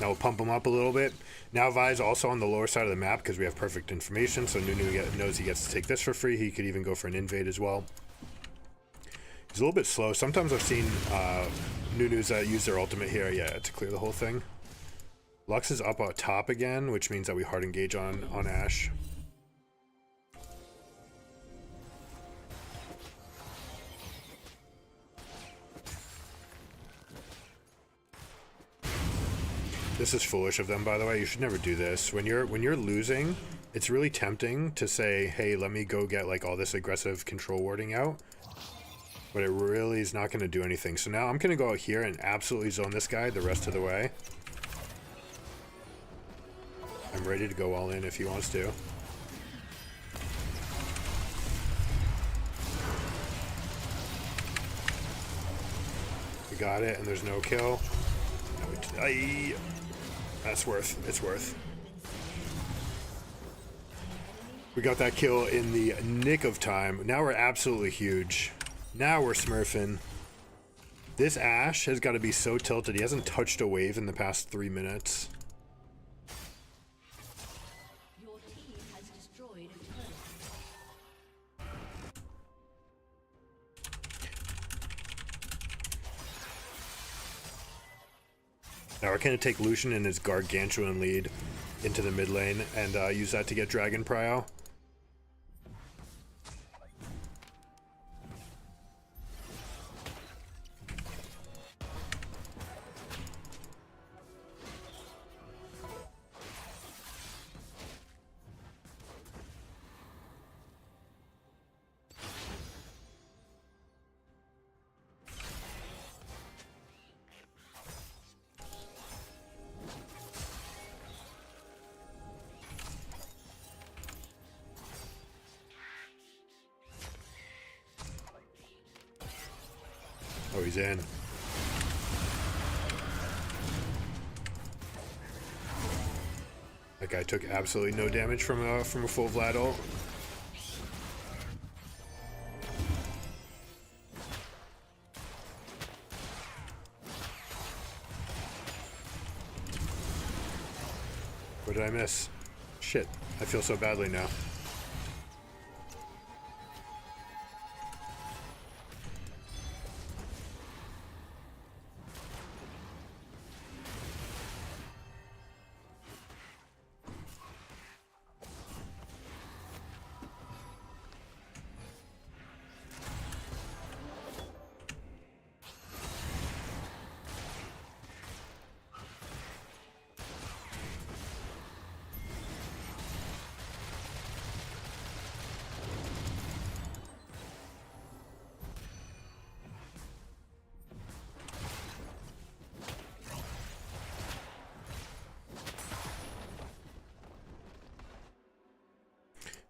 Now we'll pump him up a little bit. Now Vi's also on the lower side of the map because we have perfect information, so Nunu knows he gets to take this for free. He could even go for an invade as well. He's a little bit slow. Sometimes I've seen Nunus use their ultimate here, yeah, to clear the whole thing. Lux is up on top again, which means that we hard engage on Ashe. This is foolish of them, by the way. You should never do this. When you're losing, it's really tempting to say, hey, let me go get like all this aggressive control warding out. But it really is not going to do anything. So now I'm going to go out here and absolutely zone this guy the rest of the way. I'm ready to go all in if he wants to. We got it, and there's no kill. That's worth. It's worth. We got that kill in the nick of time. Now we're absolutely huge. Now we're smurfing. This Ashe has got to be so tilted. He hasn't touched a wave in the past 3 minutes. Your team has destroyed a turret. Now we're going to take Lucian and his gargantuan lead into the mid lane and use that to get Dragon Prio. Oh, he's in. That guy took absolutely no damage from a full Vlad ult. What did I miss? Shit, I feel so badly now.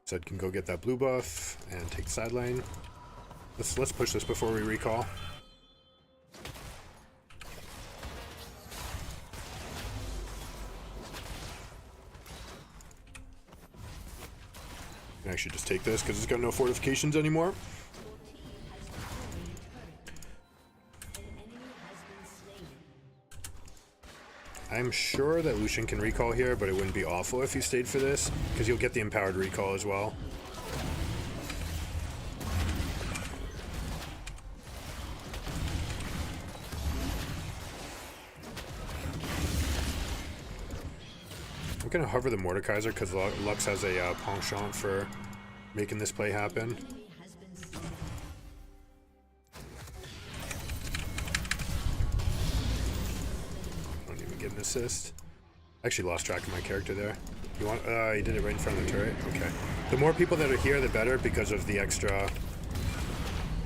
Zed can go get that blue buff and take the side lane. Let's push this before we recall. I can actually just take this because it's got no fortifications anymore. Your team has destroyed a turret. I'm sure that Lucian can recall here, but it wouldn't be awful if he stayed for this, because you'll get the empowered recall as well. I'm gonna hover the Mordekaiser because Lux has a penchant for making this play happen. Don't even get an assist. Actually lost track of my character there. You want? He did it right in front of the turret. Okay. The more people that are here, the better, because of the extra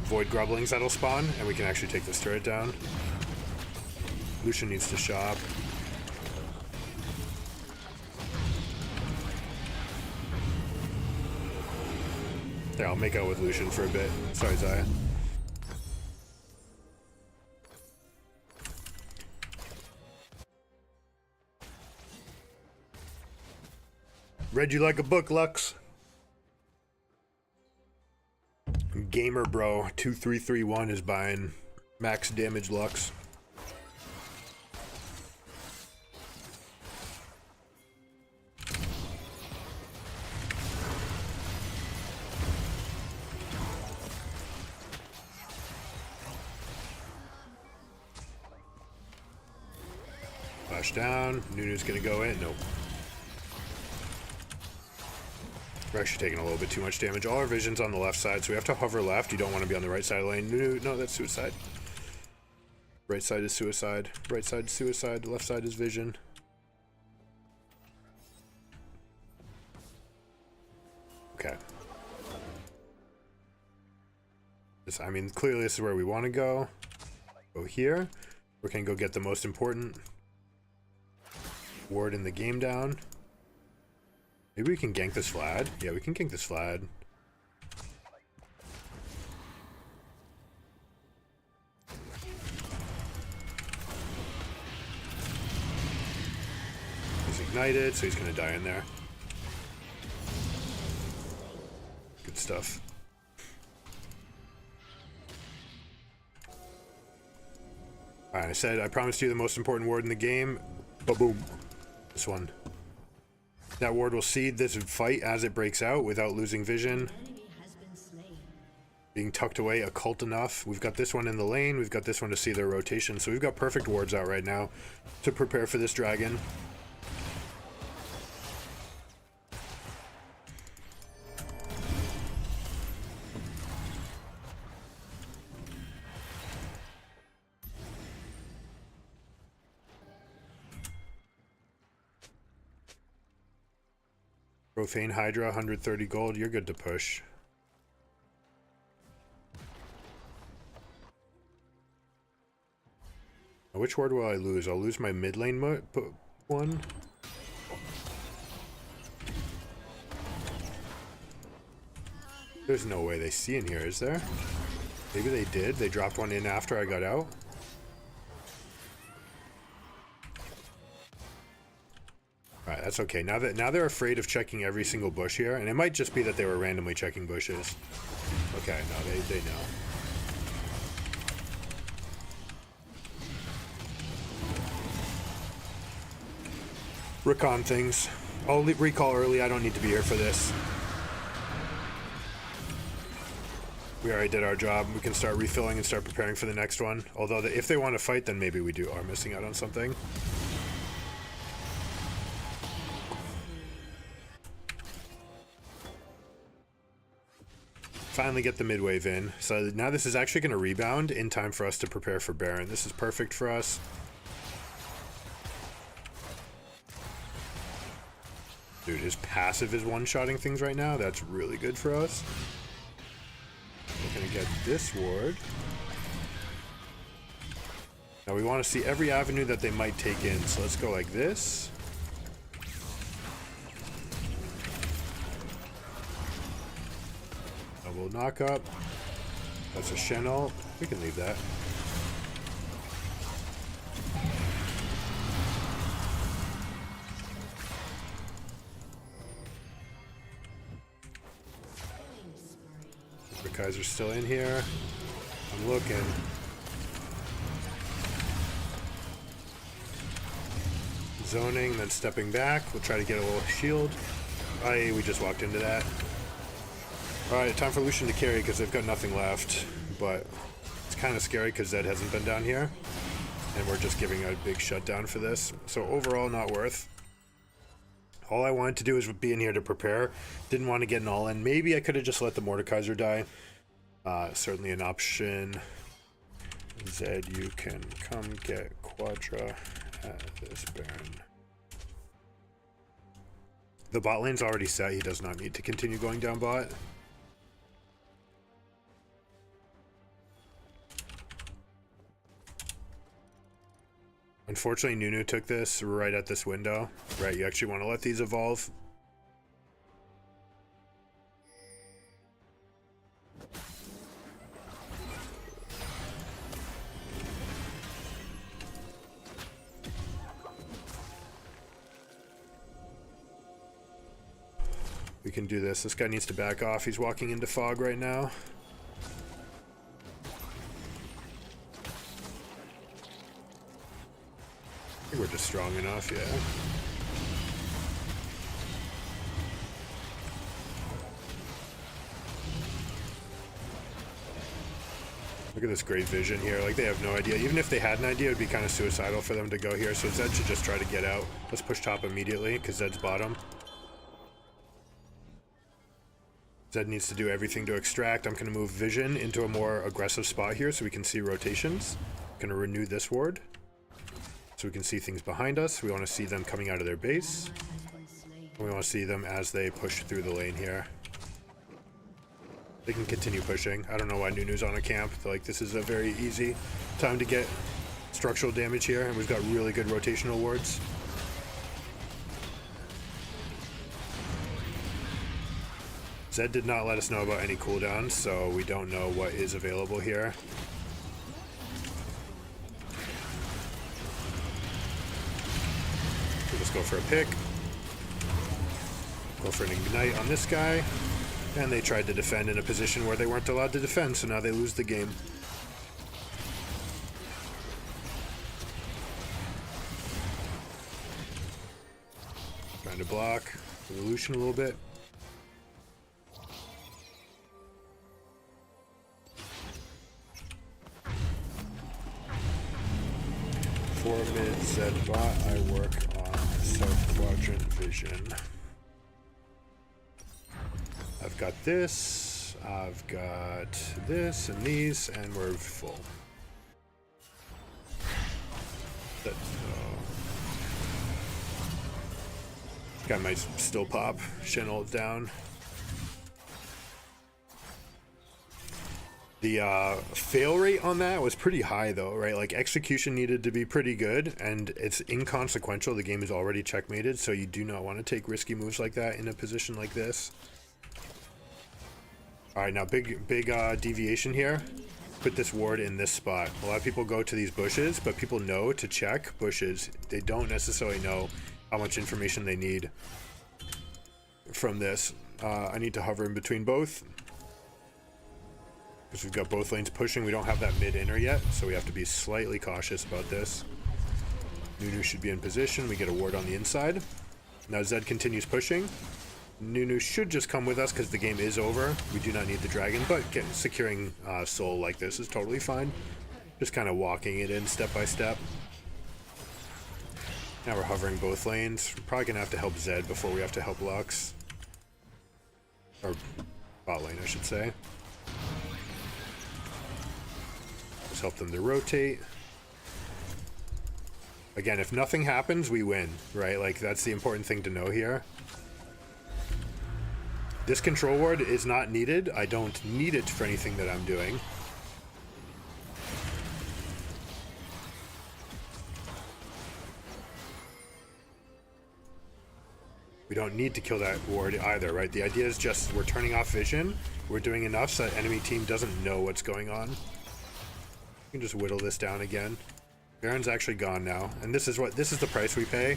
void grubblings that'll spawn, and we can actually take this turret down. Lucian needs to shop. There, I'll make out with Lucian for a bit. Sorry, Zaya. Read you like a book, Lux. Gamer Bro 2331 is buying max damage Lux. Flash down. Nunu's gonna go in. Nope. We're actually taking a little bit too much damage. All our vision's on the left side, so we have to hover left. You don't want to be on the right side of the lane. Nunu, no, that's suicide. Right side is suicide. Right side is suicide. Left side is vision. Okay. This, I mean, clearly this is where we want to go. Go here. We're going to go get the most important ward in the game down. Maybe we can gank this Vlad. Yeah, we can gank this Vlad. He's ignited, so he's gonna die in there. Good stuff. Alright, I said I promised you the most important ward in the game. Ba-boom. This one. That ward will seed this fight as it breaks out without losing vision. Being tucked away occult enough. We've got this one in the lane. We've got this one to see their rotation. So we've got perfect wards out right now to prepare for this dragon. Profane Hydra, 130 gold. You're good to push. Now, which ward will I lose? I'll lose my mid lane one. There's no way they see in here, is there? Maybe they did. They dropped one in after I got out. Alright, that's okay. Now they're afraid of checking every single bush here, and it might just be that they were randomly checking bushes. Okay, no, they know. Rakan things. I'll recall early. I don't need to be here for this. We already did our job. We can start refilling and start preparing for the next one. Although if they want to fight, then maybe we are missing out on something. Finally get the mid-wave in. So now this is actually going to rebound in time for us to prepare for Baron. This is perfect for us. Dude, his passive is one-shotting things right now. That's really good for us. We're going to get this ward. Now we want to see every avenue that they might take in. So let's go like this. Double knock up. That's a Shenel. We can leave that. The Kaiser's still in here. I'm looking. Zoning, then stepping back. We'll try to get a little shield. Aye, we just walked into that. Alright, time for Lucian to carry because they've got nothing left. But it's kind of scary because Zed hasn't been down here. And we're just giving a big shutdown for this. So overall, not worth. All I wanted to do was be in here to prepare. Didn't want to get an all-in. Maybe I could have just let the Mordekaiser die. Certainly an option. Zed, you can come get Quadra at this Baron. The bot lane's already set. He does not need to continue going down bot. Unfortunately, Nunu took this right at this window. Right, you actually want to let these evolve. We can do this. This guy needs to back off. He's walking into fog right now. I think we're just strong enough, yeah. Look at this great vision here. Like, they have no idea. Even if they had an idea, it would be kind of suicidal for them to go here. So Zed should just try to get out. Let's push top immediately, because Zed's bottom. Zed needs to do everything to extract. I'm going to move vision into a more aggressive spot here so we can see rotations. Going to renew this ward so we can see things behind us. We want to see them coming out of their base. And we want to see them as they push through the lane here. They can continue pushing. I don't know why Nunu's on a camp. Like, this is a very easy time to get structural damage here, and we've got really good rotational wards. Zed did not let us know about any cooldowns, so we don't know what is available here. We'll just go for a pick. Go for an ignite on this guy. And they tried to defend in a position where they weren't allowed to defend, so now they lose the game. Trying to block the Lucian a little bit. For mid Zed bot, I work on South Quadrant vision. I've got this, I've got this and these, and we're full. That, guy might still pop. Shen ult down. The fail rate on that was pretty high though, right? Like, execution needed to be pretty good, and it's inconsequential. The game is already checkmated, so you do not want to take risky moves like that in a position like this. Alright, now big deviation here. Put this ward in this spot. A lot of people go to these bushes, but people know to check bushes. They don't necessarily know how much information they need from this. I need to hover in between both, because we've got both lanes pushing. We don't have that mid-inner yet, so we have to be slightly cautious about this. Nunu should be in position. We get a ward on the inside. Now Zed continues pushing. Nunu should just come with us because the game is over. We do not need the dragon, but securing soul like this is totally fine. Just kind of walking it in step by step. Now we're hovering both lanes. We're probably going to have to help Zed before we have to help Lux. Or bot lane, I should say. Just help them to rotate. Again, if nothing happens, we win, right? Like, that's the important thing to know here. This control ward is not needed. I don't need it for anything that I'm doing. We don't need to kill that ward either, right? The idea is just we're turning off vision. We're doing enough so that enemy team doesn't know what's going on. We can just whittle this down again. Baron's actually gone now, and this is the price we pay.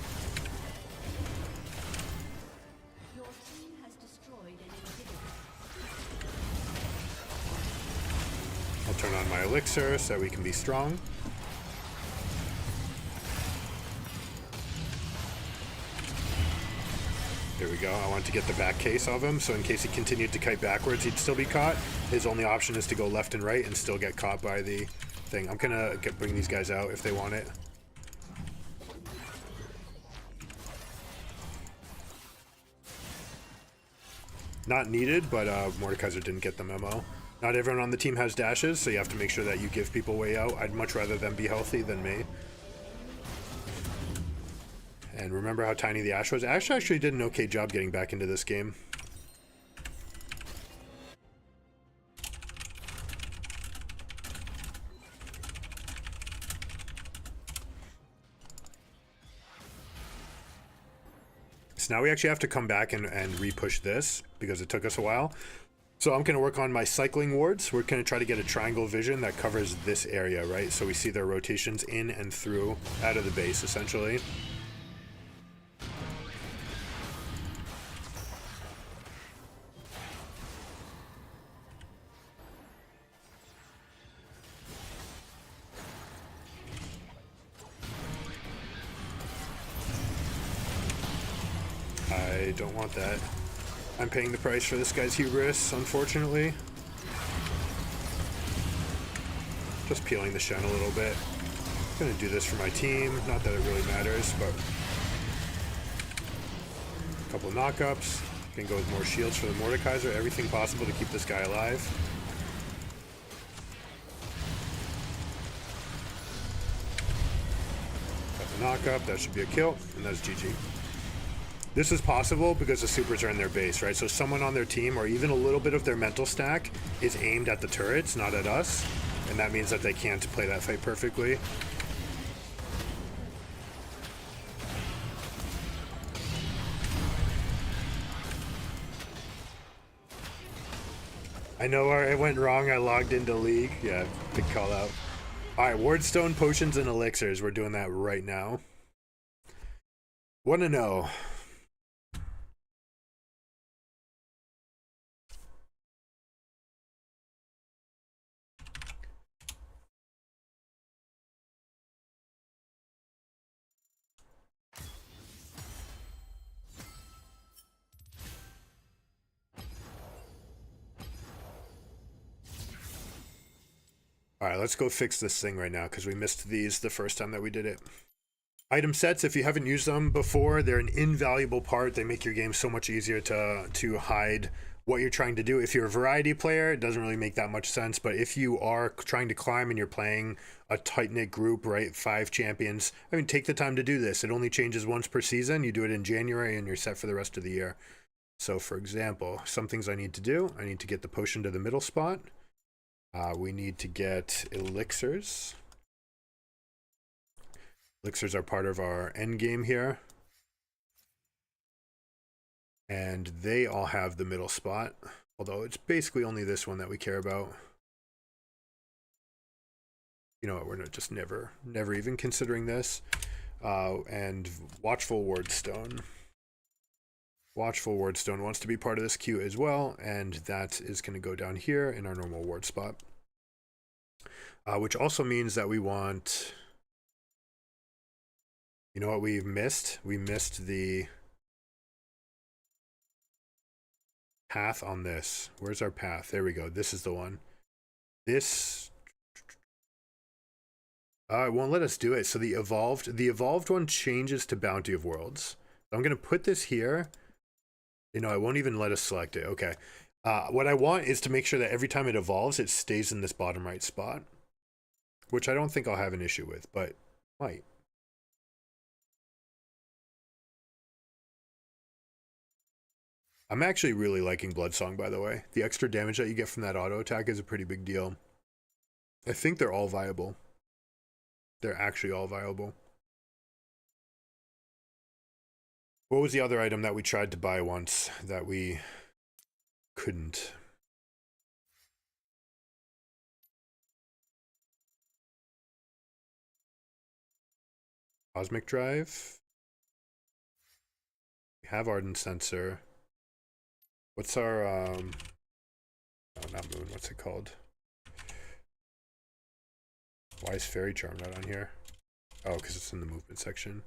I'll turn on my elixir so we can be strong. There we go. I wanted to get the back case of him, so in case he continued to kite backwards, he'd still be caught. His only option is to go left and right and still get caught by the thing. I'm gonna bring these guys out if they want it. Not needed, but Mordekaiser didn't get the memo. Not everyone on the team has dashes, so you have to make sure that you give people way out. I'd much rather them be healthy than me. And remember how tiny the Ashe was? Ashe actually did an okay job getting back into this game. So now we actually have to come back and re-push this because it took us a while. So I'm going to work on my cycling wards. We're going to try to get a triangle vision that covers this area, right? So we see their rotations in and through, out of the base, essentially. I don't want that. I'm paying the price for this guy's hubris, unfortunately. Just peeling the Shen a little bit. I'm gonna do this for my team. Not that it really matters, but a couple of knockups. Can go with more shields for the Mordekaiser. Everything possible to keep this guy alive. Got the knockup. That should be a kill, and that's GG. This is possible because the supers are in their base, right? So someone on their team, or even a little bit of their mental stack, is aimed at the turrets, not at us. And that means that they can't play that fight perfectly. I know where it went wrong. I logged into League. Yeah, big call out. All right, Wardstone, Potions, and Elixirs. We're doing that right now. Want to know... All right, let's go fix this thing right now because we missed these the first time that we did it. Item sets, if you haven't used them before, they're an invaluable part. They make your game so much easier to hide what you're trying to do. If you're a variety player, it doesn't really make that much sense. But if you are trying to climb and you're playing a tight-knit group, right, 5 champions, I mean, take the time to do this. It only changes once per season. You do it in January and you're set for the rest of the year. So, for example, some things I need to do. I need to get the potion to the middle spot. We need to get elixirs. Elixirs are part of our end game here. And they all have the middle spot. Although it's basically only this one that we care about. You know what, we're not just never even considering this. And Watchful Wardstone. Watchful Wardstone wants to be part of this queue as well, and that is going to go down here in our normal ward spot. Which also means that we want... You know what we've missed? We missed the path on this. Where's our path? There we go. This is the one. This... it won't let us do it. So the evolved one changes to Bounty of Worlds. So I'm going to put this here. You know, it won't even let us select it. Okay. What I want is to make sure that every time it evolves, it stays in this bottom right spot. Which I don't think I'll have an issue with, but might. I'm actually really liking Bloodsong, by the way. The extra damage that you get from that auto attack is a pretty big deal. I think they're all viable. They're actually all viable. What was the other item that we tried to buy once that we couldn't? Cosmic Drive. We have Ardent Sensor. What's our oh, not Moon, what's it called? Why is Fairy Charm not on here? Oh, because it's in the movement section.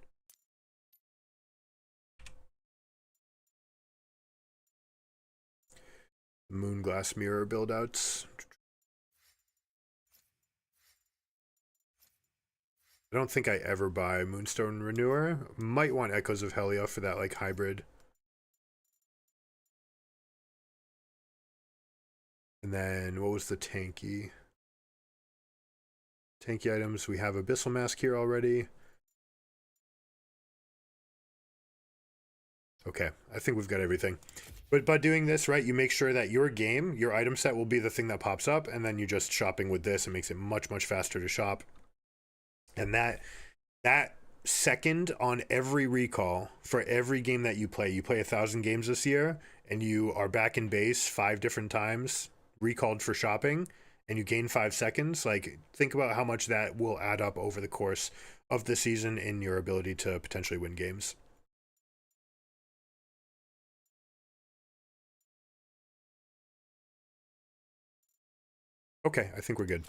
Moonglass Mirror build-outs. I don't think I ever buy Moonstone Renewer. Might want Echoes of Helia for that like hybrid. And then what was the tanky? Tanky items. We have Abyssal Mask here already. Okay, I think we've got everything. But by doing this, right, you make sure that your game, your item set will be the thing that pops up, and then you're just shopping with this. It makes it much, much faster to shop. And that second on every recall for every game that you play 1,000 games this year, and you are back in base 5 different times, recalled for shopping, and you gain 5 seconds, like, think about how much that will add up over the course of the season in your ability to potentially win games. Okay, I think we're good.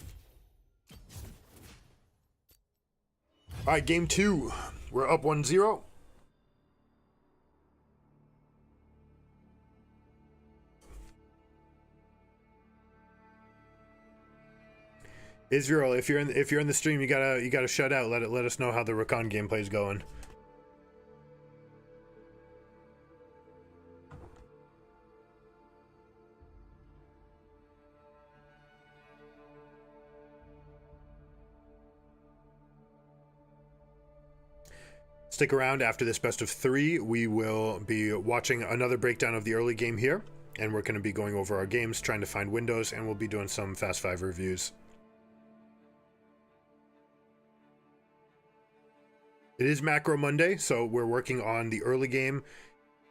All right, game 2. We're up 1-0. Israel, if you're in the stream, you gotta shut out. Let us know how the Rakan gameplay is going. Stick around after this best of 3. We will be watching another breakdown of the early game here, and we're going to be going over our games, trying to find windows, and we'll be doing some Fast 5 reviews. It is Macro Monday, so we're working on the early game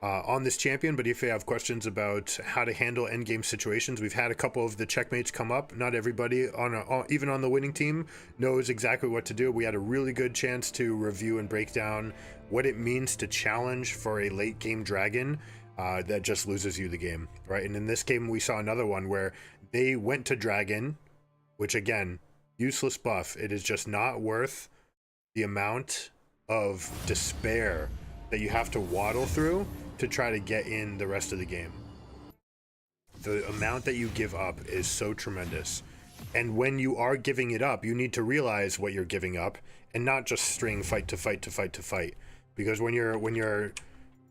on this champion, but if you have questions about how to handle endgame situations, we've had a couple of the checkmates come up. Not everybody, even on the winning team, knows exactly what to do. We had a really good chance to review and break down what it means to challenge for a late game dragon that just loses you the game, right? And in this game, we saw another one where they went to dragon, which again, useless buff. It is just not worth the amount of despair that you have to waddle through to try to get in the rest of the game. The amount that you give up is so tremendous. And when you are giving it up, you need to realize what you're giving up and not just string fight to fight to fight to fight. Because when you're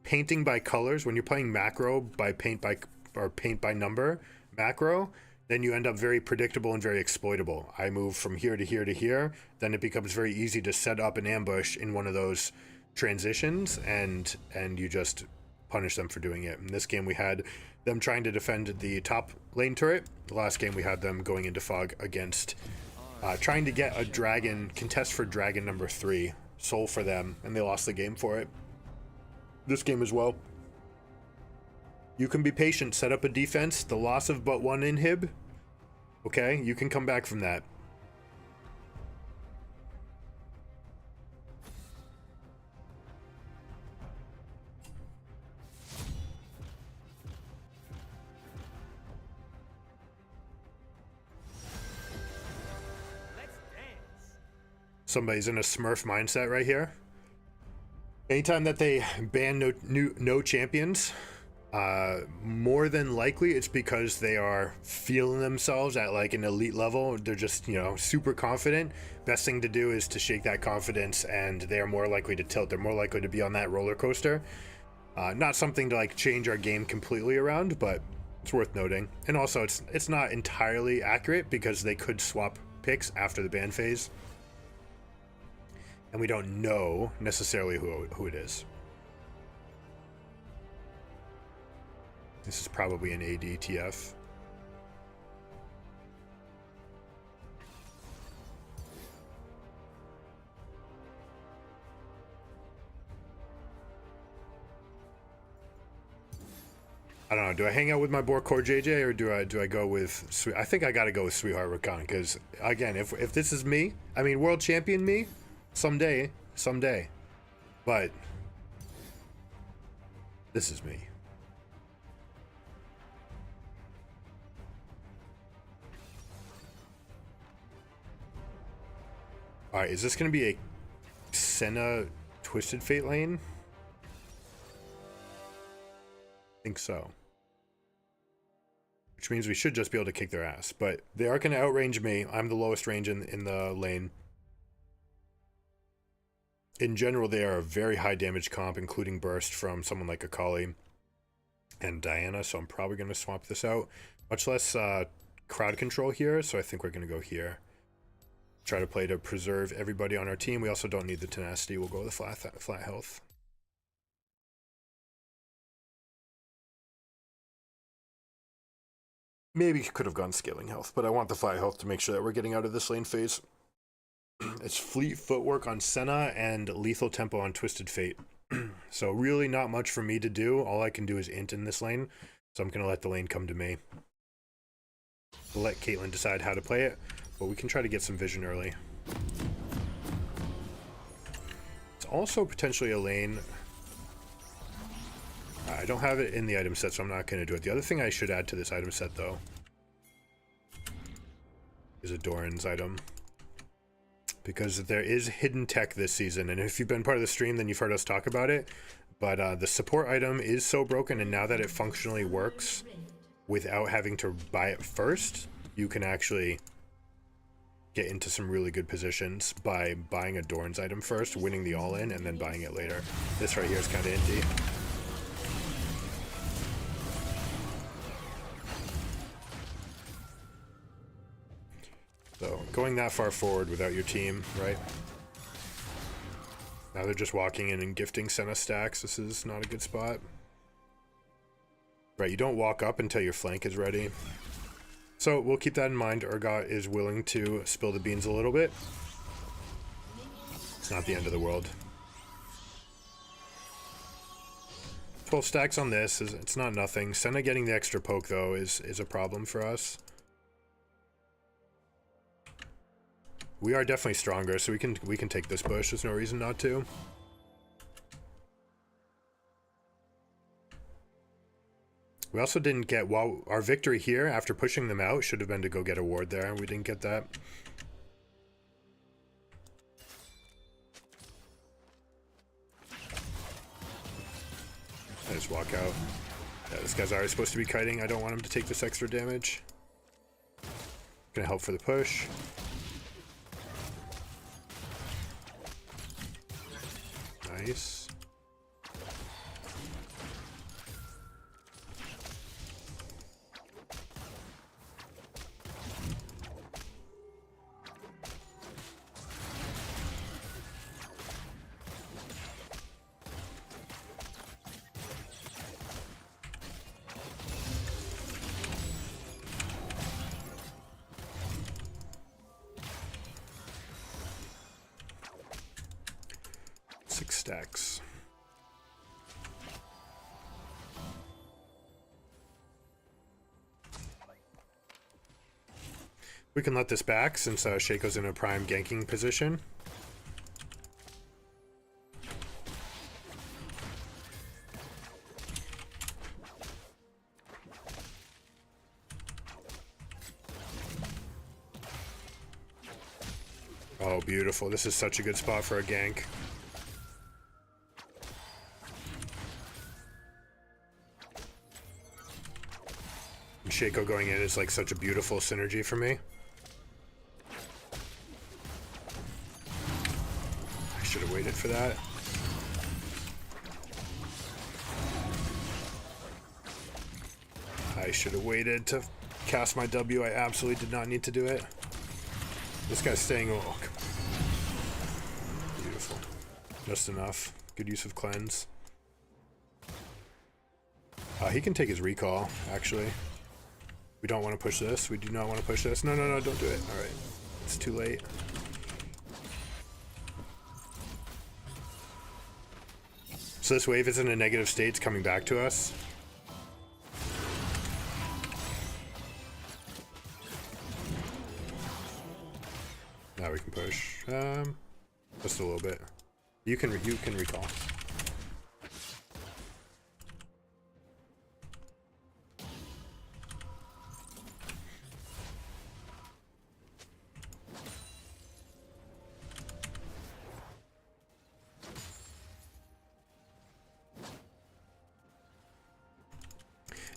painting by colors, when you're playing macro by paint by number macro, then you end up very predictable and very exploitable. I move from here to here to here, then it becomes very easy to set up an ambush in one of those transitions, and you just punish them for doing it. In this game, we had them trying to defend the top lane turret. The last game, we had them going into fog against trying to get a dragon, contest for dragon number 3, soul for them, and they lost the game for it. This game as well. You can be patient, set up a defense, the loss of but 1 inhib. Okay, you can come back from that. Somebody's in a Smurf mindset right here. Anytime that they ban no champions, more than likely it's because they are feeling themselves at like an elite level. They're just, super confident. Best thing to do is to shake that confidence, and they are more likely to tilt. They're more likely to be on that roller coaster. Not something to like change our game completely around, but it's worth noting. And also it's not entirely accurate because they could swap picks after the ban phase. And we don't know necessarily who it is. This is probably an ADTF. I don't know. Do I hang out with my Borkor JJ or do I go with Sweet? I think I got to go with Sweetheart Rakan because again, if this is me, I mean world champion me, someday, but this is me. All right, is this going to be a Senna Twisted Fate lane? I think so. which means we should just be able to kick their ass. But they are going to outrange me. I'm the lowest range in the lane. In general, they are a very high damage comp, including burst from someone like Akali and Diana, so I'm probably going to swap this out. Much less crowd control here, so I think we're going to go here. Try to play to preserve everybody on our team. We also don't need the tenacity. We'll go with the flat health. Maybe could have gone scaling health, but I want the flat health to make sure that we're getting out of this lane phase. It's fleet footwork on Senna and lethal tempo on Twisted Fate. So really not much for me to do. All I can do is int in this lane, so I'm going to let the lane come to me. We'll let Caitlyn decide how to play it, but we can try to get some vision early. It's also potentially a lane. I don't have it in the item set, so I'm not going to do it. The other thing I should add to this item set, though, is a Doran's item. Because there is hidden tech this season, and if you've been part of the stream, then you've heard us talk about it. But the support item is so broken, and now that it functionally works without having to buy it first, you can actually get into some really good positions by buying a Doran's item first, winning the all-in, and then buying it later. This right here is kind of indy. So, going that far forward without your team, right? Now they're just walking in and gifting Senna stacks. This is not a good spot. Right, you don't walk up until your flank is ready. So, we'll keep that in mind. Urgot is willing to spill the beans a little bit. It's not the end of the world. 12 stacks on this, it's not nothing. Senna getting the extra poke, though, is a problem for us. We are definitely stronger, so we can take this bush. There's no reason not to. We also didn't get, while our victory here after pushing them out should have been to go get a ward there. We didn't get that. I just walk out. Yeah, this guy's already supposed to be kiting. I don't want him to take this extra damage. Gonna help for the push. Nice. Stacks. We can let this back since Shaco's in a prime ganking position. Oh, beautiful. This is such a good spot for a gank. Shaco going in is like such a beautiful synergy for me. I should have waited for that. I should have waited to cast my W. I absolutely did not need to do it. This guy's staying. Oh, beautiful. Just enough. Good use of cleanse. He can take his recall, actually. We don't want to push this. We do not want to push this. No, no, no, don't do it. All right. It's too late. So this wave is in a negative state. It's coming back to us. Now we can push. Just a little bit. You can recall.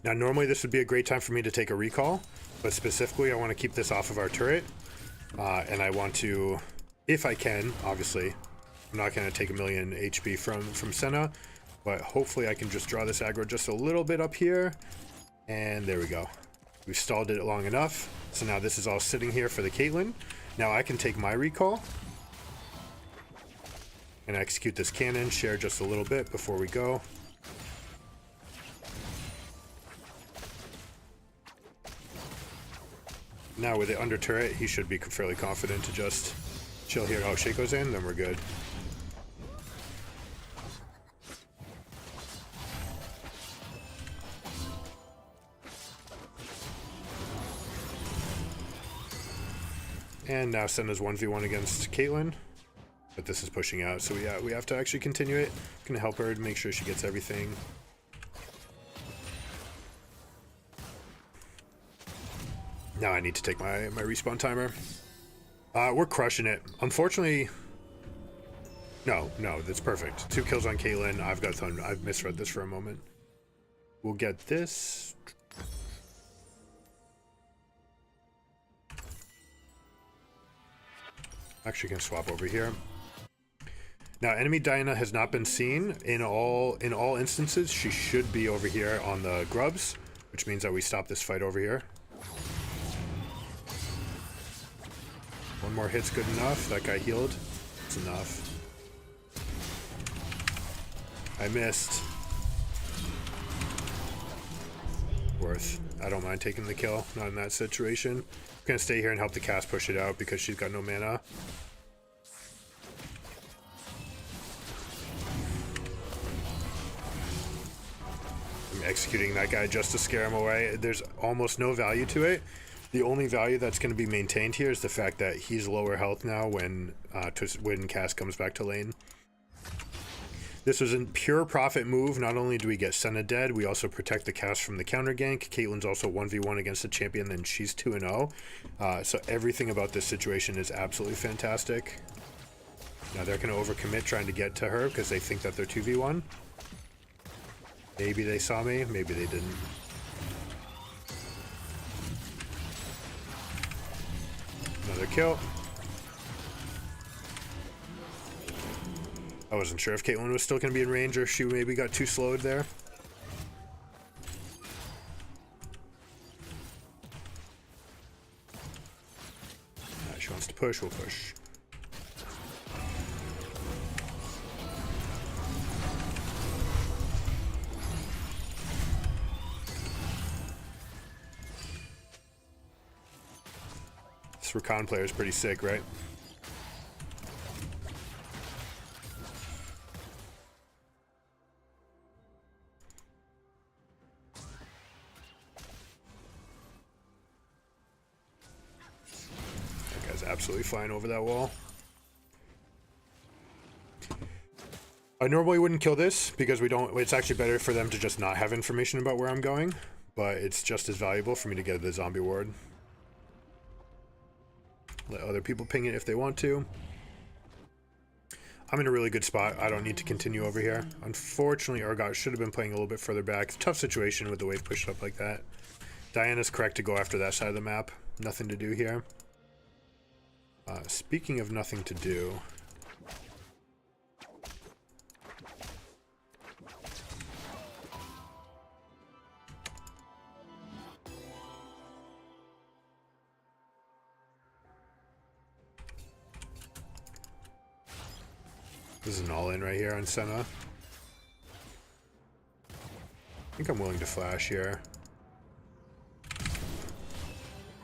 Now, normally this would be a great time for me to take a recall, but specifically I want to keep this off of our turret. And I want to, if I can, obviously, I'm not going to take a million HP from Senna, but hopefully I can just draw this aggro just a little bit up here. And there we go. We've stalled it long enough. So now this is all sitting here for the Caitlyn. Now I can take my recall and execute this cannon, share just a little bit before we go. Now with it under turret, he should be fairly confident to just chill here. Oh, Shaco's in, then we're good. And now Senna's 1v1 against Caitlyn. But this is pushing out, so we have to actually continue it. I'm gonna help her to make sure she gets everything. Now I need to take my respawn timer. We're crushing it. Unfortunately, no, that's perfect. 2 kills on Caitlyn. I've got Thunder. I've misread this for a moment. We'll get this. Actually gonna swap over here. Now, enemy Diana has not been seen in all instances. She should be over here on the grubs, which means that we stop this fight over here. One more hit's good enough. That guy healed. It's enough. I missed. Worth. I don't mind taking the kill. Not in that situation. I'm gonna stay here and help the cast push it out because she's got no mana. I'm executing that guy just to scare him away. There's almost no value to it. The only value that's going to be maintained here is the fact that he's lower health now when cast comes back to lane. This was a pure profit move. Not only do we get Senna dead, we also protect the cast from the counter gank. Caitlyn's also 1v1 against the champion, and she's 2-0. So everything about this situation is absolutely fantastic. Now they're going to overcommit trying to get to her because they think that they're 2v1. Maybe they saw me, maybe they didn't. Another kill. I wasn't sure if Caitlyn was still going to be in range or if she maybe got too slowed there. She wants to push, we'll push. This Rakan player is pretty sick, right? That guy's absolutely flying over that wall. I normally wouldn't kill this because we don't. It's actually better for them to just not have information about where I'm going, but it's just as valuable for me to get the zombie ward. Let other people ping it if they want to. I'm in a really good spot. I don't need to continue over here. Unfortunately, Urgot should have been playing a little bit further back. Tough situation with the wave pushed up like that. Diana's correct to go after that side of the map. Nothing to do here. Speaking of nothing to do... This is an all-in right here on Senna. I think I'm willing to flash here.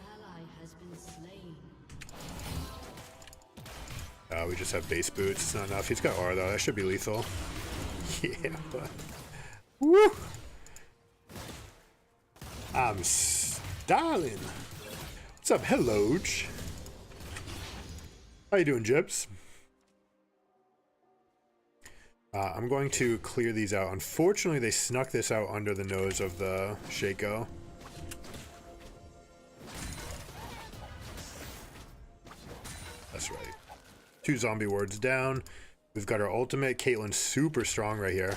Ally has been slain. We just have base boots. It's not enough. He's got R though. That should be lethal. Yeah. Woo! I'm Stalin. What's up, hello? How you doing, Jibs? I'm going to clear these out. Unfortunately, they snuck this out under the nose of the Shaco. That's right. 2 zombie wards down. We've got our ultimate. Caitlyn's super strong right here.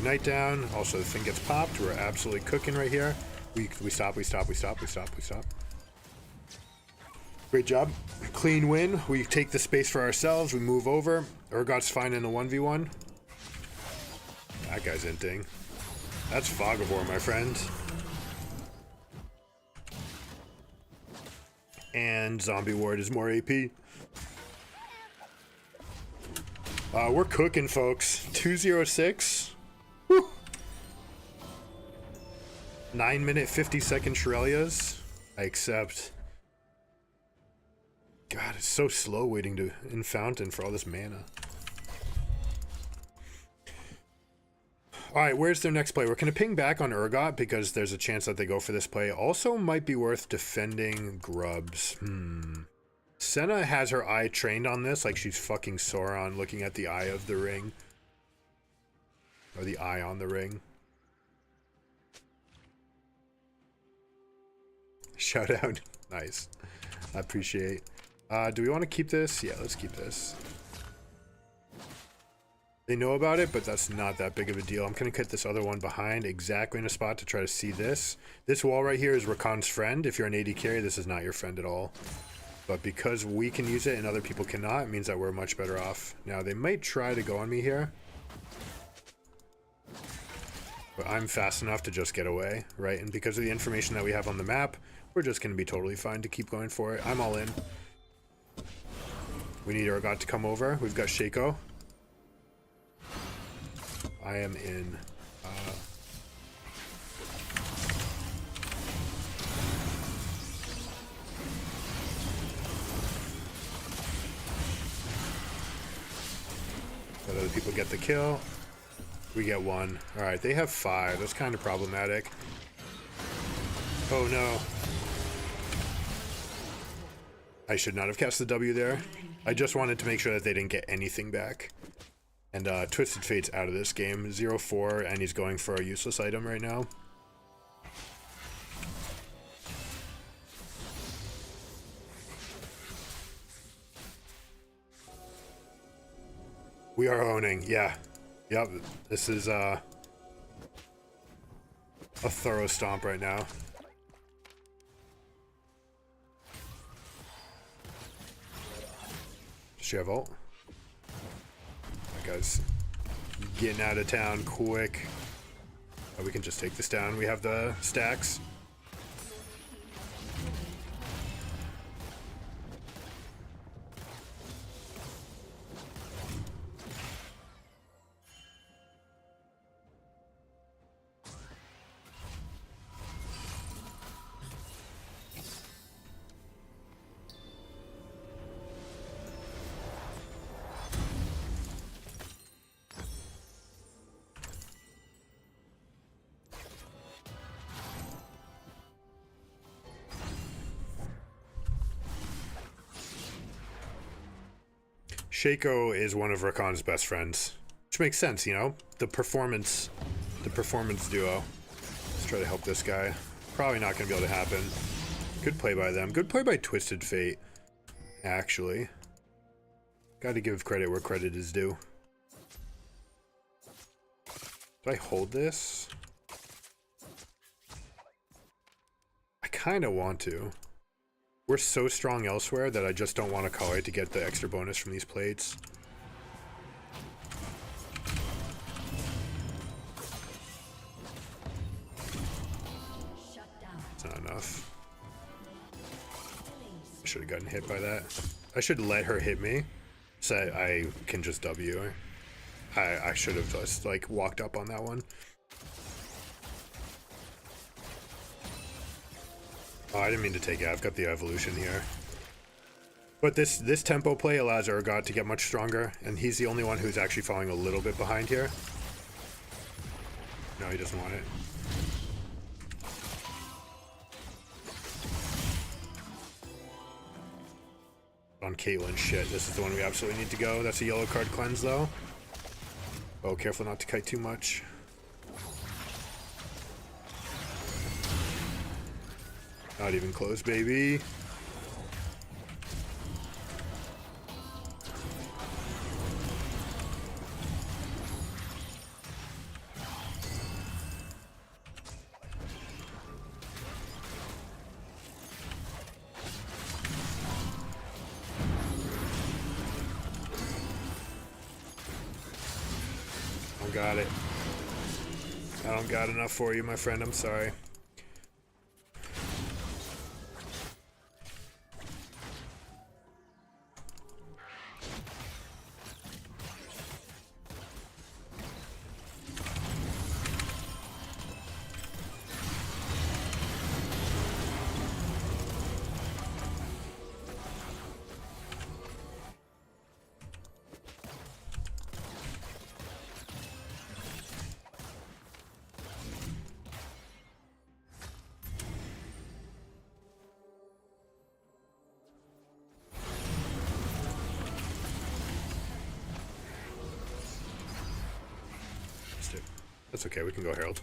Ignite down. Also, the thing gets popped. We're absolutely cooking right here. We stop. Great job. Clean win. We take the space for ourselves. We move over. Urgot's fine in the 1v1. That guy's inting. That's Fog of War, my friend. And Zombie Ward is more AP. We're cooking, folks. 206. Woo. 9 minute 50-second Shirelias. I accept. God, it's so slow waiting to in Fountain for all this mana. Alright, where's their next play? We're going to ping back on Urgot because there's a chance that they go for this play. Also might be worth defending Grubs. Senna has her eye trained on this like she's fucking Sauron looking at the eye of the ring. Or the eye on the ring. Shout out. Nice. I appreciate. Do we want to keep this? Yeah, let's keep this. They know about it, but that's not that big of a deal. I'm going to cut this other one behind exactly in a spot to try to see this. This wall right here is Rakan's friend. If you're an AD carry, this is not your friend at all. But because we can use it and other people cannot, it means that we're much better off. Now, they might try to go on me here. But I'm fast enough to just get away, right? And because of the information that we have on the map, we're just going to be totally fine to keep going for it. I'm all in. We need Urgot to come over. We've got Shaco. I am in. Let other people get the kill. We get one. Alright, they have 5. That's kind of problematic. Oh no. I should not have cast the W there. I just wanted to make sure that they didn't get anything back. And Twisted Fate's out of this game. 0-4, and he's going for a useless item right now. We are owning, yeah. Yep, this is a thorough stomp right now. Does she have ult? That guy's getting out of town quick. Oh, we can just take this down. We have the stacks. Shaco is one of Rakan's best friends, which makes sense, you know, the performance duo. Let's try to help this guy. Probably not going to be able to happen. Good play by them. Good play by Twisted Fate, actually. Got to give credit where credit is due. Do I hold this? I kind of want to. We're so strong elsewhere that I just don't want to call it to get the extra bonus from these plates. Shut down. It's not enough. I should have gotten hit by that. I should let her hit me so I can just W her. I should have just like walked up on that one. Oh, I didn't mean to take it. I've got the evolution here. But this tempo play allows Urgot to get much stronger, and he's the only one who's actually falling a little bit behind here. No, he doesn't want it. On Caitlyn, shit. This is the one we absolutely need to go. That's a yellow card cleanse, though. Oh, careful not to kite too much. Not even close, baby. don't got it. I don't got enough for you, my friend. I'm sorry. That's okay, we can go Herald.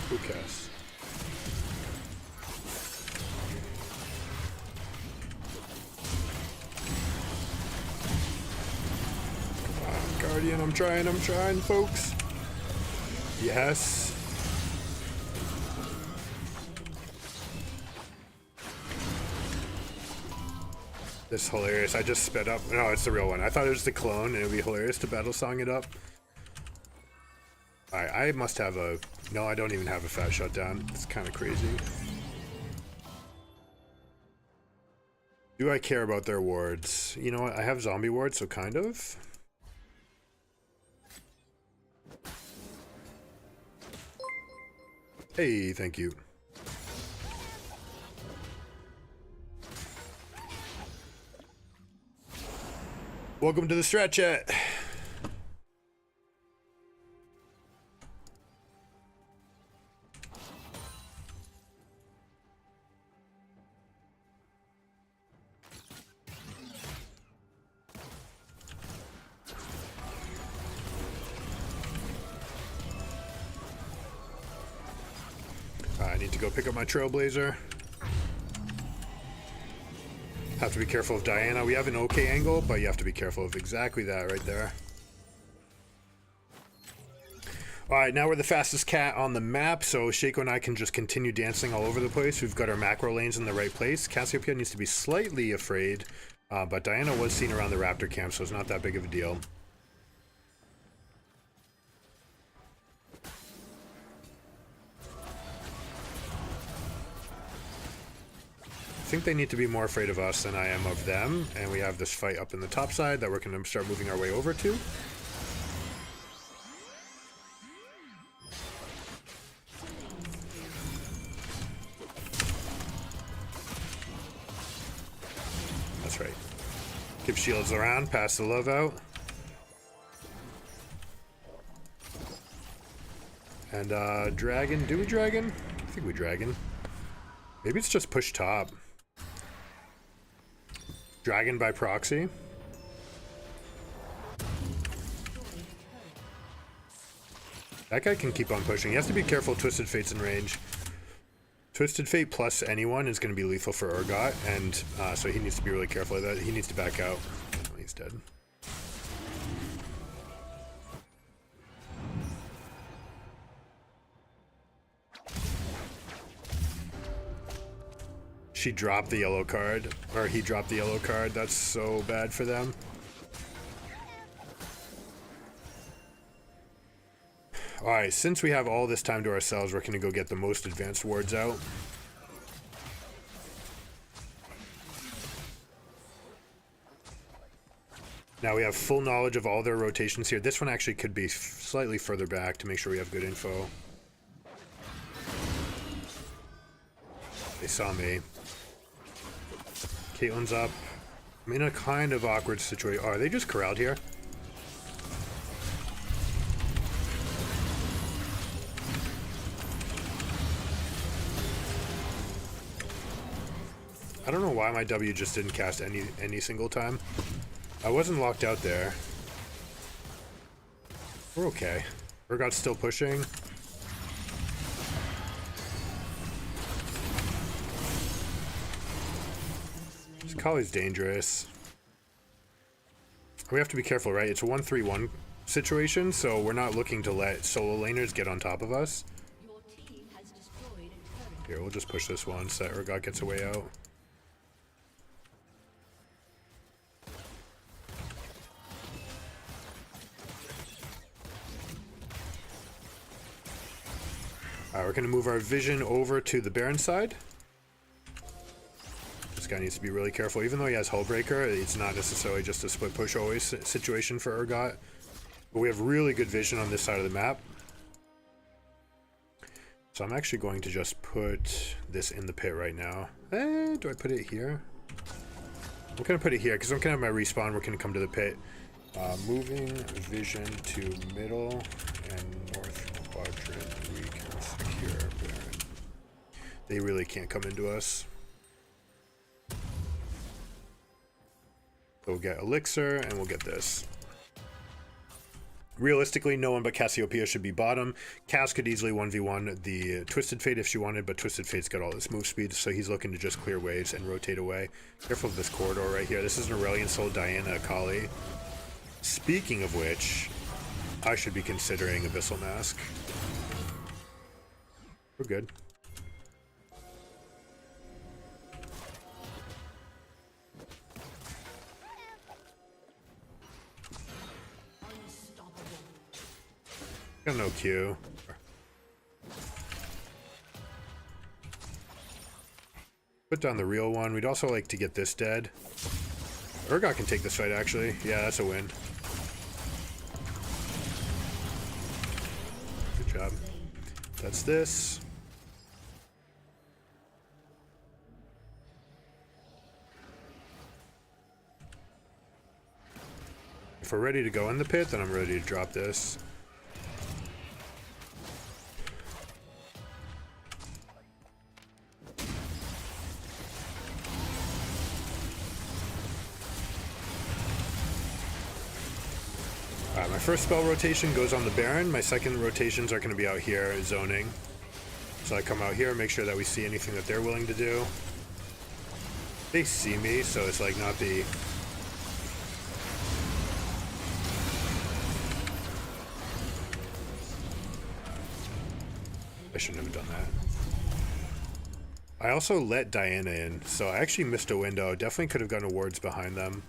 Who casts? Come on, Guardian, I'm trying, folks. Yes. This is hilarious. I just sped up. No, it's the real one. I thought it was the clone, and it would be hilarious to battle song it up. Alright, I must have a... No, I don't even have a fast shutdown. It's kind of crazy. Do I care about their wards? You know what? I have zombie wards, so kind of. Hey, thank you. Welcome to the strat chat. I need to go pick up my Trailblazer. Have to be careful of Diana. We have an okay angle, but you have to be careful of exactly that right there. Alright, now we're the fastest cat on the map, so Shaco and I can just continue dancing all over the place. We've got our macro lanes in the right place. Cassiopeia needs to be slightly afraid, but Diana was seen around the Raptor camp, so it's not that big of a deal. I think they need to be more afraid of us than I am of them, and we have this fight up in the top side that we're going to start moving our way over to. That's right. Give shields around, pass the love out. And dragon, do we dragon? I think we dragon. Maybe it's just push top. Dragon by proxy. That guy can keep on pushing. He has to be careful. Twisted Fate's in range. Twisted Fate plus anyone is going to be lethal for Urgot, and so he needs to be really careful of that. He needs to back out. Oh, he's dead. She dropped the yellow card, or he dropped the yellow card. That's so bad for them. Alright, since we have all this time to ourselves, we're going to go get the most advanced wards out. Now we have full knowledge of all their rotations here. This one actually could be slightly further back to make sure we have good info. They saw me. Caitlyn's up. I'm in a kind of awkward situation. Oh, are they just corralled here? I don't know why my W just didn't cast any single time. I wasn't locked out there. We're okay. Urgot's still pushing. Kali's dangerous. We have to be careful, right? It's a 1-3-1 situation, so we're not looking to let solo laners get on top of us. Your team has destroyed a turret. Here, we'll just push this one so that Urgot gets a way out. Alright, we're going to move our vision over to the Baron side. This guy needs to be really careful. Even though he has Hullbreaker, it's not necessarily just a split push always situation for Urgot. But we have really good vision on this side of the map. So I'm actually going to just put this in the pit right now. Do I put it here? I'm going to put it here because I'm going to have my respawn. We're going to come to the pit. Moving vision to middle and north quadrant. We can secure Baron. They really can't come into us. So we'll get Elixir and we'll get this. Realistically, no one but Cassiopeia should be bottom. Cass could easily 1v1 the Twisted Fate if she wanted, but Twisted Fate's got all this move speed, so he's looking to just clear waves and rotate away. Careful of this corridor right here. This is an Aurelion Soul, Diana, Akali. Speaking of which, I should be considering Abyssal Mask. We're good. Got no Q. Put down the real one. We'd also like to get this dead. Urgot can take this fight, actually. Yeah, that's a win. Good job. That's this. If we're ready to go in the pit, then I'm ready to drop this. My first spell rotation goes on the Baron. My second rotations are going to be out here zoning. So I come out here, make sure that we see anything that they're willing to do. They see me, so it's like not the... I shouldn't have done that. I also let Diana in, so I actually missed a window. Definitely could have gotten wards behind them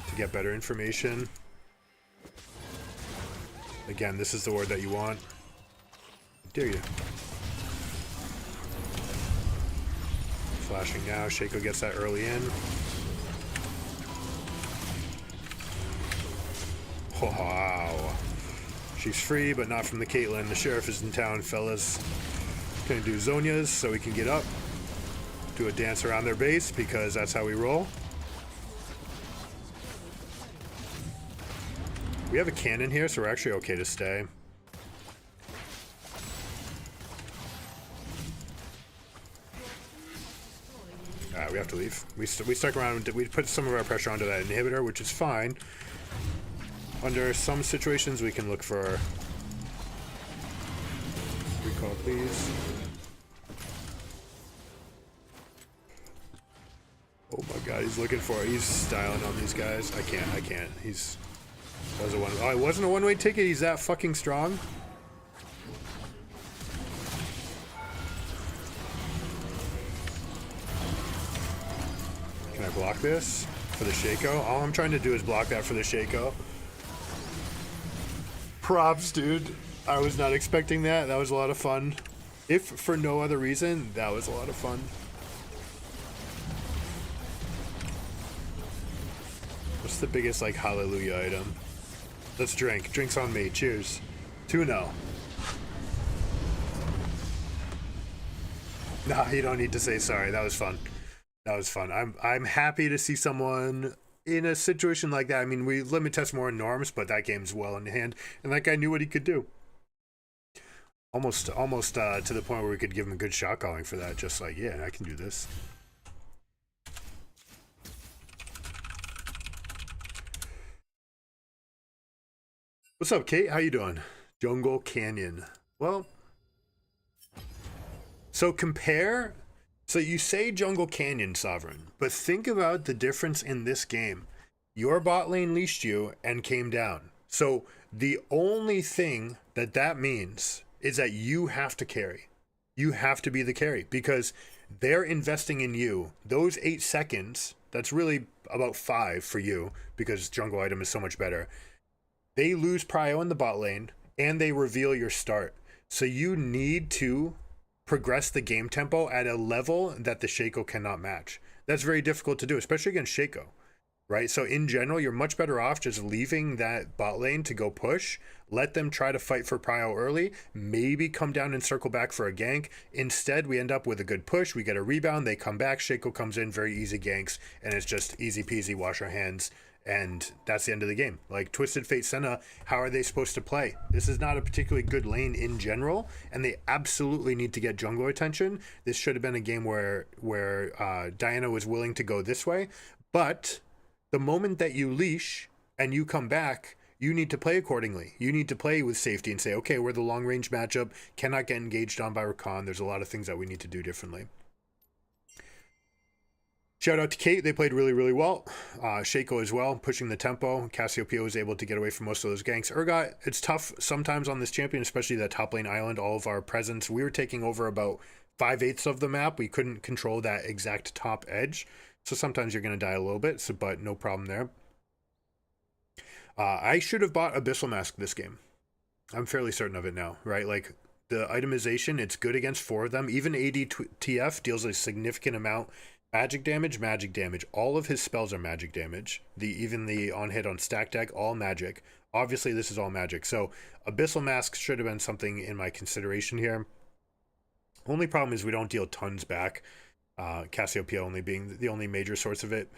to get better information. Again, this is the ward that you want. Dare you. Flashing now. Shaco gets that early in. Oh, wow. She's free, but not from the Caitlyn. The sheriff is in town, fellas. Gonna do Zonias so we can get up. Do a dance around their base because that's how we roll. We have a cannon here, so we're actually okay to stay. Alright, we have to leave. We stuck around. We put some of our pressure onto that inhibitor, which is fine. Under some situations, we can look for... Recall, please. Oh my god, he's looking for it. He's styling on these guys. I can't. He's... Was a one. Oh, it wasn't a one-way ticket. He's that fucking strong. Can I block this for the Shaco? All I'm trying to do is block that for the Shaco. Props, dude. I was not expecting that. That was a lot of fun. If for no other reason, that was a lot of fun. What's the biggest, like, hallelujah item? Let's drink. Drinks on me. Cheers. 2-0. Nah, you don't need to say sorry. That was fun. That was fun. I'm happy to see someone in a situation like that. I mean, we limit test more in norms, but that game's well in hand, and that guy knew what he could do. Almost to the point where we could give him a good shot calling for that. Just like, yeah, I can do this. What's up, Kate? How you doing? Jungle Canyon. Well, so compare So you say Jungle Canyon Sovereign, but think about the difference in this game. Your bot lane leashed you and came down. So the only thing that means is that you have to carry. You have to be the carry because they're investing in you. Those 8 seconds, that's really about 5 for you because jungle item is so much better. They lose prio in the bot lane and they reveal your start. So you need to progress the game tempo at a level that the Shaco cannot match. That's very difficult to do, especially against Shaco, right? So in general, you're much better off just leaving that bot lane to go push, let them try to fight for prio early, maybe come down and circle back for a gank. Instead, we end up with a good push, we get a rebound, they come back, Shaco comes in, very easy ganks, and it's just easy peasy, wash our hands, and that's the end of the game. Like Twisted Fate Senna, how are they supposed to play? This is not a particularly good lane in general, and they absolutely need to get jungler attention. This should have been a game where Diana was willing to go this way, but the moment that you leash and you come back, you need to play accordingly. You need to play with safety and say, okay, we're the long range matchup, cannot get engaged on by Rakan. There's a lot of things that we need to do differently. Shout out to Kate. They played really, really well. Shaco as well, pushing the tempo. Cassiopeia was able to get away from most of those ganks. Urgot, it's tough sometimes on this champion, especially that top lane island, all of our presence. We were taking over about 5/8 of the map. We couldn't control that exact top edge. So sometimes you're going to die a little bit, but no problem there. I should have bought Abyssal Mask this game. I'm fairly certain of it now, right? Like the itemization, it's good against 4 of them. Even ADTF deals a significant amount. Magic damage. All of his spells are magic damage. Even the on hit on stack deck, all magic. Obviously, this is all magic. So Abyssal Mask should have been something in my consideration here. Only problem is we don't deal tons back. Cassiopeia only being the only major source of it.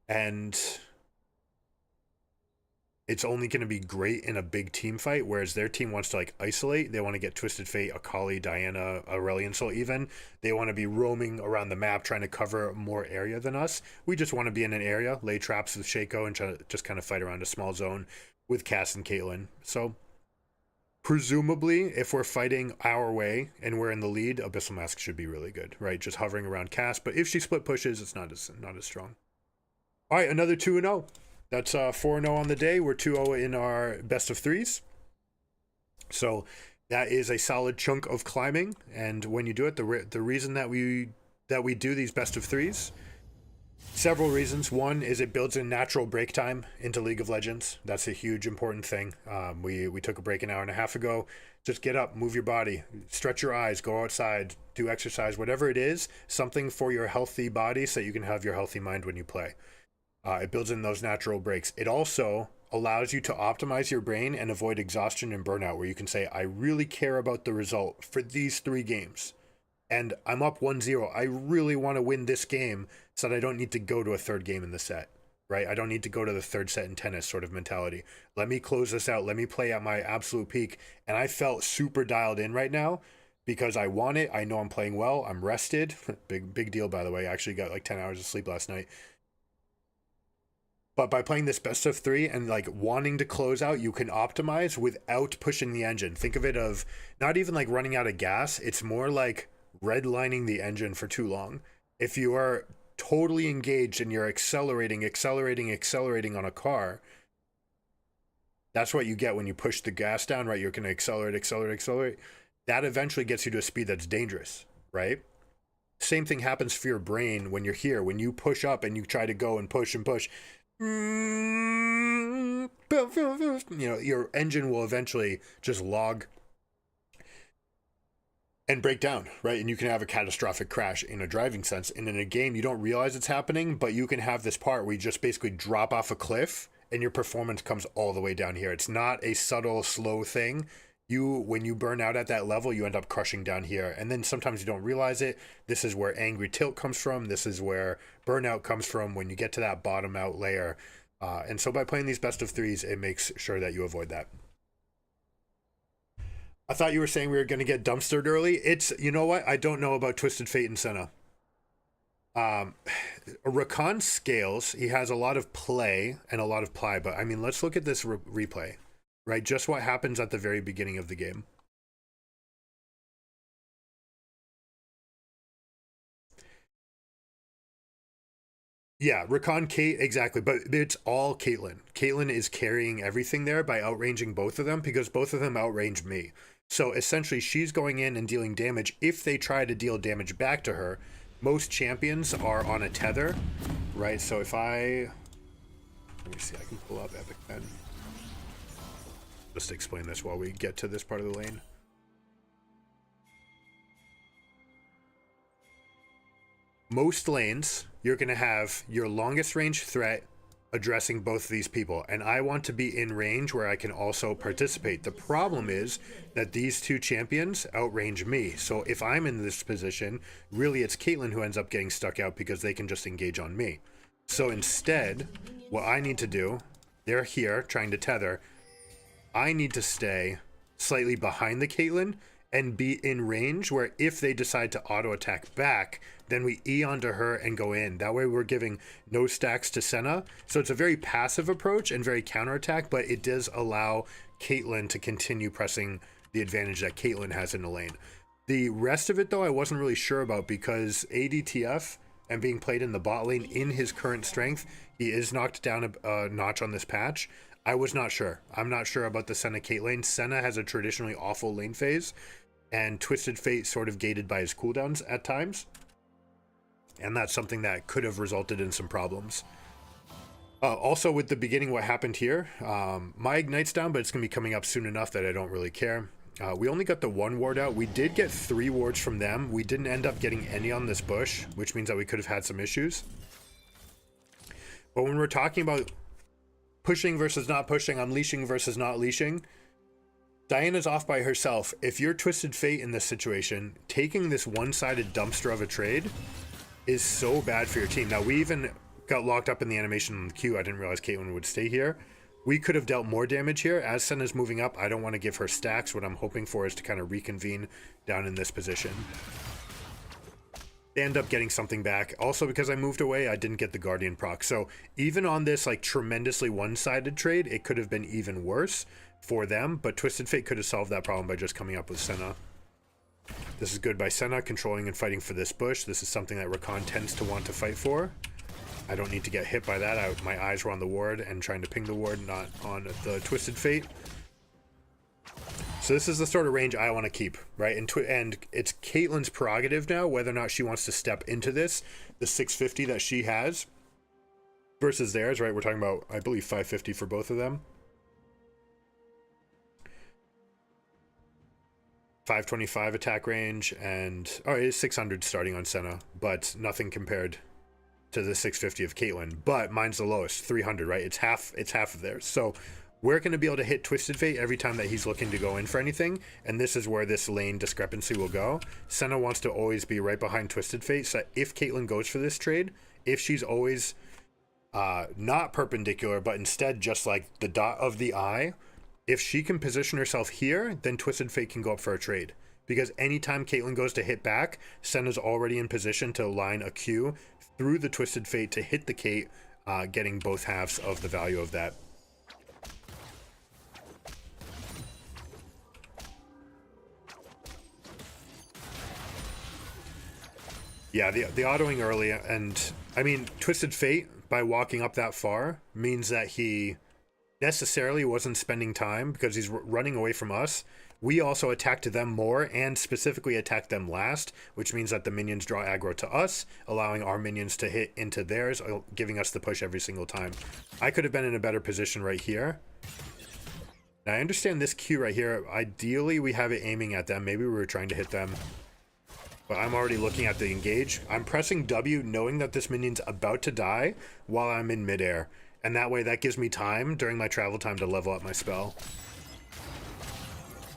And it's only going to be great in a big team fight, whereas their team wants to like isolate. They want to get Twisted Fate, Akali, Diana, Aurelion Soul even. They want to be roaming around the map trying to cover more area than us. We just want to be in an area, lay traps with Shaco, and try to just kind of fight around a small zone with Cass and Caitlyn. So presumably, if we're fighting our way and we're in the lead, Abyssal Mask should be really good, right? Just hovering around Cass. But if she split pushes, it's not as strong. All right, another 2-0. That's 4-0 on the day. We're 2-0 in our best of 3s. So that is a solid chunk of climbing. And when you do it, the reason that we do these best of 3s, several reasons. One is it builds in natural break time into League of Legends. That's a huge important thing. We took a break an hour and a half ago. Just get up, move your body, stretch your eyes, go outside, do exercise, whatever it is, something for your healthy body so that you can have your healthy mind when you play. It builds in those natural breaks. It also allows you to optimize your brain and avoid exhaustion and burnout, where you can say, I really care about the result for these 3 games. And I'm up 1-0. I really want to win this game so that I don't need to go to a 3rd game in the set, right? I don't need to go to the 3rd set in tennis sort of mentality. Let me close this out. Let me play at my absolute peak. And I felt super dialed in right now because I want it. I know I'm playing well. I'm rested. Big deal, by the way. I actually got like 10 hours of sleep last night. But by playing this best of 3 and like wanting to close out, you can optimize without pushing the engine. Think of it of not even like running out of gas. It's more like redlining the engine for too long. If you are totally engaged and you're accelerating on a car, that's what you get when you push the gas down, right? You're going to accelerate. That eventually gets you to a speed that's dangerous, right? Same thing happens for your brain when you're here. When you push up and you try to go and push, you know, your engine will eventually just log and break down, right? And you can have a catastrophic crash in a driving sense. And in a game, you don't realize it's happening, but you can have this part where you just basically drop off a cliff and your performance comes all the way down here. It's not a subtle, slow thing. When you burn out at that level, you end up crushing down here. And then sometimes you don't realize it. This is where angry tilt comes from. This is where burnout comes from when you get to that bottom out layer. And so by playing these best of 3s, it makes sure that you avoid that. I thought you were saying we were going to get dumpstered early. You know what? I don't know about Twisted Fate and Senna. Rakan scales. He has a lot of play and a lot of ply. But I mean, let's look at this replay. Right, just what happens at the very beginning of the game. Yeah, Rakan, Kate, exactly. But it's all Caitlyn. Caitlyn is carrying everything there by outranging both of them because both of them outrange me. So essentially, she's going in and dealing damage. If they try to deal damage back to her, most champions are on a tether, right? So if I... Let me see, I can pull up Epic Pen. Just explain this while we get to this part of the lane. Most lanes, you're going to have your longest range threat addressing both of these people, and I want to be in range where I can also participate. The problem is that these two champions outrange me, so if I'm in this position, really it's Caitlyn who ends up getting stuck out because they can just engage on me. So instead, what I need to do, they're here trying to tether, I need to stay slightly behind the Caitlyn and be in range where if they decide to auto attack back, then we E onto her and go in. That way we're giving no stacks to Senna. So it's a very passive approach and very counterattack, but it does allow Caitlyn to continue pressing the advantage that Caitlyn has in the lane. The rest of it though, I wasn't really sure about because ADTF and being played in the bot lane in his current strength, he is knocked down a notch on this patch. I was not sure. I'm not sure about the Senna Kate lane. Senna has a traditionally awful lane phase, and Twisted Fate sort of gated by his cooldowns at times. And that's something that could have resulted in some problems. Also, with the beginning, what happened here, my Ignite's down, but it's going to be coming up soon enough that I don't really care. We only got the one ward out. We did get 3 wards from them. We didn't end up getting any on this bush, which means that we could have had some issues. But when we're talking about pushing versus not pushing, unleashing versus not leashing, Diana's off by herself. If you're Twisted Fate in this situation, taking this one-sided dumpster of a trade is so bad for your team. Now, we even got locked up in the animation on the queue. I didn't realize Caitlyn would stay here. We could have dealt more damage here. As Senna's moving up, I don't want to give her stacks. What I'm hoping for is to kind of reconvene down in this position. They end up getting something back. Also, because I moved away, I didn't get the Guardian proc. So even on this like tremendously one-sided trade, it could have been even worse for them. But Twisted Fate could have solved that problem by just coming up with Senna. This is good by Senna, controlling and fighting for this bush. This is something that Rakan tends to want to fight for. I don't need to get hit by that. My eyes were on the ward and trying to ping the ward, not on the Twisted Fate. So this is the sort of range I want to keep, right? And it's Caitlyn's prerogative now whether or not she wants to step into this, the 650 that she has versus theirs, right? We're talking about, I believe, 550 for both of them. 525 attack range, and it is 600 starting on Senna, but nothing compared to the 650 of Caitlyn. But mine's the lowest, 300, right? It's half of theirs. So we're going to be able to hit Twisted Fate every time that he's looking to go in for anything, and this is where this lane discrepancy will go. Senna wants to always be right behind Twisted Fate, so if Caitlyn goes for this trade, if she's always not perpendicular, but instead just like the dot of the eye, if she can position herself here, then Twisted Fate can go up for a trade. Because anytime Caitlyn goes to hit back, Senna's already in position to line a Q through the Twisted Fate to hit the Kate, getting both halves of the value of that. Yeah, the autoing early, and I mean, Twisted Fate, by walking up that far, means that he necessarily wasn't spending time because he's running away from us. We also attacked them more and specifically attacked them last, which means that the minions draw aggro to us, allowing our minions to hit into theirs, giving us the push every single time. I could have been in a better position right here. Now, I understand this Q right here. Ideally, we have it aiming at them. Maybe we were trying to hit them. But I'm already looking at the engage. I'm pressing W knowing that this minion's about to die while I'm in midair. And that way, that gives me time during my travel time to level up my spell.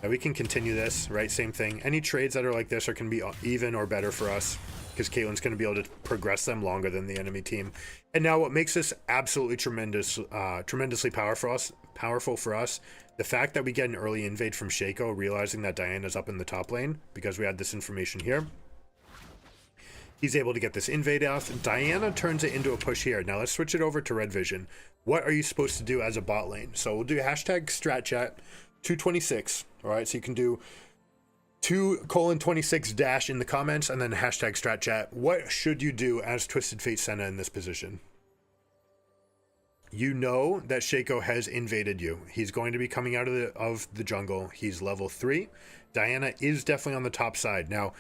Now we can continue this, right? Same thing. Any trades that are like this are going to be even or better for us because Caitlyn's going to be able to progress them longer than the enemy team. And now what makes this absolutely tremendously powerful for us, the fact that we get an early invade from Shaco, realizing that Diana's up in the top lane because we had this information here. He's able to get this invade off. Diana turns it into a push here. Now let's switch it over to Red Vision. What are you supposed to do as a bot lane? So we'll do hashtag strat chat 226. All right, so you can do 2:26 dash in the comments and then hashtag strat chat. What should you do as Twisted Fate Senna in this position? you know that Shaco has invaded you. He's going to be coming out of the jungle. He's level 3. Diana is definitely on the top side. Now,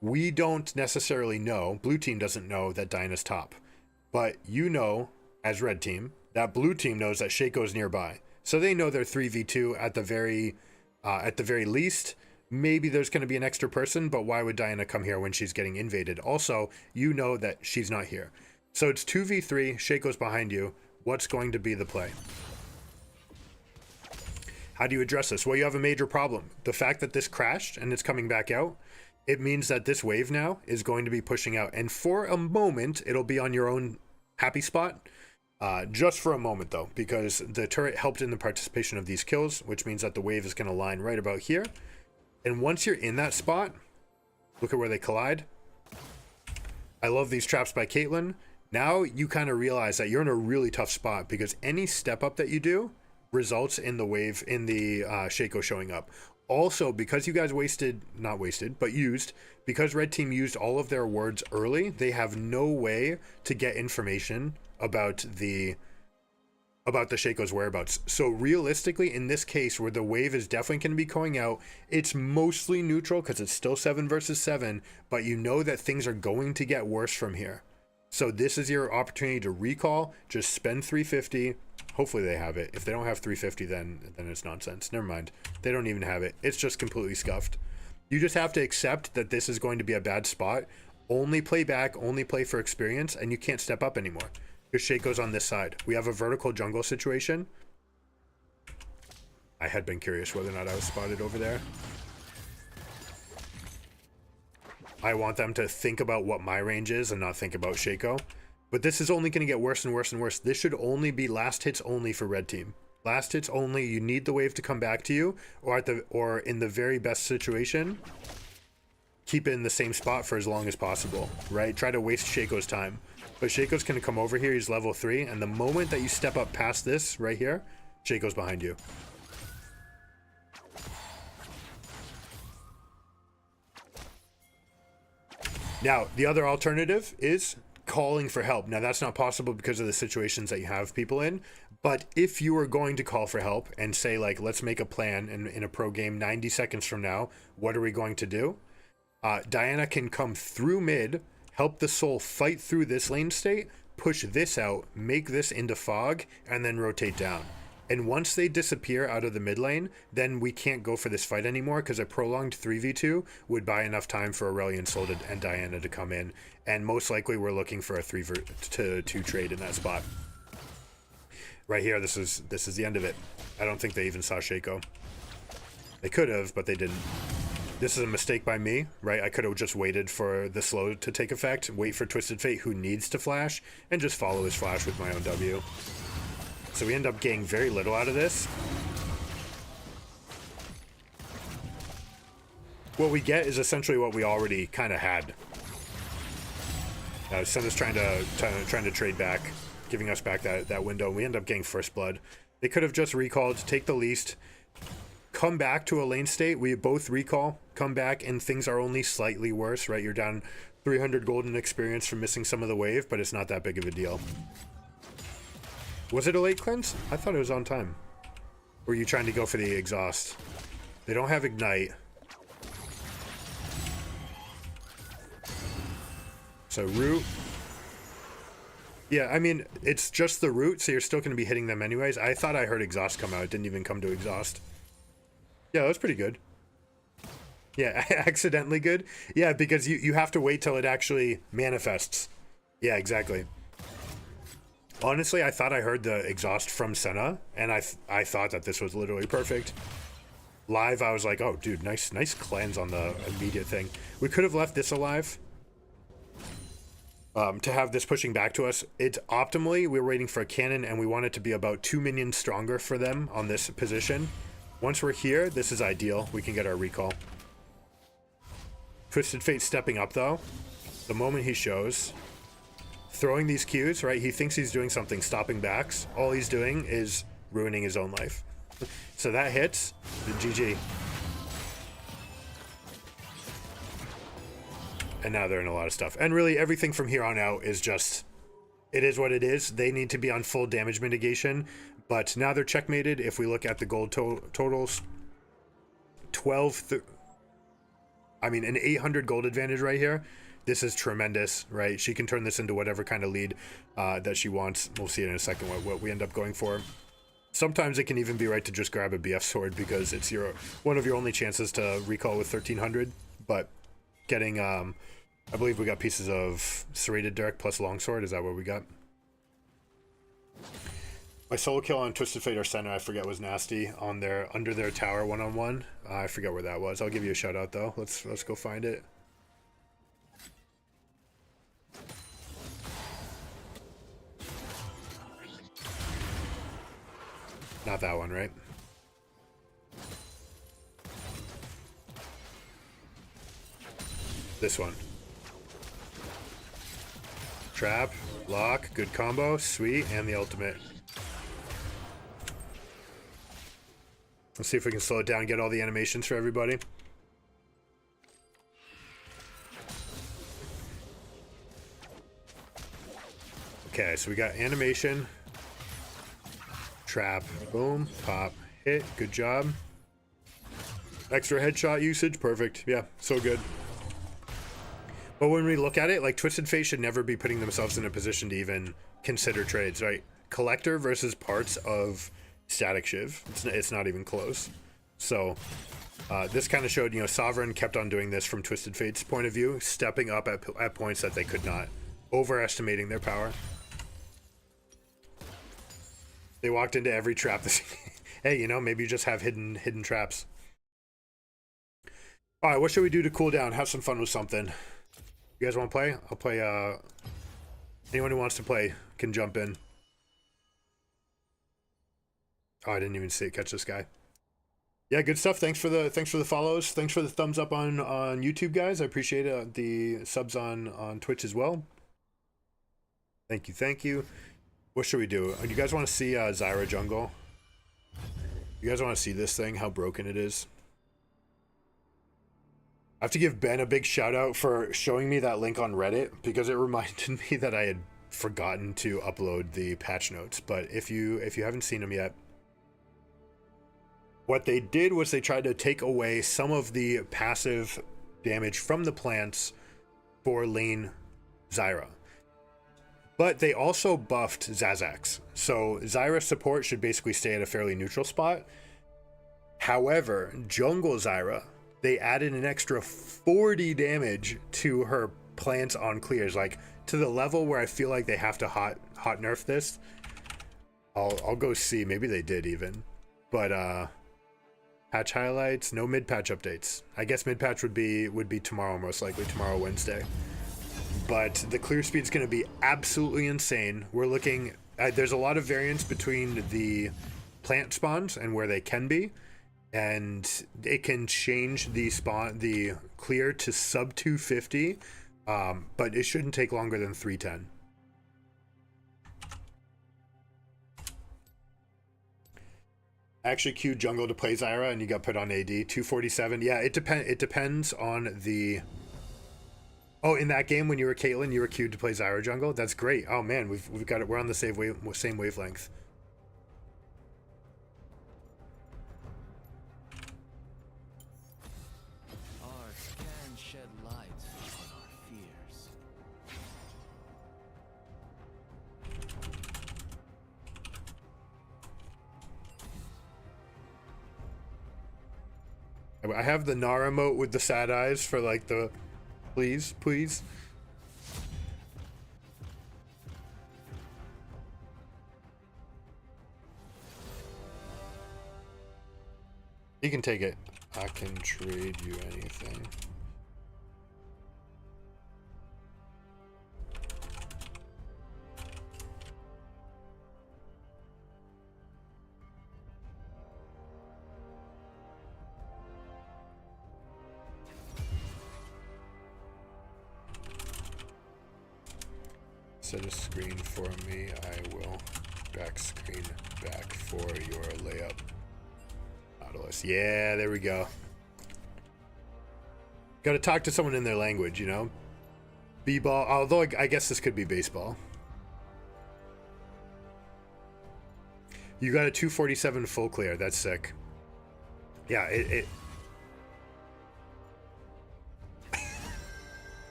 we don't necessarily know, blue team doesn't know that Diana's top. But you know, as red team, that blue team knows that Shaco's nearby. So they know they're 3v2 at the very least. Maybe there's going to be an extra person, but why would Diana come here when she's getting invaded? Also, you know that she's not here. So it's 2v3, Shaco's behind you. What's going to be the play? How do you address this? Well, you have a major problem. The fact that this crashed and it's coming back out, it means that this wave now is going to be pushing out. And for a moment, it'll be on your own happy spot. Just for a moment, though, because the turret helped in the participation of these kills, which means that the wave is going to line right about here. And once you're in that spot, look at where they collide. I love these traps by Caitlyn. Now you kind of realize that you're in a really tough spot because any step up that you do results in the wave, in the Shaco showing up. Also, because you guys used, because red team used all of their words early, they have no way to get information about the Shaco's whereabouts. So realistically, in this case where the wave is definitely going to be going out, it's mostly neutral because it's still 7 versus 7, but you know that things are going to get worse from here. So this is your opportunity to recall, just spend 350. Hopefully they have it. If they don't have 350, then it's nonsense. Never mind. They don't even have it. It's just completely scuffed. You just have to accept that this is going to be a bad spot. Only play back, only play for experience, and you can't step up anymore. Because Shaco's on this side. We have a vertical jungle situation. I had been curious whether or not I was spotted over there. I want them to think about what my range is and not think about Shaco. But this is only going to get worse and worse and worse. This should only be last hits only for red team. Last hits only. You need the wave to come back to you, or in the very best situation, keep it in the same spot for as long as possible, right? Try to waste Shaco's time. But Shaco's going to come over here. He's level 3. And the moment that you step up past this right here, Shaco's behind you. Now, the other alternative is calling for help. Now, that's not possible because of the situations that you have people in. But if you are going to call for help and say, like, let's make a plan in a pro game 90 seconds from now, what are we going to do? Diana can come through mid, help the soul fight through this lane state, push this out, make this into fog, and then rotate down. And once they disappear out of the mid lane, then we can't go for this fight anymore because a prolonged 3v2 would buy enough time for Aurelion Soul and Diana to come in. And most likely we're looking for a 3v2 trade in that spot. Right here, this is the end of it. I don't think they even saw Shaco. They could have, but they didn't. This is a mistake by me, right? I could have just waited for the slow to take effect, wait for Twisted Fate, who needs to flash, and just follow his flash with my own W. So we end up getting very little out of this. What we get is essentially what we already kind of had. Senna's trying to trade back, giving us back that window. We end up getting first blood. They could have just recalled, take the least, come back to a lane state. We both recall, come back, and things are only slightly worse, right? You're down 300 golden experience from missing some of the wave, but it's not that big of a deal. Was it a late cleanse? I thought it was on time. Were you trying to go for the exhaust? They don't have ignite. So root. Yeah, I mean, it's just the root, so you're still going to be hitting them anyways. I thought I heard exhaust come out. It didn't even come to exhaust. Yeah, that was pretty good. Yeah, accidentally good. Yeah, because you have to wait till it actually manifests. Yeah, exactly. Honestly, I thought I heard the exhaust from Senna, and I thought that this was literally perfect. Live, I was like, oh, dude, nice cleanse on the immediate thing. We could have left this alive. To have this pushing back to us. It's optimally, we were waiting for a cannon, and we want it to be about 2 minions stronger for them on this position. Once we're here, this is ideal. We can get our recall. Twisted Fate stepping up, though. The moment he shows... Throwing these Qs, right? He thinks he's doing something, stopping backs. All he's doing is ruining his own life. So that hits. The GG. And now they're in a lot of stuff. And really, everything from here on out is just it is what it is. They need to be on full damage mitigation, but now they're checkmated. If we look at the gold totals, an 800 gold advantage right here. This is tremendous, right? She can turn this into whatever kind of lead that she wants. We'll see in a second what we end up going for. Sometimes it can even be right to just grab a BF sword because it's one of your only chances to recall with 1300. But getting, I believe we got pieces of serrated direct plus longsword. Is that what we got? My solo kill on Twisted Fate or Center, I forget, was nasty on under their tower 1-on-1. I forget where that was. I'll give you a shout out though. Let's go find it. Not that one, right? This one. Trap, lock, good combo, sweet, and the ultimate. Let's see if we can slow it down and get all the animations for everybody. Okay, so we got animation. Trap, boom, pop, hit, good job. Extra headshot usage, perfect. Yeah, so good. But when we look at it, like, Twisted Fate should never be putting themselves in a position to even consider trades, right? Collector versus parts of Static Shiv. It's not even close. So this kind of showed, Sovereign kept on doing this from Twisted Fate's point of view, stepping up at points that they could not, overestimating their power. They walked into every trap. Hey, maybe you just have hidden traps. All right, what should we do to cool down? Have some fun with something. You guys want to play? I'll play. Anyone who wants to play can jump in. Oh, I didn't even catch this guy. Yeah, good stuff. Thanks for the follows. Thanks for the thumbs up on YouTube, guys. I appreciate the subs on Twitch as well. Thank you. What should we do? You guys want to see Zyra jungle? You guys want to see this thing? How broken it is? I have to give Ben a big shout out for showing me that link on Reddit because it reminded me that I had forgotten to upload the patch notes. But if you haven't seen them yet, what they did was they tried to take away some of the passive damage from the plants for lane Zyra. But they also buffed Zazax. So Zyra support should basically stay at a fairly neutral spot. However, jungle Zyra, they added an extra 40 damage to her plants on clears, like to the level where I feel like they have to hot nerf this. I'll go see. Maybe they did even. But patch highlights, no mid patch updates. I guess mid patch would be tomorrow, most likely tomorrow, Wednesday. But the clear speed's going to be absolutely insane. We're looking at, there's a lot of variance between the plant spawns and where they can be, and it can change the clear to sub 250, but it shouldn't take longer than 310. I actually queued jungle to play Zyra and you got put on AD 247. Yeah, it depends on the. Oh, in that game when you were Caitlyn, you were queued to play Zyra jungle. That's great. Oh man, we've got it. We're on the same wavelength. Art can shed light on our fears. I have the Nara emote with the sad eyes for like the please. You can take it. I can trade you anything. Set a screen for me. I will back screen back for your layup. Nautilus. Yeah, there we go. Got to talk to someone in their language, B-ball. Although I guess this could be baseball. You got a 247 full clear. That's sick. Yeah, it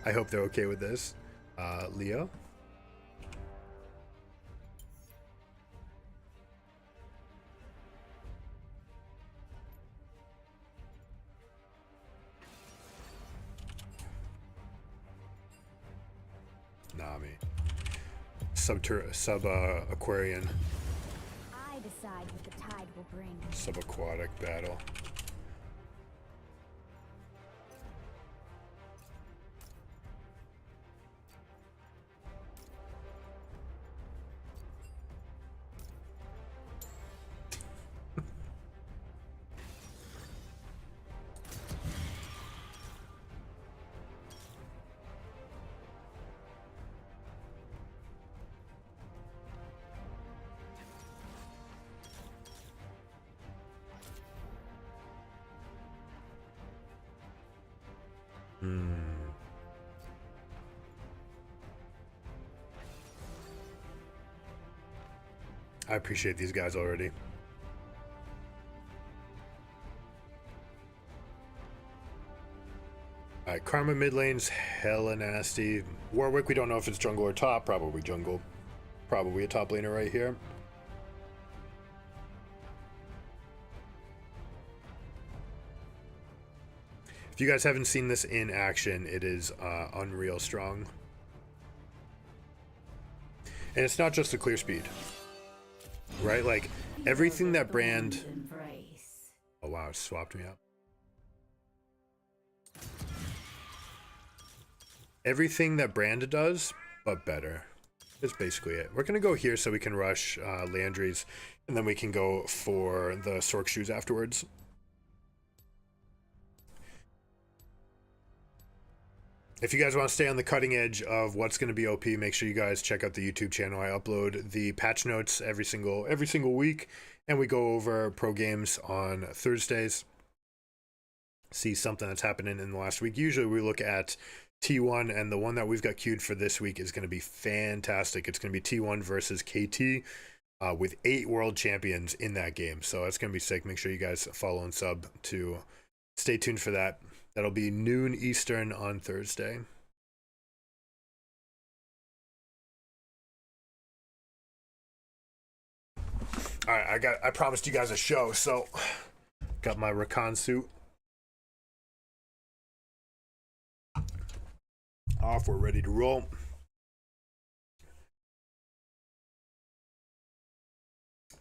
I hope they're okay with this. Leo? Nami. Aquarian. I decide what the tide will bring. Subaquatic battle. I appreciate these guys already. Alright, Karma mid lane's hella nasty. Warwick, we don't know if it's jungle or top. Probably jungle. Probably a top laner right here. If you guys haven't seen this in action, it is unreal strong. And it's not just the clear speed. Right? Like, everything that brand... Oh wow, it swapped me up. Everything that brand does, but better. That's basically it. We're going to go here so we can rush Landry's, and then we can go for the Sork shoes afterwards. If you guys want to stay on the cutting edge of what's going to be OP, make sure you guys check out the YouTube channel. I upload the patch notes every single week, and we go over pro games on Thursdays. See something that's happening in the last week. Usually we look at T1, and the one that we've got queued for this week is going to be fantastic. It's going to be T1 versus KT with 8 world champions in that game. So it's going to be sick. Make sure you guys follow and sub to stay tuned for that. That'll be noon Eastern on Thursday. All right, I promised you guys a show, so got my Rakan suit. Off, we're ready to roll.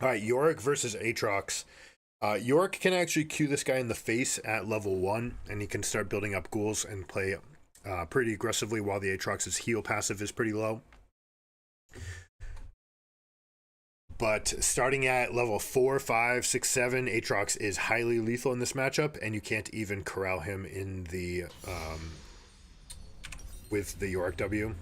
All right, Yorick versus Aatrox. Yorick can actually Q this guy in the face at level 1, and he can start building up ghouls and play pretty aggressively while the Aatrox's heal passive is pretty low. But starting at level 4, 5, 6, 7, Aatrox is highly lethal in this matchup, and you can't even corral him in the with the Yorick W.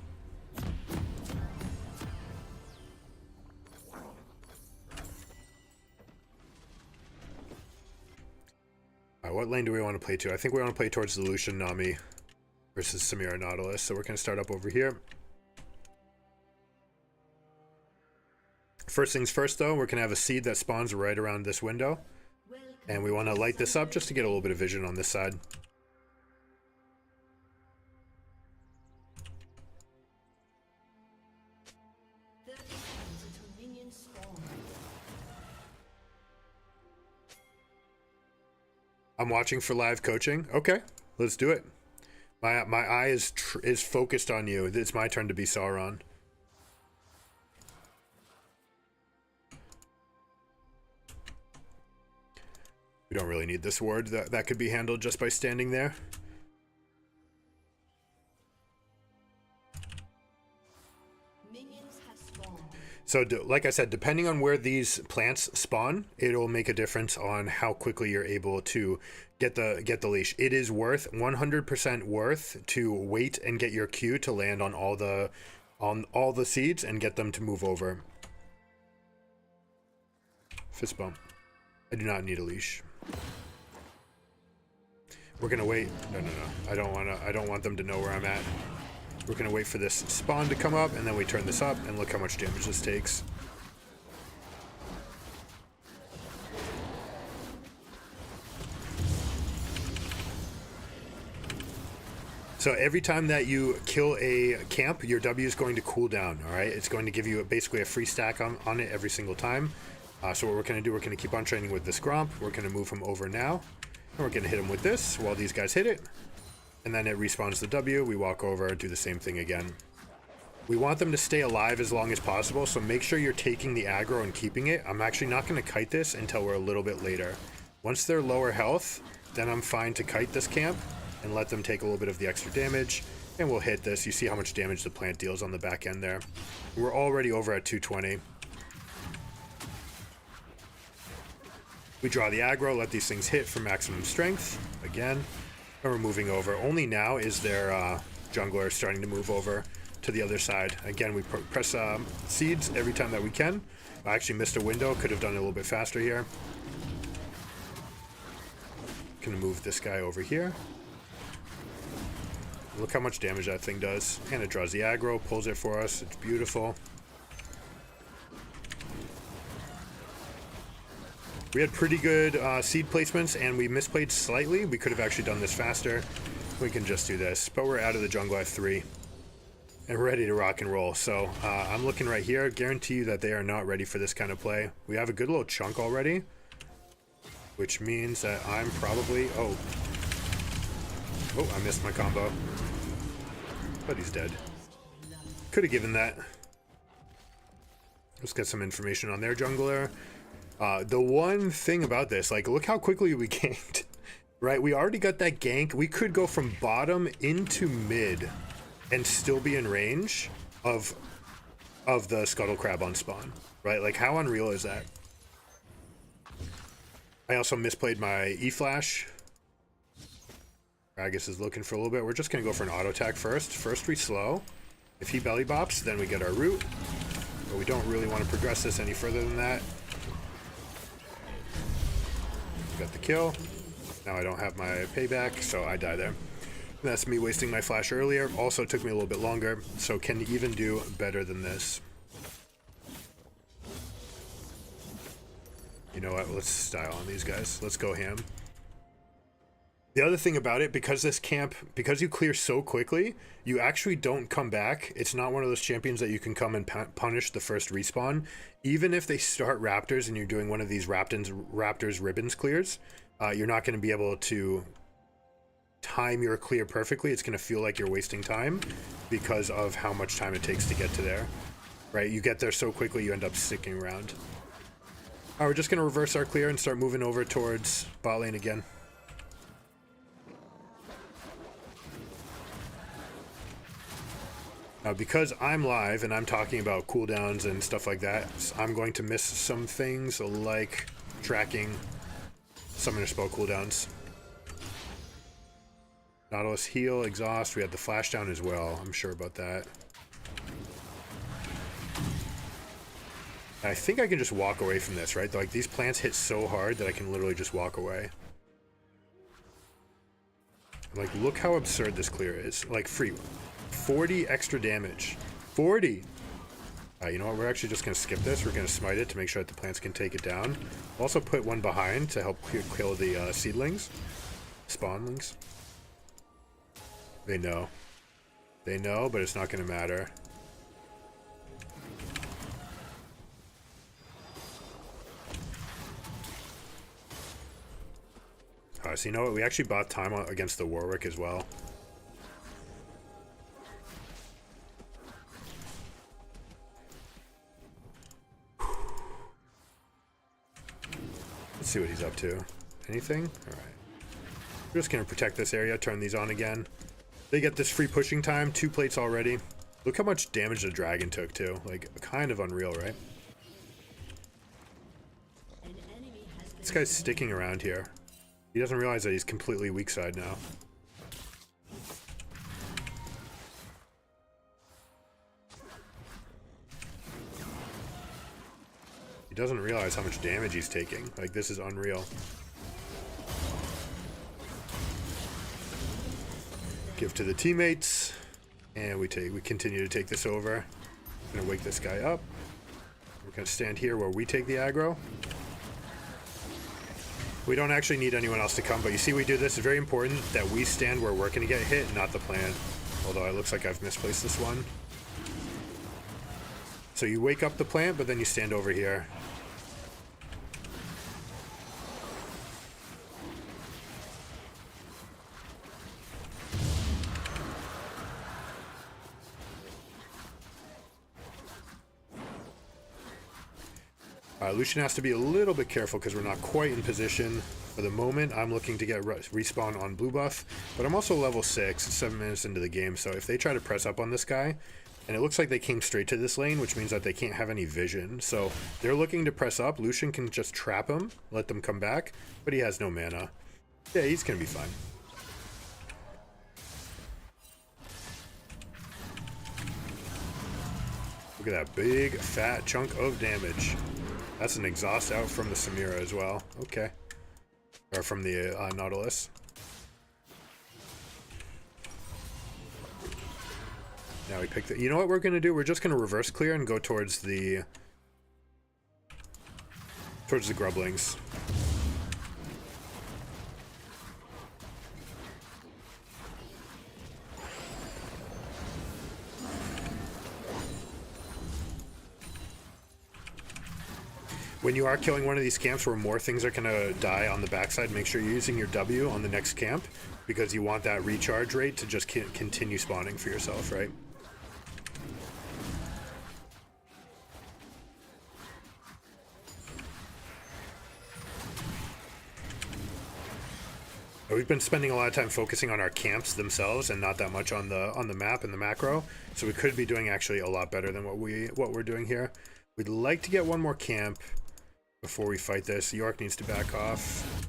What lane do we want to play to? I think we want to play towards the Lucian Nami versus Samira Nautilus. So we're going to start up over here. First things first, though, we're going to have a seed that spawns right around this window. And we want to light this up just to get a little bit of vision on this side. I'm watching for live coaching. Okay, let's do it. My eye is focused on you. It's my turn to be Sauron. We don't really need this ward. That could be handled just by standing there. So, like I said, depending on where these plants spawn, it'll make a difference on how quickly you're able to get the leash. It is 100% worth to wait and get your Q to land on all the seeds and get them to move over. Fist bump. I do not need a leash. We're gonna wait. No. I don't want them to know where I'm at. We're gonna wait for this spawn to come up, and then we turn this up, and look how much damage this takes. So every time that you kill a camp, your W is going to cool down, all right? It's going to give you basically a free stack on it every single time. So what we're going to do, we're going to keep on training with this Gromp. We're going to move him over now. And we're going to hit him with this while these guys hit it. And then it respawns the W. We walk over, do the same thing again. We want them to stay alive as long as possible, so make sure you're taking the aggro and keeping it. I'm actually not going to kite this until we're a little bit later. Once they're lower health, then I'm fine to kite this camp and let them take a little bit of the extra damage, and we'll hit this. You see how much damage the plant deals on the back end there. We're already over at 220. We draw the aggro, let these things hit for maximum strength, again, and we're moving over. Only now is their jungler starting to move over to the other side. Again, we press seeds every time that we can. I actually missed a window, could have done it a little bit faster here. Gonna move this guy over here. Look how much damage that thing does. And it draws the aggro, pulls it for us. It's beautiful. We had pretty good seed placements, and we misplayed slightly. We could have actually done this faster. We can just do this. But we're out of the jungle at 3. And we're ready to rock and roll. So I'm looking right here. Guarantee you that they are not ready for this kind of play. We have a good little chunk already, which means that I'm probably... Oh, I missed my combo. But he's dead. Could have given that. Let's get some information on their jungler. The one thing about this, like, look how quickly we ganked. Right? We already got that gank. We could go from bottom into mid and still be in range of the scuttle crab on spawn. Right? Like, how unreal is that? I also misplayed my E-flash. Gragas is looking for a little bit. We're just going to go for an auto attack first. First we slow. If he belly bops, then we get our root. But we don't really want to progress this any further than that. Got the kill. Now I don't have my payback, so I die there. That's me wasting my flash earlier. Also took me a little bit longer, so can even do better than this. You know what? Let's style on these guys. Let's go ham. The other thing about it, because this camp, because you clear so quickly, you actually don't come back. It's not one of those champions that you can come and punish the first respawn. Even if they start Raptors and you're doing one of these Raptors ribbons clears, you're not going to be able to time your clear perfectly. It's going to feel like you're wasting time because of how much time it takes to get to there. Right? You get there so quickly, you end up sticking around. All right, we're just going to reverse our clear and start moving over towards bot lane again. Now, because I'm live and I'm talking about cooldowns and stuff like that, I'm going to miss some things like tracking summoner spell cooldowns. Nautilus heal, exhaust, we have the flash down as well. I'm sure about that. I think I can just walk away from this, right? Like, these plants hit so hard that I can literally just walk away. Like, look how absurd this clear is. Like, free. 40 extra damage. 40! You know what? We're actually just going to skip this. We're going to smite it to make sure that the plants can take it down. Also put one behind to help kill the seedlings. Spawnlings. They know. They know, but it's not going to matter. So you know what? We actually bought time against the Warwick as well. Let's see what he's up to. Anything? Alright. We're just going to protect this area, turn these on again. They get this free pushing time, 2 plates already. Look how much damage the dragon took too. Like, kind of unreal, right? This guy's sticking around here. He doesn't realize that he's completely weak side now. He doesn't realize how much damage he's taking. Like, this is unreal. Give to the teammates, and we continue to take this over. I'm gonna wake this guy up. We're gonna stand here where we take the aggro. We don't actually need anyone else to come, but you see we do this. It's very important that we stand where we're going to get hit, not the plant. Although it looks like I've misplaced this one. So you wake up the plant, but then you stand over here. Lucian has to be a little bit careful because we're not quite in position. For the moment, I'm looking to get respawn on blue buff, but I'm also level 6, 7 minutes into the game, so if they try to press up on this guy, and it looks like they came straight to this lane, which means that they can't have any vision, so they're looking to press up. Lucian can just trap him, let them come back, but he has no mana. Yeah, he's gonna be fine. Look at that big, fat chunk of damage. That's an exhaust out from the Samira as well. Okay. Or from the Nautilus. Now we pick the... You know what we're going to do? We're just going to reverse clear and go towards the... Grublings. When you are killing one of these camps where more things are going to die on the backside, make sure you're using your W on the next camp, because you want that recharge rate to just continue spawning for yourself, right? We've been spending a lot of time focusing on our camps themselves and not that much on the map and the macro, so we could be doing actually a lot better than what we're doing here. We'd like to get one more camp before we fight this. York needs to back off.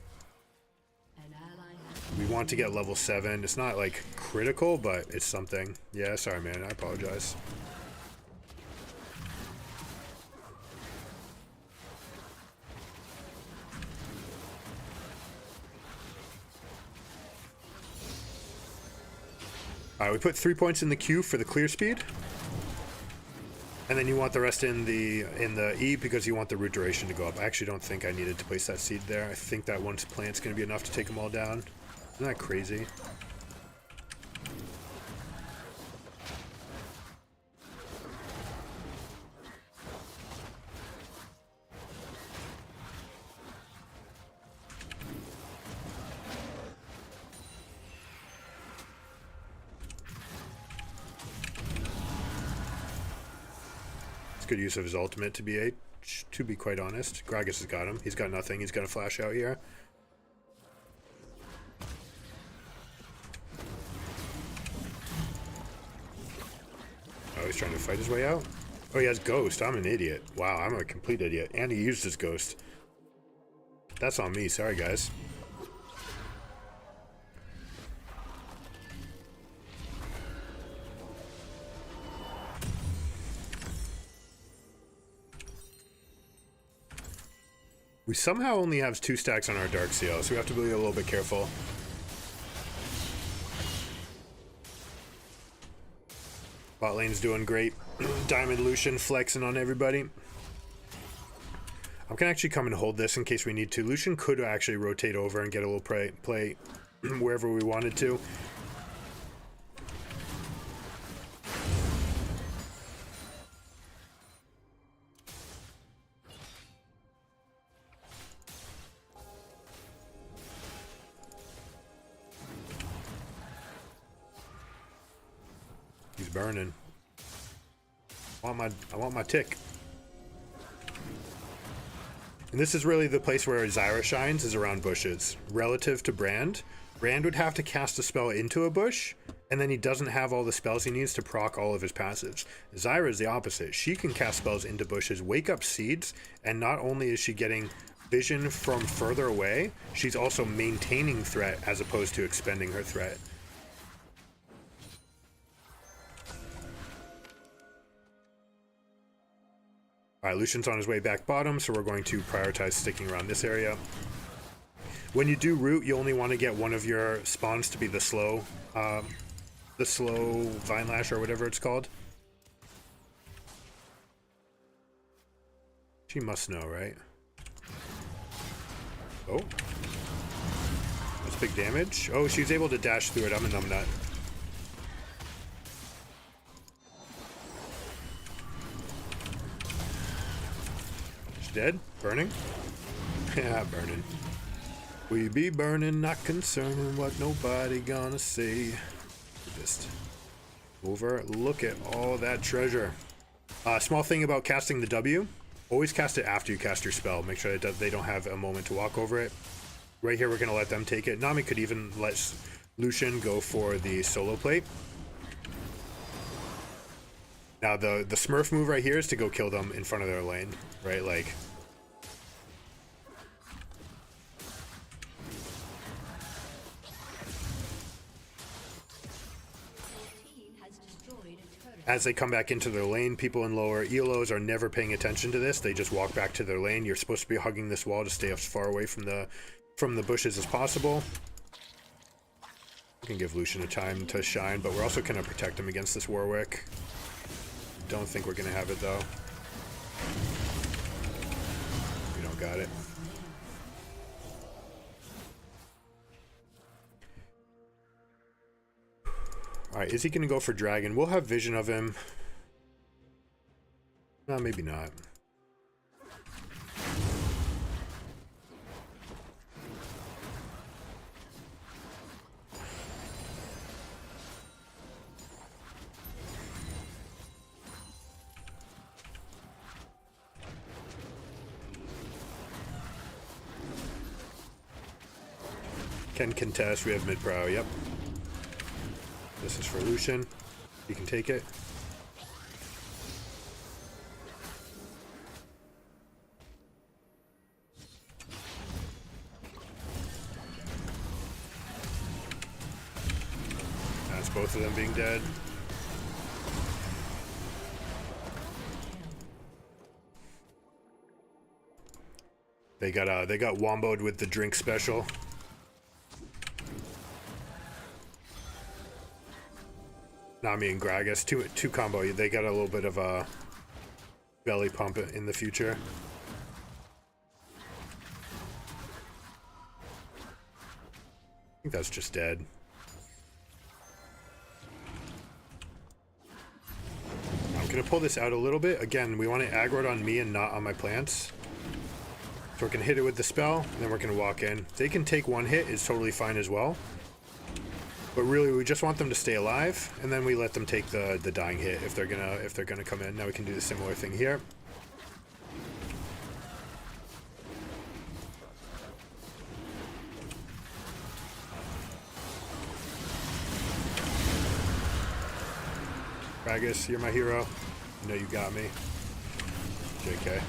We want to get level 7. It's not like critical, but it's something. Yeah, sorry man, I apologize. Alright, we put 3 points in the Q for the clear speed. And then you want the rest in the E because you want the root duration to go up. I actually don't think I needed to place that seed there. I think that one plant's going to be enough to take them all down. Isn't that crazy? Good use of his ultimate to be quite honest. Gragas has got him. He's got nothing. He's got a flash out here. Oh, he's trying to fight his way out. Oh, he has Ghost. I'm an idiot. Wow, I'm a complete idiot. And he used his Ghost. That's on me. Sorry, guys. We somehow only have 2 stacks on our Dark Seal, so we have to be a little bit careful. Bot lane's doing great. Diamond Lucian flexing on everybody. I'm gonna actually come and hold this in case we need to. Lucian could actually rotate over and get a little play wherever we wanted to. He's burning. I want my tick. And this is really the place where Zyra shines, is around bushes. Relative to Brand, Brand would have to cast a spell into a bush, and then he doesn't have all the spells he needs to proc all of his passives. Zyra is the opposite. She can cast spells into bushes, wake up seeds, and not only is she getting vision from further away, she's also maintaining threat as opposed to expending her threat. Alright, Lucian's on his way back bottom, so we're going to prioritize sticking around this area. When you do root, you only want to get one of your spawns to be the slow Vine Lash or whatever it's called. She must know, right? Oh. That's big damage. Oh, she's able to dash through it. I'm a numbnut. She's dead? Burning? Yeah, burning. We be burning, not concerned what nobody gonna say. Just over. Look at all that treasure. Small thing about casting the W. Always cast it after you cast your spell. Make sure that they don't have a moment to walk over it. Right here, we're going to let them take it. Nami could even let Lucian go for the solo plate. Now, the Smurf move right here is to go kill them in front of their lane, right? Like... As they come back into their lane, people in lower ELOs are never paying attention to this. They just walk back to their lane. You're supposed to be hugging this wall to stay as far away from the bushes as possible. We can give Lucian a time to shine, but we're also going to protect him against this Warwick. Don't think we're going to have it, though. We don't got it. Alright, is he going to go for Dragon? We'll have vision of him. No, maybe not. Can contest. We have mid-prow. Yep. This is for Lucian. You can take it. That's both of them being dead. They got womboed with the drink special. Nami and Gragas, two combo. They got a little bit of a belly pump in the future. I think that's just dead. I'm gonna pull this out a little bit. Again, we want it aggroed on me and not on my plants. So we're gonna hit it with the spell, and then we're gonna walk in. They can take one hit, it's totally fine as well. But really, we just want them to stay alive, and then we let them take the dying hit if they're gonna come in. Now we can do the similar thing here. Gragas, you're my hero. You know you got me. JK.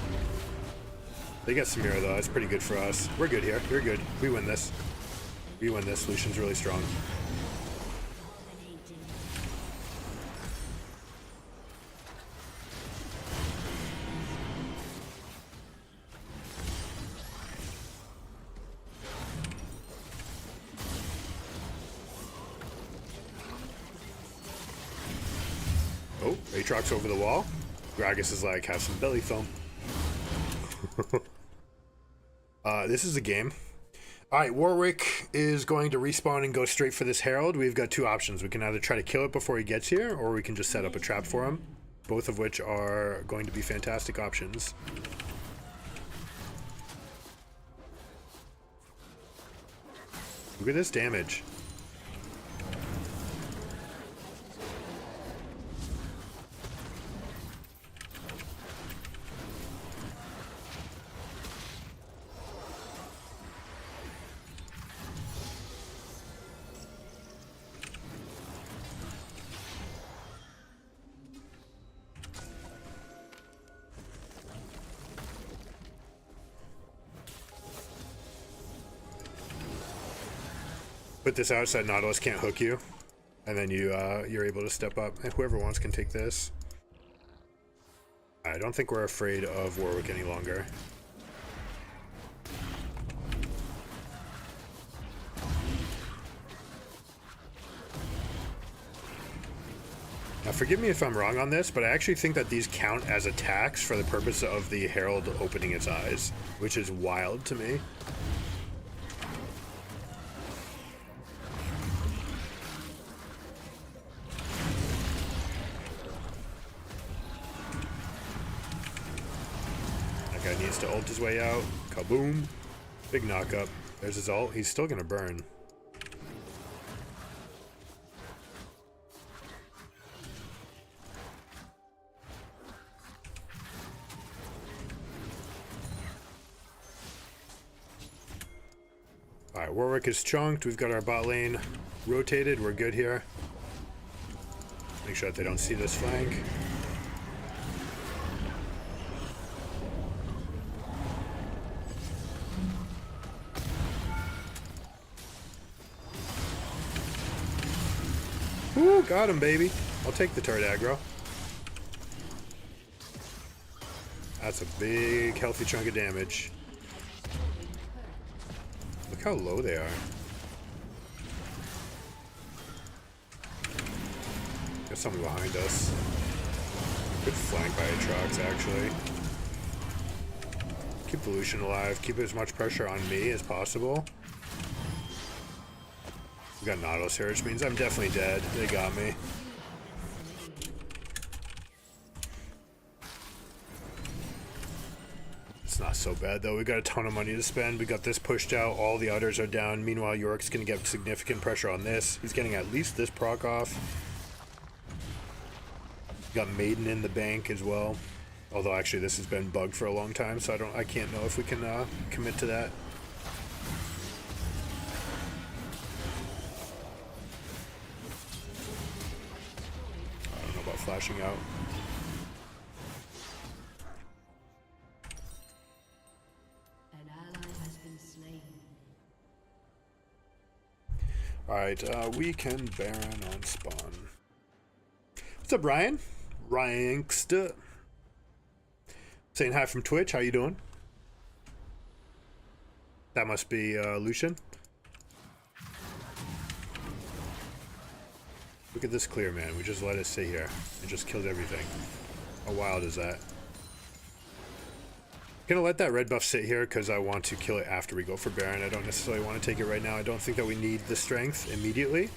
They get Samira though. That's pretty good for us. We're good here. We're good. We win this. We win this. Lucian's really strong. Oh, Aatrox over the wall. Gragas is like, have some belly foam. This is a game. Alright, Warwick is going to respawn and go straight for this Herald. We've got two options. We can either try to kill it before he gets here, or we can just set up a trap for him. Both of which are going to be fantastic options. Look at this damage. Put this out so that Nautilus can't hook you, and then you're able to step up. And whoever wants can take this. I don't think we're afraid of Warwick any longer. Now forgive me if I'm wrong on this, but I actually think that these count as attacks for the purpose of the Herald opening its eyes, which is wild to me. guy needs to ult his way out. Kaboom. Big knock up. There's his ult. He's still gonna burn. Alright, Warwick is chunked. We've got our bot lane rotated. We're good here. Make sure that they don't see this flank. Ooh, got him, baby. I'll take the turret aggro. That's a big, healthy chunk of damage. Look how low they are. Got someone behind us. Good flank by Aatrox, actually. Keep the Lucian alive. Keep as much pressure on me as possible. We got Nautilus here, which means I'm definitely dead. They got me. It's not so bad though. We got a ton of money to spend. We got this pushed out. All the others are down. Meanwhile, Yorick's going to get significant pressure on this. He's getting at least this proc off. Got Maiden in the bank as well. Although actually this has been bugged for a long time, so I can't know if we can commit to that. I don't know about flashing out. An ally has been slain. Alright, we can Baron on spawn. What's up, Ryan? Ryanksta. Saying hi from Twitch. How you doing? That must be Lucian. Look at this clear, man. We just let it sit here. It just killed everything. How wild is that? Gonna let that red buff sit here because I want to kill it after we go for Baron. I don't necessarily want to take it right now. I don't think that we need the strength immediately,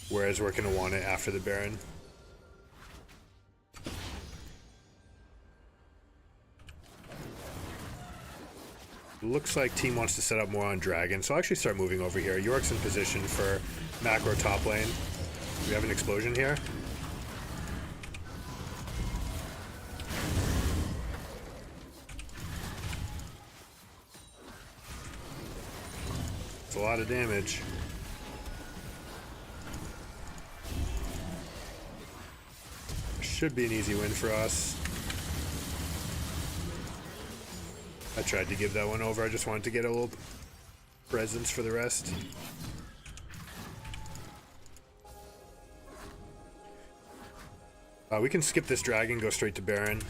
whereas we're gonna want it after the Baron. Looks like team wants to set up more on Dragon, so I'll actually start moving over here. York's in position for macro top lane. Do we have an explosion here? It's a lot of damage. Should be an easy win for us. I tried to give that one over. I just wanted to get a little presence for the rest. We can skip this dragon, go straight to Baron.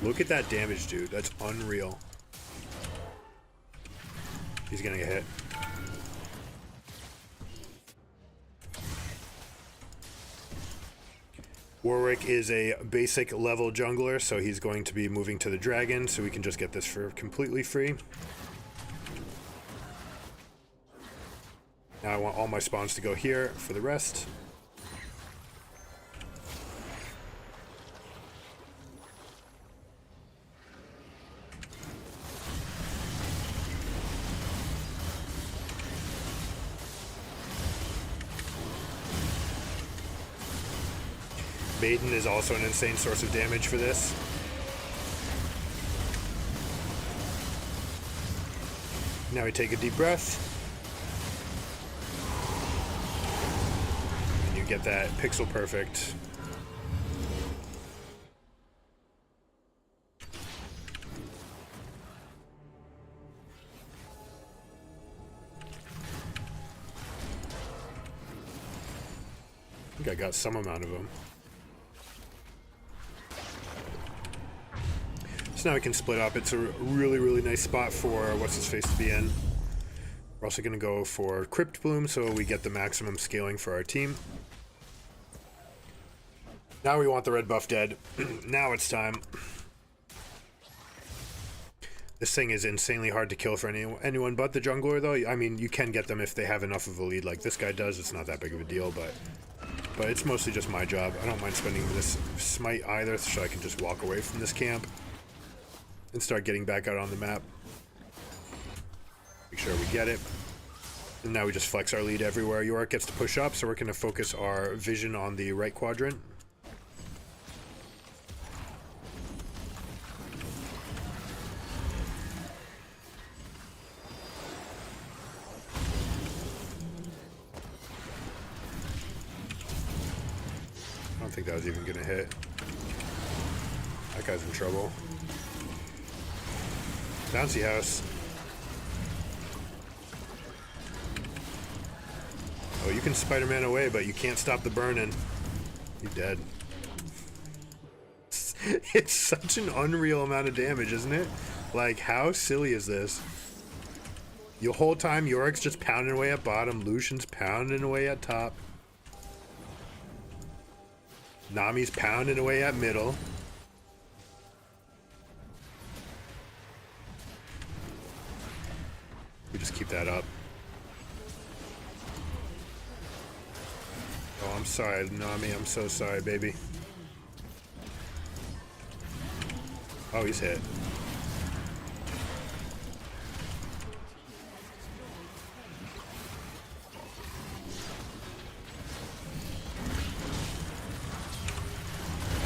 Look at that damage, dude. That's unreal. He's gonna get hit. Warwick is a basic level jungler, so he's going to be moving to the dragon, so we can just get this for completely free. Now I want all my spawns to go here for the rest. Maiden is also an insane source of damage for this. Now we take a deep breath. And you get that pixel perfect. I think I got some amount of them. So now we can split up. It's a really, really nice spot for what's-his-face to be in. We're also going to go for Crypt Bloom so we get the maximum scaling for our team. Now we want the red buff dead. Now it's time. This thing is insanely hard to kill for anyone but the jungler, though. I mean, you can get them if they have enough of a lead like this guy does. It's not that big of a deal, but but it's mostly just my job. I don't mind spending this smite either, so I can just walk away from this camp and start getting back out on the map. Make sure we get it. And now we just flex our lead everywhere. Yorick gets to push up, so we're going to focus our vision on the right quadrant. I don't think that was even going to hit. That guy's in trouble. Bouncy house. Oh, you can Spider-Man away, but you can't stop the burning. You're dead. It's such an unreal amount of damage, isn't it? Like, how silly is this? The whole time, Yorick's just pounding away at bottom. Lucian's pounding away at top. Nami's pounding away at middle. We just keep that up. Oh, I'm sorry, Nami. I'm so sorry, baby. Oh, he's hit.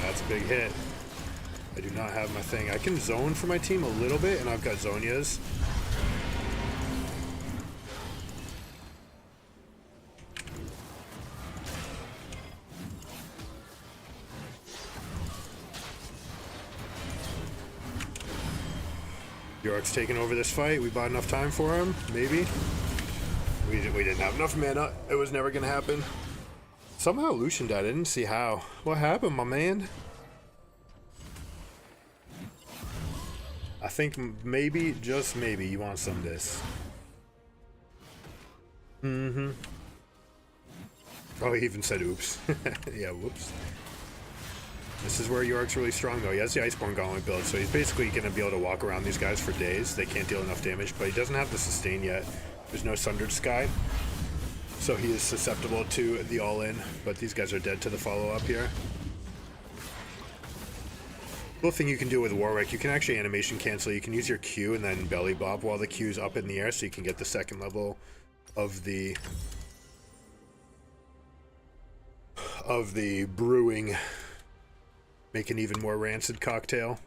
That's a big hit. I do not have my thing. I can zone for my team a little bit, and I've got Zonias. Yorick's taking over this fight. We bought enough time for him, maybe. We didn't have enough mana. It was never gonna happen. Somehow Lucian died. I didn't see how. What happened, my man? I think maybe, just maybe, you want some of this. Mm-hmm. Oh, he even said oops. Yeah, whoops. This is where Yorick's really strong, though. He has the Iceborne Gauntlet build, so he's basically going to be able to walk around these guys for days. They can't deal enough damage, but he doesn't have the sustain yet. There's no Sundered Sky, so he is susceptible to the all-in, but these guys are dead to the follow-up here. Cool thing you can do with Warwick, you can actually animation cancel. You can use your Q and then belly bob while the Q is up in the air, so you can get the second level of the brewing. Make an even more rancid cocktail.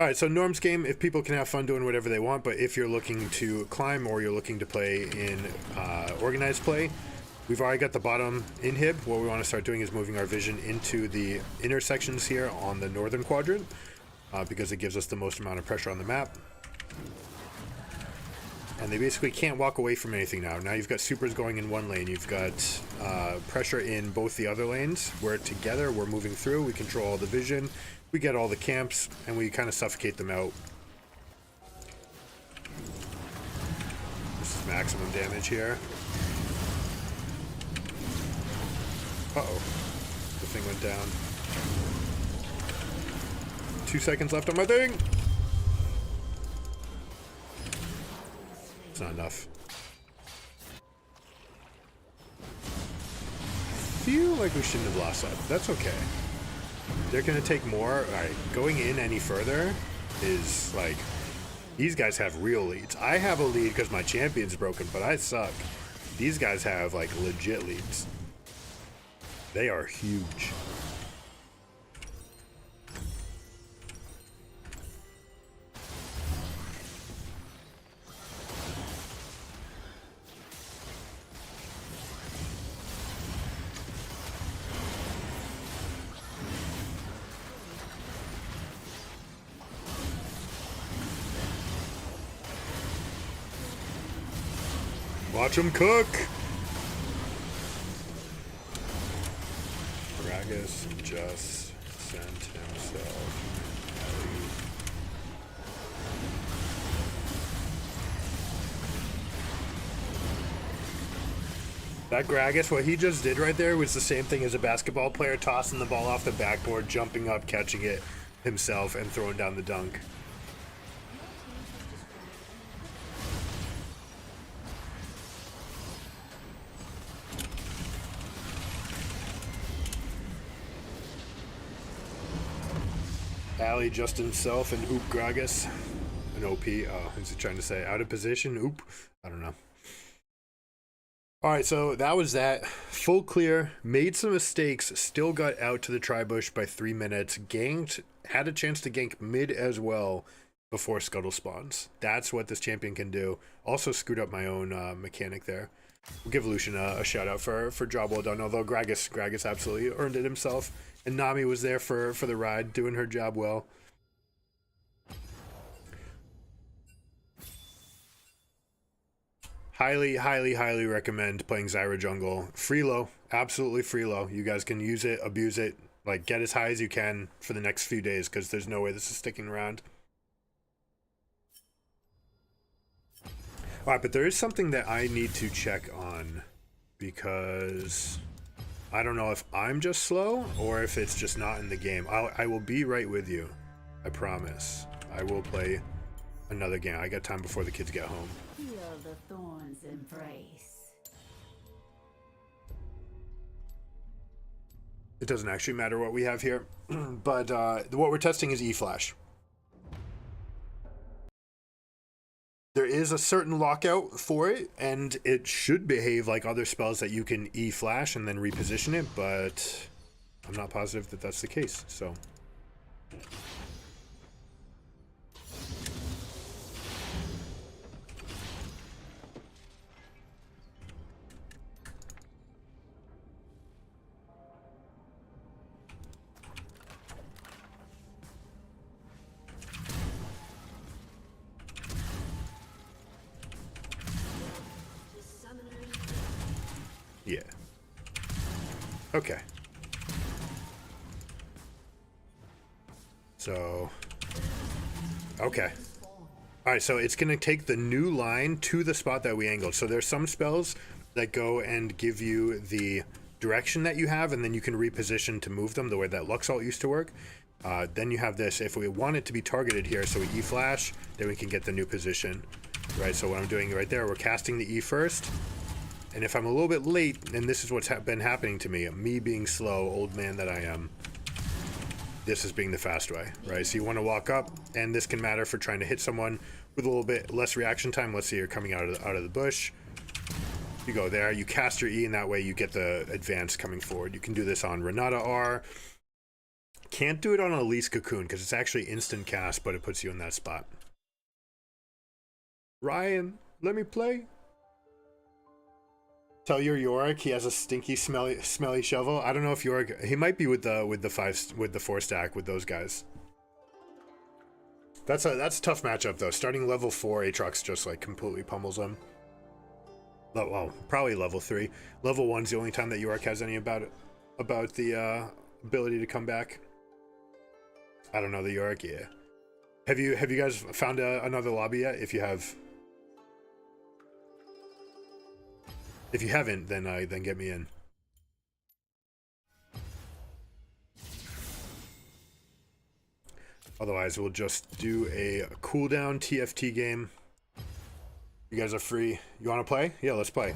Alright, so Norm's game, if people can have fun doing whatever they want, but if you're looking to climb or you're looking to play in organized play, we've already got the bottom inhib. What we want to start doing is moving our vision into the intersections here on the northern quadrant, because it gives us the most amount of pressure on the map. And they basically can't walk away from anything now. Now you've got supers going in one lane. You've got pressure in both the other lanes. We're together. We're moving through. We control all the vision. We get all the camps, and we kind of suffocate them out. This is maximum damage here. Uh-oh. The thing went down. 2 seconds left on my thing! It's not enough. Feel like we shouldn't have lost that. That's okay. They're gonna take more. Alright, going in any further is like, these guys have real leads. I have a lead because my champion's broken, but I suck. These guys have like legit leads. They are huge. Watch him cook! Gragas just sent himself. That Gragas, what he just did right there was the same thing as a basketball player tossing the ball off the backboard, jumping up, catching it himself, and throwing down the dunk. Rally just himself and oop Gragas. An OP. Is he trying to say out of position? Oop. I don't know. Alright, so that was that. Full clear. Made some mistakes. Still got out to the tri-bush by 3 minutes. Ganked. Had a chance to gank mid as well before Scuttle spawns. That's what this champion can do. Also screwed up my own mechanic there. We'll give Lucian a shout out for job well done. Although Gragas absolutely earned it himself. And Nami was there for the ride, doing her job well. Highly, highly, highly recommend playing Zyra jungle. Free low, absolutely free low. You guys can use it, abuse it, like get as high as you can for the next few days because there's no way this is sticking around. All right, but there is something that I need to check on because I don't know if I'm just slow or if it's just not in the game. I will be right with you. I promise. I will play another game. I got time before the kids get home. Feel the thorns embrace. It doesn't actually matter what we have here, but what we're testing is E-Flash. There is a certain lockout for it, and it should behave like other spells that you can E-Flash and then reposition it, but I'm not positive that that's the case, so... Yeah. Okay. So... Okay. Alright, so it's going to take the new line to the spot that we angled. So there's some spells that go and give you the direction that you have, and then you can reposition to move them the way that Luxalt used to work. Then you have this. If we want it to be targeted here, so we E-Flash, then we can get the new position. Right, so what I'm doing right there, we're casting the E first. And if I'm a little bit late, and this is what's been happening to me being slow, old man that I am, this is being the fast way, right? So you want to walk up, and this can matter for trying to hit someone with a little bit less reaction time. Let's say you're coming out of the bush. You go there, you cast your E, and that way you get the advance coming forward. You can do this on Renata R. Can't do it on Elise Cocoon, because it's actually instant cast, but it puts you in that spot. Ryan, let me play. Tell your Yorick he has a stinky, smelly shovel. I don't know if Yorick, he might be with the 4 stack with those guys. That's a tough matchup though. Starting level 4, Aatrox just like completely pummels him. Well, probably level 3. Level 1's the only time that Yorick has any about the ability to come back. I don't know the Yorick. Yeah. Have you guys found another lobby yet? If you have. If you haven't, then get me in. Otherwise, we'll just do a cooldown TFT game. You guys are free. You want to play? Yeah, let's play.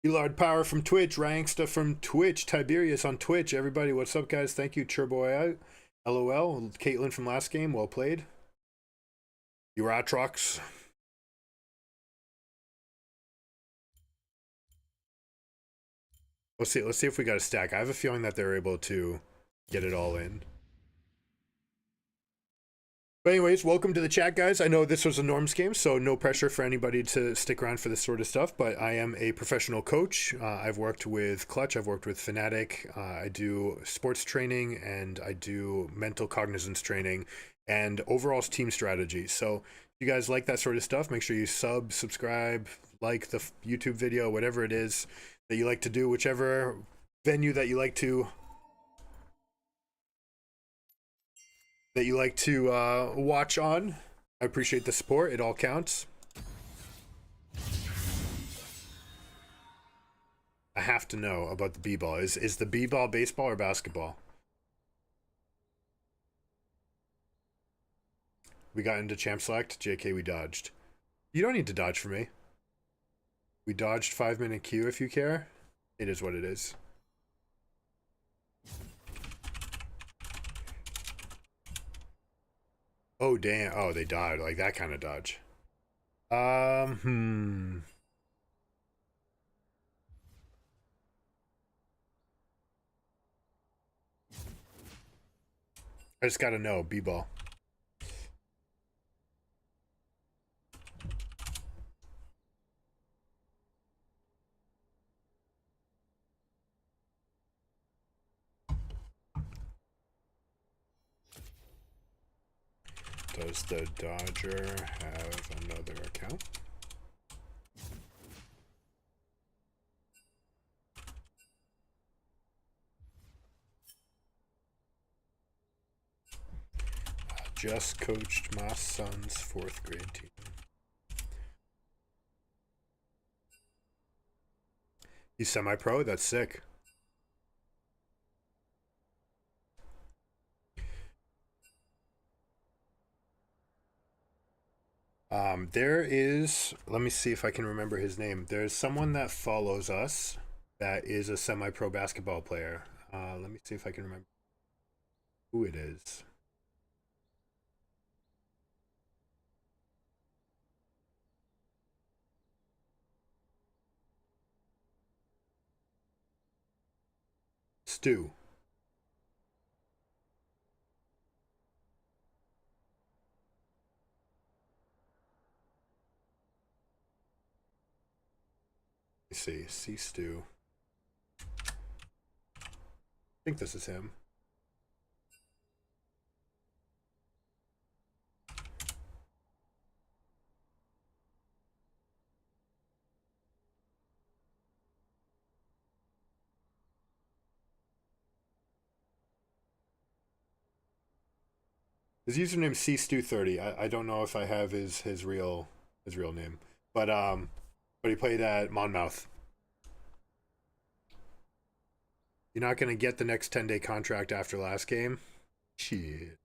Elard Power from Twitch, Ranksta from Twitch, Tiberius on Twitch. Everybody, what's up, guys? Thank you, Turbo. LOL. Caitlin from last game, well played. Aatrox. Let's see if we got a stack. I have a feeling that they're able to get it all in. But anyways, welcome to the chat, guys. I know this was a norms game, so no pressure for anybody to stick around for this sort of stuff, but I am a professional coach. I've worked with Clutch, I've worked with Fnatic, I do sports training, and I do mental cognizance training, and overall team strategy. So if you guys like that sort of stuff, make sure you subscribe, like the YouTube video, whatever it is that you like to do, whichever venue that you like to watch on. I appreciate the support. It all counts. I have to know about the B-ball. Is the B-ball baseball or basketball? We got into champ select. JK, we dodged. You don't need to dodge for me. We dodged 5-minute queue if you care. It is what it is. Oh damn! Oh, they died like that kind of dodge. I just gotta know B-ball. Does the Dodger have another account? Just coached my son's 4th grade team. He's semi-pro? That's sick. There is, let me see if I can remember his name. There's someone that follows us that is a semi-pro basketball player. Let me see if I can remember who it is. Stu. Let me see Stu. I think this is him. His username's cstu30. I don't know if I have his real name, but he played at Monmouth. You're not gonna get the next 10-day contract after last game. Shit.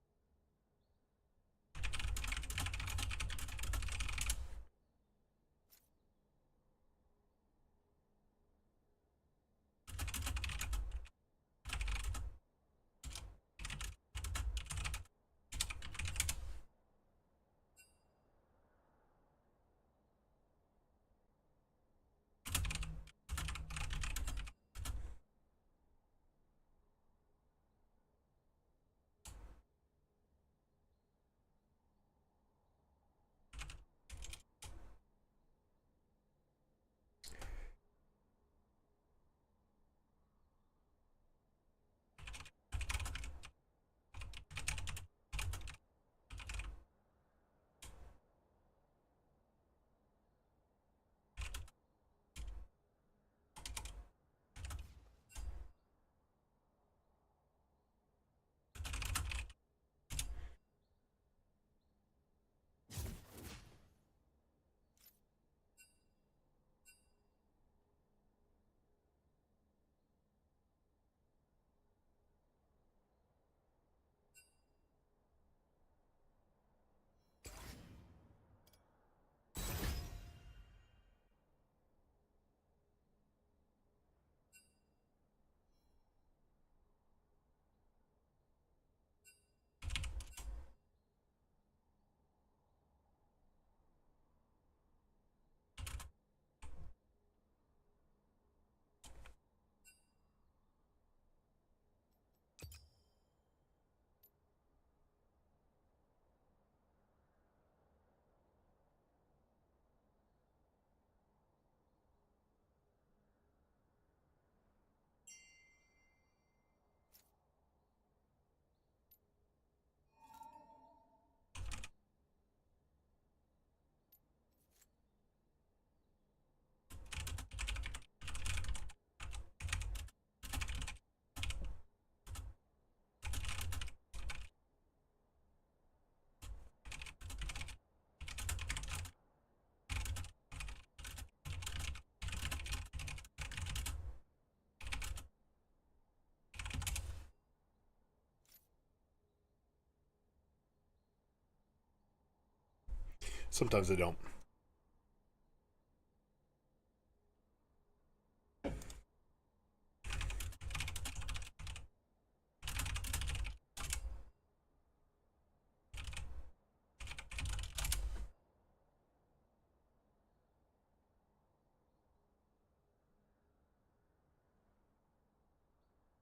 Sometimes they don't.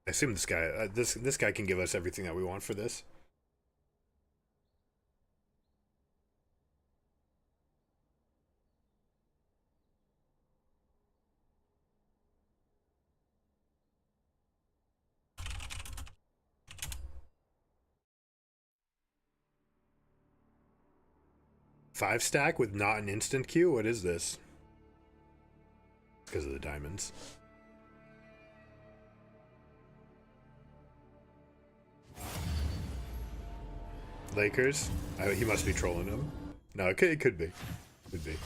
I assume this guy, this guy can give us everything that we want for this. Five stack with not an instant queue? What is this? Because of the diamonds. Lakers? He must be trolling them. No, it could be. Could be.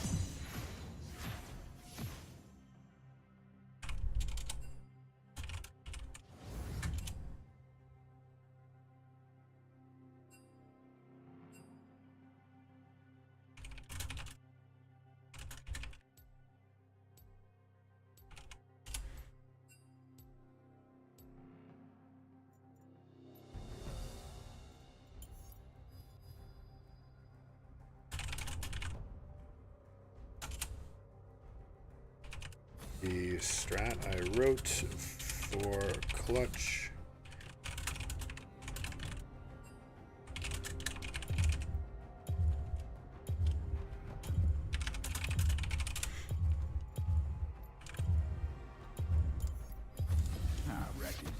The strat I wrote for clutch. Rakan.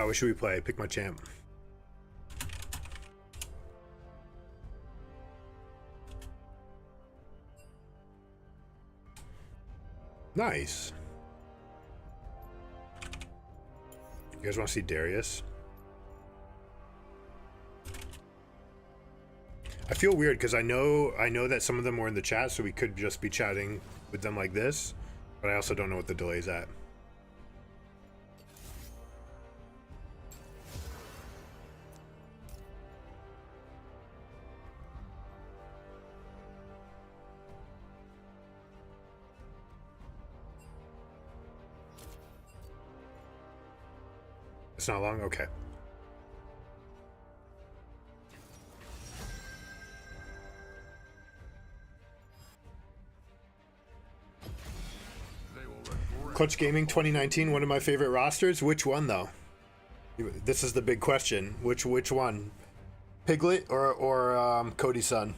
What should we play? Pick my champ. Nice. You guys want to see Darius? I feel weird because I know that some of them were in the chat, so we could just be chatting with them like this, but I also don't know what the delay's at. It's not long? Okay. Clutch Gaming 2019, one of my favorite rosters. Which one, though? This is the big question. Which one? Piglet or Cody's son?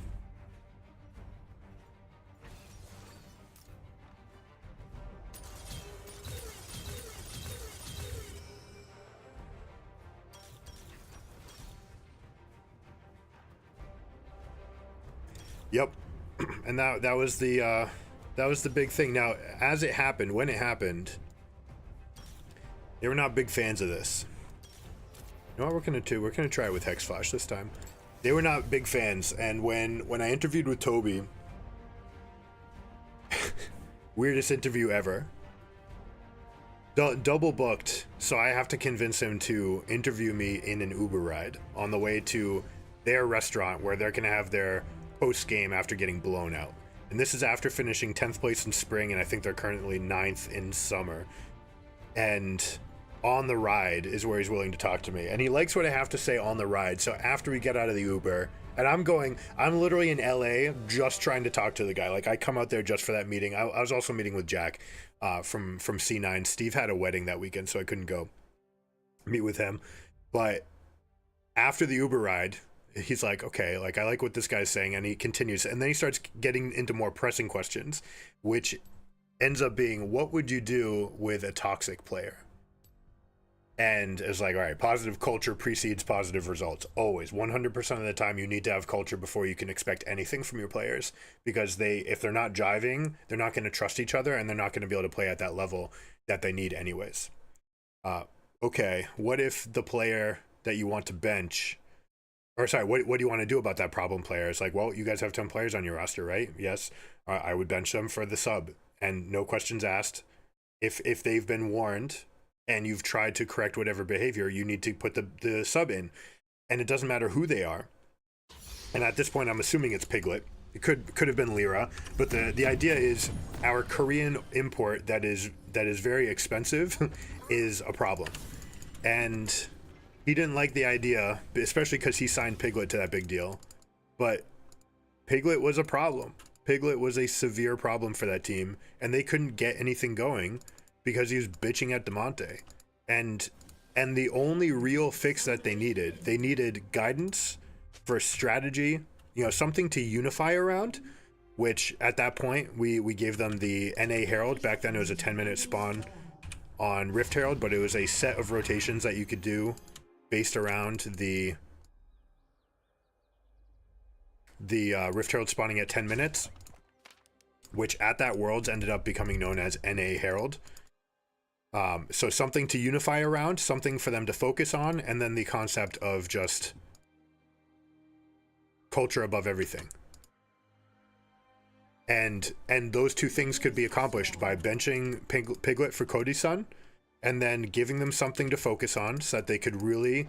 Yep, and that was the big thing. Now, as it happened, when it happened, they were not big fans of this. You know what we're gonna do? We're gonna try it with Hex Flash this time. They were not big fans, and when I interviewed with Toby, weirdest interview ever. Double booked, so I have to convince him to interview me in an Uber ride on the way to their restaurant where they're gonna have their post game after getting blown out. And this is after finishing 10th place in spring, and I think they're currently 9th in summer. And on the ride is where he's willing to talk to me. And he likes what I have to say on the ride. So after we get out of the Uber, and I'm literally in LA just trying to talk to the guy. Like, I come out there just for that meeting. I was also meeting with Jack from C9. Steve had a wedding that weekend, so I couldn't go meet with him. But after the Uber ride, he's like, okay, like, I like what this guy's saying, and he continues, and then he starts getting into more pressing questions, which ends up being, what would you do with a toxic player? And it's like, all right, positive culture precedes positive results. Always, 100% of the time, you need to have culture before you can expect anything from your players, because if they're not jiving, they're not going to trust each other, and they're not going to be able to play at that level that they need anyways. Okay, what if the player that you want to bench, or sorry, what do you want to do about that problem player? It's like, well, you guys have 10 players on your roster, right? Yes. I would bench them for the sub, and no questions asked. If they've been warned and you've tried to correct whatever behavior, you need to put the sub in. And it doesn't matter who they are. And at this point, I'm assuming it's Piglet. It could have been Lyra. But the idea is our Korean import that is very expensive is a problem. And he didn't like the idea, especially because he signed Piglet to that big deal. But Piglet was a problem. Piglet was a severe problem for that team, and they couldn't get anything going because he was bitching at DeMonte. And the only real fix that they needed guidance for strategy, you know, something to unify around, which at that point we gave them the NA Herald. Back then it was a 10-minute spawn on Rift Herald, but it was a set of rotations that you could do based around the Rift Herald spawning at 10 minutes, which at that Worlds ended up becoming known as NA Herald. So something to unify around, something for them to focus on, and then the concept of just culture above everything. And those two things could be accomplished by benching Piglet for Cody's son, and then giving them something to focus on so that they could really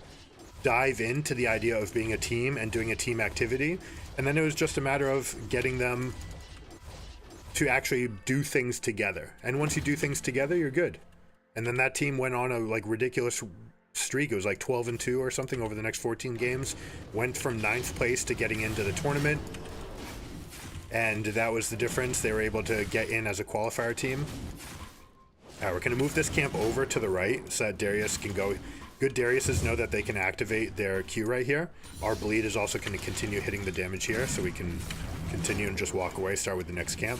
dive into the idea of being a team and doing a team activity. And then it was just a matter of getting them to actually do things together. And once you do things together, you're good. And then that team went on a like ridiculous streak. It was like 12-2 or something over the next 14 games. Went from 9th place to getting into the tournament. And that was the difference. They were able to get in as a qualifier team. We're going to move this camp over to the right so that Darius can go. Good Dariuses know that they can activate their Q right here. Our bleed is also going to continue hitting the damage here, so we can continue and just walk away, start with the next camp.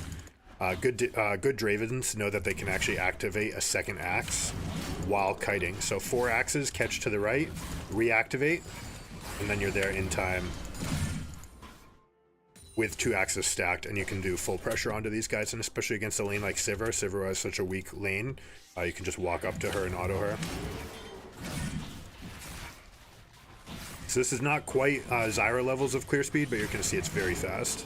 Good Dravens know that they can actually activate a second axe while kiting. So 4 axes, catch to the right, reactivate, and then you're there in time with 2 axes stacked, and you can do full pressure onto these guys, and especially against a lane like Sivir. Sivir has such a weak lane. You can just walk up to her and auto her. So this is not quite Zyra levels of clear speed, but you're going to see it's very fast.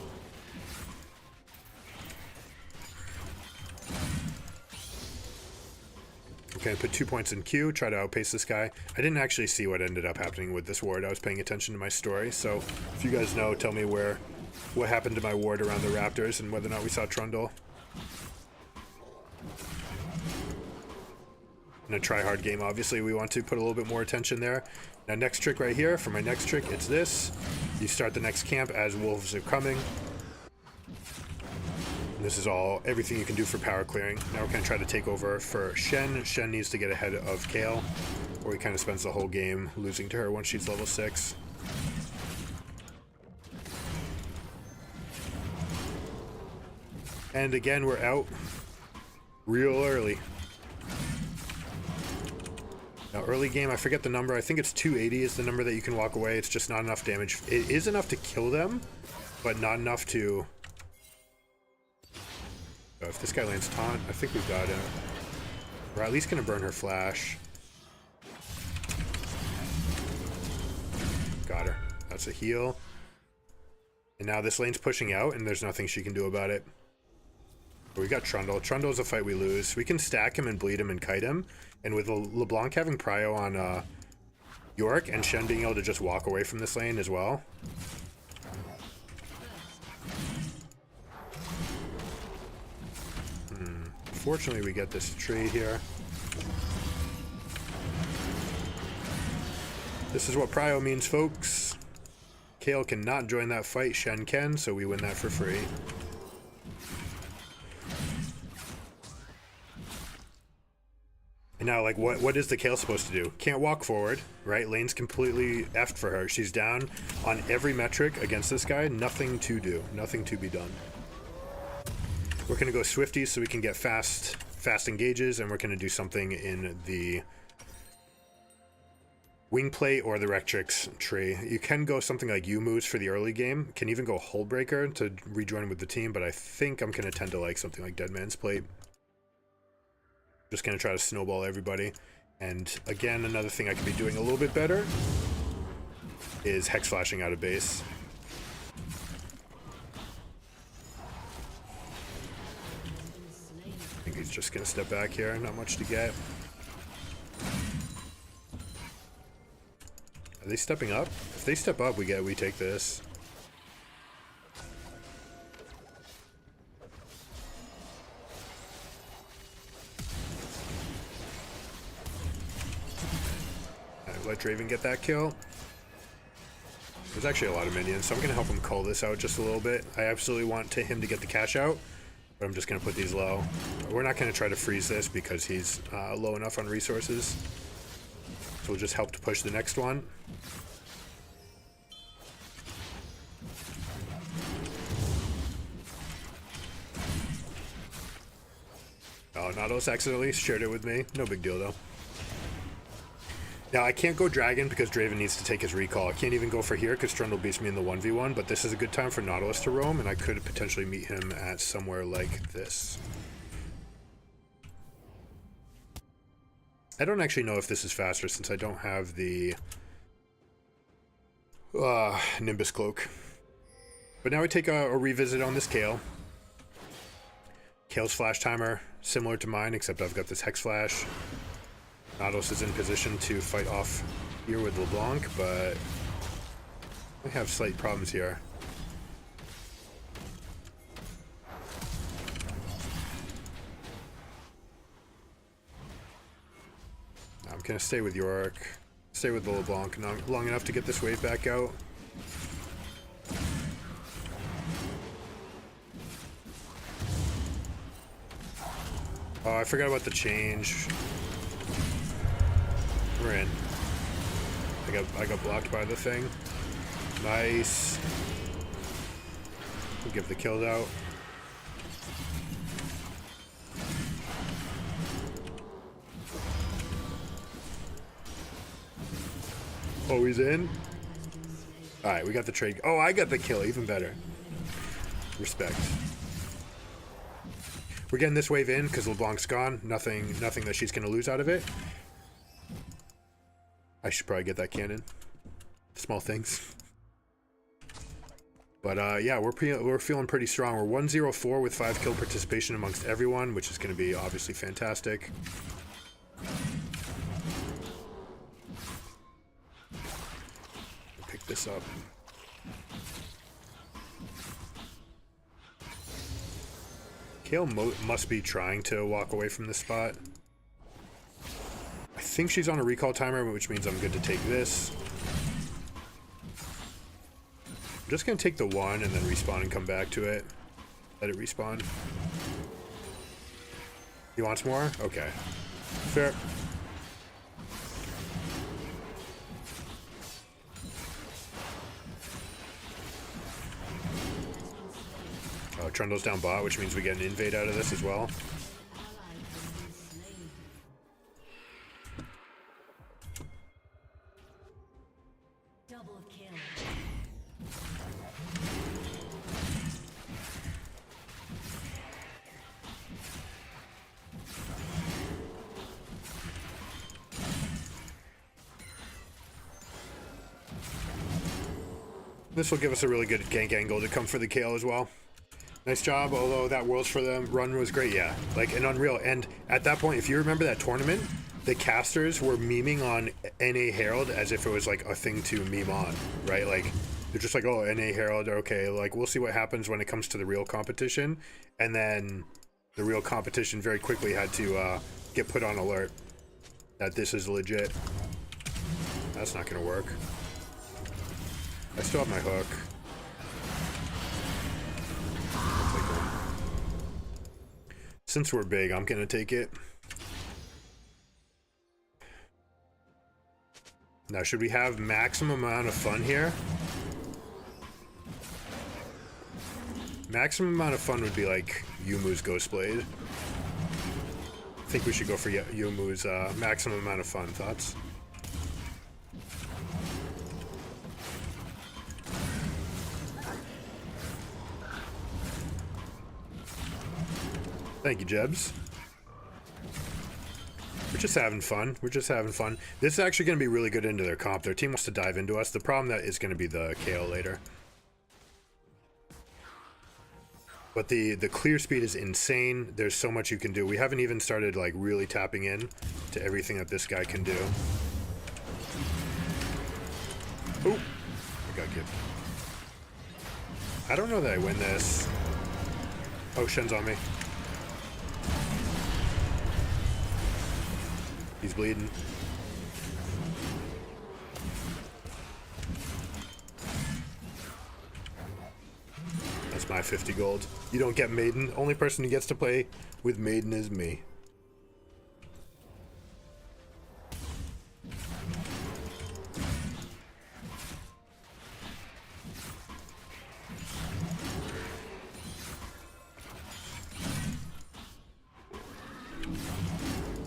Okay, put 2 points in Q, try to outpace this guy. I didn't actually see what ended up happening with this ward. I was paying attention to my story, so if you guys know, tell me what happened to my ward around the Raptors and whether or not we saw Trundle. In a try-hard game, obviously, we want to put a little bit more attention there. Now, next trick right here. For my next trick, it's this. You start the next camp as wolves are coming. And this is everything you can do for power clearing. Now we're going to try to take over for Shen. Shen needs to get ahead of Kayle, or he kind of spends the whole game losing to her once she's level 6. And again, we're out real early. Now, early game, I forget the number. I think it's 280 is the number that you can walk away. It's just not enough damage. It is enough to kill them, but not enough to... if this guy lands taunt, I think we've got him. We're at least going to burn her flash. Got her. That's a heal. And now this lane's pushing out, and there's nothing she can do about it. But we got Trundle. Trundle's a fight we lose. We can stack him and bleed him and kite him. And with LeBlanc having prio on York and Shen being able to just walk away from this lane as well. Fortunately, we get this tree here. This is what prio means, folks. Kayle cannot join that fight. Shen can, so we win that for free. And now, like, what is the Kayle supposed to do? Can't walk forward, right? Lane's completely effed for her. She's down on every metric against this guy. Nothing to do. Nothing to be done. We're going to go Swifties so we can get fast engages, and we're going to do something in the wing plate or the Rectrix tree. You can go something like U-moves for the early game. Can even go Hullbreaker to rejoin with the team, but I think I'm going to tend to like something like Dead Man's Plate. Just going to try to snowball everybody. And again, another thing I could be doing a little bit better is Hex Flashing out of base. I think he's just going to step back here. Not much to get. Are they stepping up? If they step up, we take this. let Draven get that kill. There's actually a lot of minions, so I'm going to help him cull this out just a little bit. I absolutely want him to get the cash out, but I'm just going to put these low. We're not going to try to freeze this because he's low enough on resources. So we'll just help to push the next one. Oh, Nautilus accidentally shared it with me. No big deal, though. Now, I can't go Dragon because Draven needs to take his recall. I can't even go for here because Trundle beats me in the 1v1, but this is a good time for Nautilus to roam, and I could potentially meet him at somewhere like this. I don't actually know if this is faster since I don't have the Nimbus Cloak. But now we take a revisit on this Kayle. Kayle's flash timer, similar to mine, except I've got this Hex Flash. Nautilus is in position to fight off here with LeBlanc, but I have slight problems here. I'm gonna stay with Yorick, stay with the LeBlanc long enough to get this wave back out. Oh, I forgot about the change. We're in. I got blocked by the thing. Nice. We'll give the kills out. Oh, he's in? Alright, we got the trade. Oh, I got the kill. Even better. Respect. We're getting this wave in because LeBlanc's gone. Nothing that she's going to lose out of it. I should probably get that cannon. Small things. But yeah, we're feeling pretty strong. We're 104 with 5 kill participation amongst everyone, which is going to be obviously fantastic. Pick this up. Kayle must be trying to walk away from this spot. I think she's on a recall timer, which means I'm good to take this. I'm just going to take the 1 and then respawn and come back to it. Let it respawn. He wants more? Okay. Fair. Oh, Trundle's down bot, which means we get an invade out of this as well. Double kill. This will give us a really good gank angle to come for the Kayle as well. Nice job, although that Worlds for them run was great, yeah. Like, an Unreal. And at that point, if you remember that tournament, the casters were memeing on NA Herald as if it was, like, a thing to meme on, right? Like, they're just like, oh, NA Herald, okay, like, we'll see what happens when it comes to the real competition. And then the real competition very quickly had to get put on alert that this is legit. That's not gonna work. I still have my hook. Since we're big, I'm gonna take it. Now, should we have maximum amount of fun here? Maximum amount of fun would be like Yumu's Ghostblade. I think we should go for Yumu's maximum amount of fun. Thoughts? Thank you, Jebs. We're just having fun. We're just having fun. This is actually going to be really good into their comp. Their team wants to dive into us. The problem that is going to be the Kayle later. But the clear speed is insane. There's so much you can do. We haven't even started like really tapping in to everything that this guy can do. Oh, I got kicked. I don't know that I win this. Oh, Shen's on me. He's bleeding. That's my 50 gold. You don't get Maiden. Only person who gets to play with Maiden is me.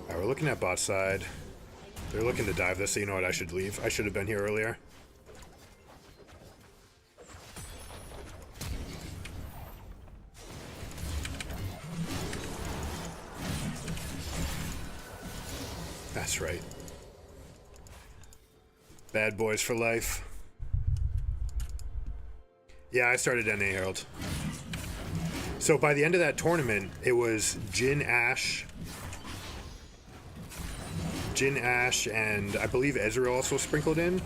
Alright, we're looking at bot side. They're looking to dive this, so you know what? I should leave. I should have been here earlier. That's right. Bad boys for life. Yeah, I started NA Herald. So by the end of that tournament, it was Jin Ash, and I believe Ezreal also sprinkled in.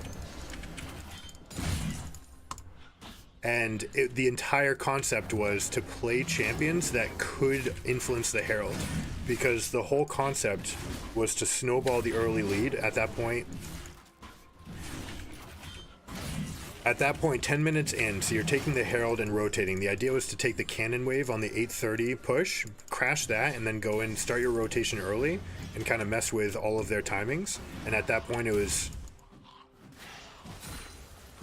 And the entire concept was to play champions that could influence the Herald, because the whole concept was to snowball the early lead at that point. At that point, 10 minutes in, so you're taking the Herald and rotating. The idea was to take the cannon wave on the 8:30 push, crash that, and then go in, start your rotation early, and kind of mess with all of their timings. And at that point, it was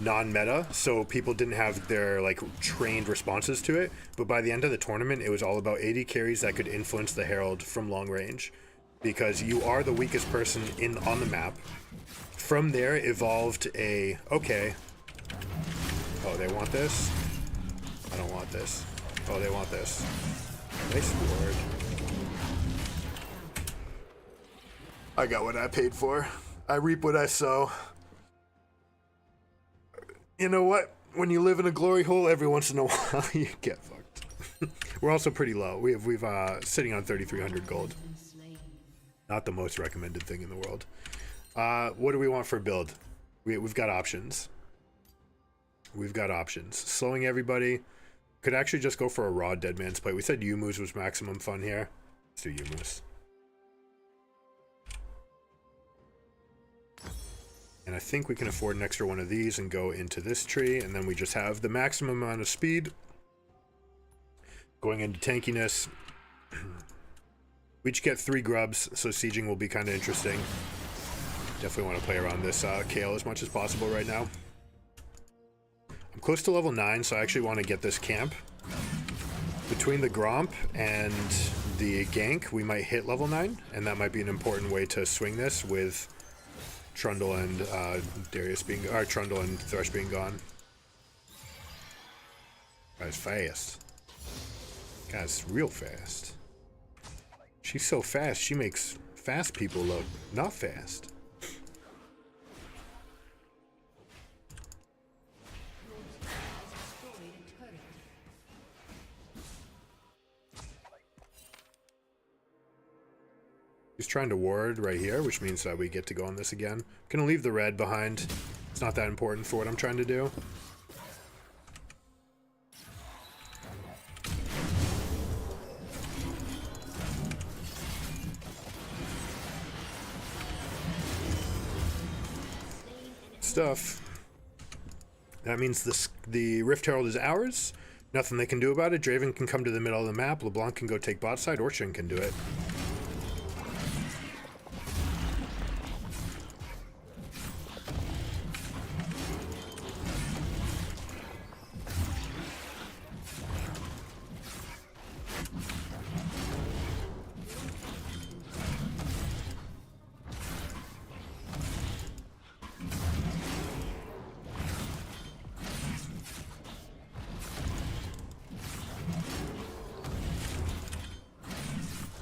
non-meta, so people didn't have their like trained responses to it. But by the end of the tournament, it was all about 80 carries that could influence the Herald from long range, because you are the weakest person on the map. From there evolved a okay. Oh, they want this? I don't want this. Oh, they want this. Nice word. I got what I paid for. I reap what I sow. You know what? When you live in a glory hole, every once in a while you get fucked. We're also pretty low. We've sitting on 3,300 gold. Not the most recommended thing in the world. What do we want for a build? We've got options. We've got options. Slowing everybody. Could actually just go for a raw dead man's play. We said Yumu's was maximum fun here. Let's do Yumu's. And I think we can afford an extra one of these and go into this tree, and then we just have the maximum amount of speed. Going into tankiness. We each get 3 grubs, so sieging will be kind of interesting. Definitely want to play around this Kale as much as possible right now. I'm close to level 9, so I actually want to get this camp. Between the Gromp and the gank, we might hit level 9, and that might be an important way to swing this with Trundle and Trundle and Thresh being gone. Guy's fast. Guy's real fast. She's so fast, she makes fast people look not fast. He's trying to ward right here, which means that we get to go on this again. I'm gonna leave the red behind. It's not that important for what I'm trying to do. Stuff. That means the Rift Herald is ours. Nothing they can do about it. Draven can come to the middle of the map. LeBlanc can go take bot side. Orchard can do it.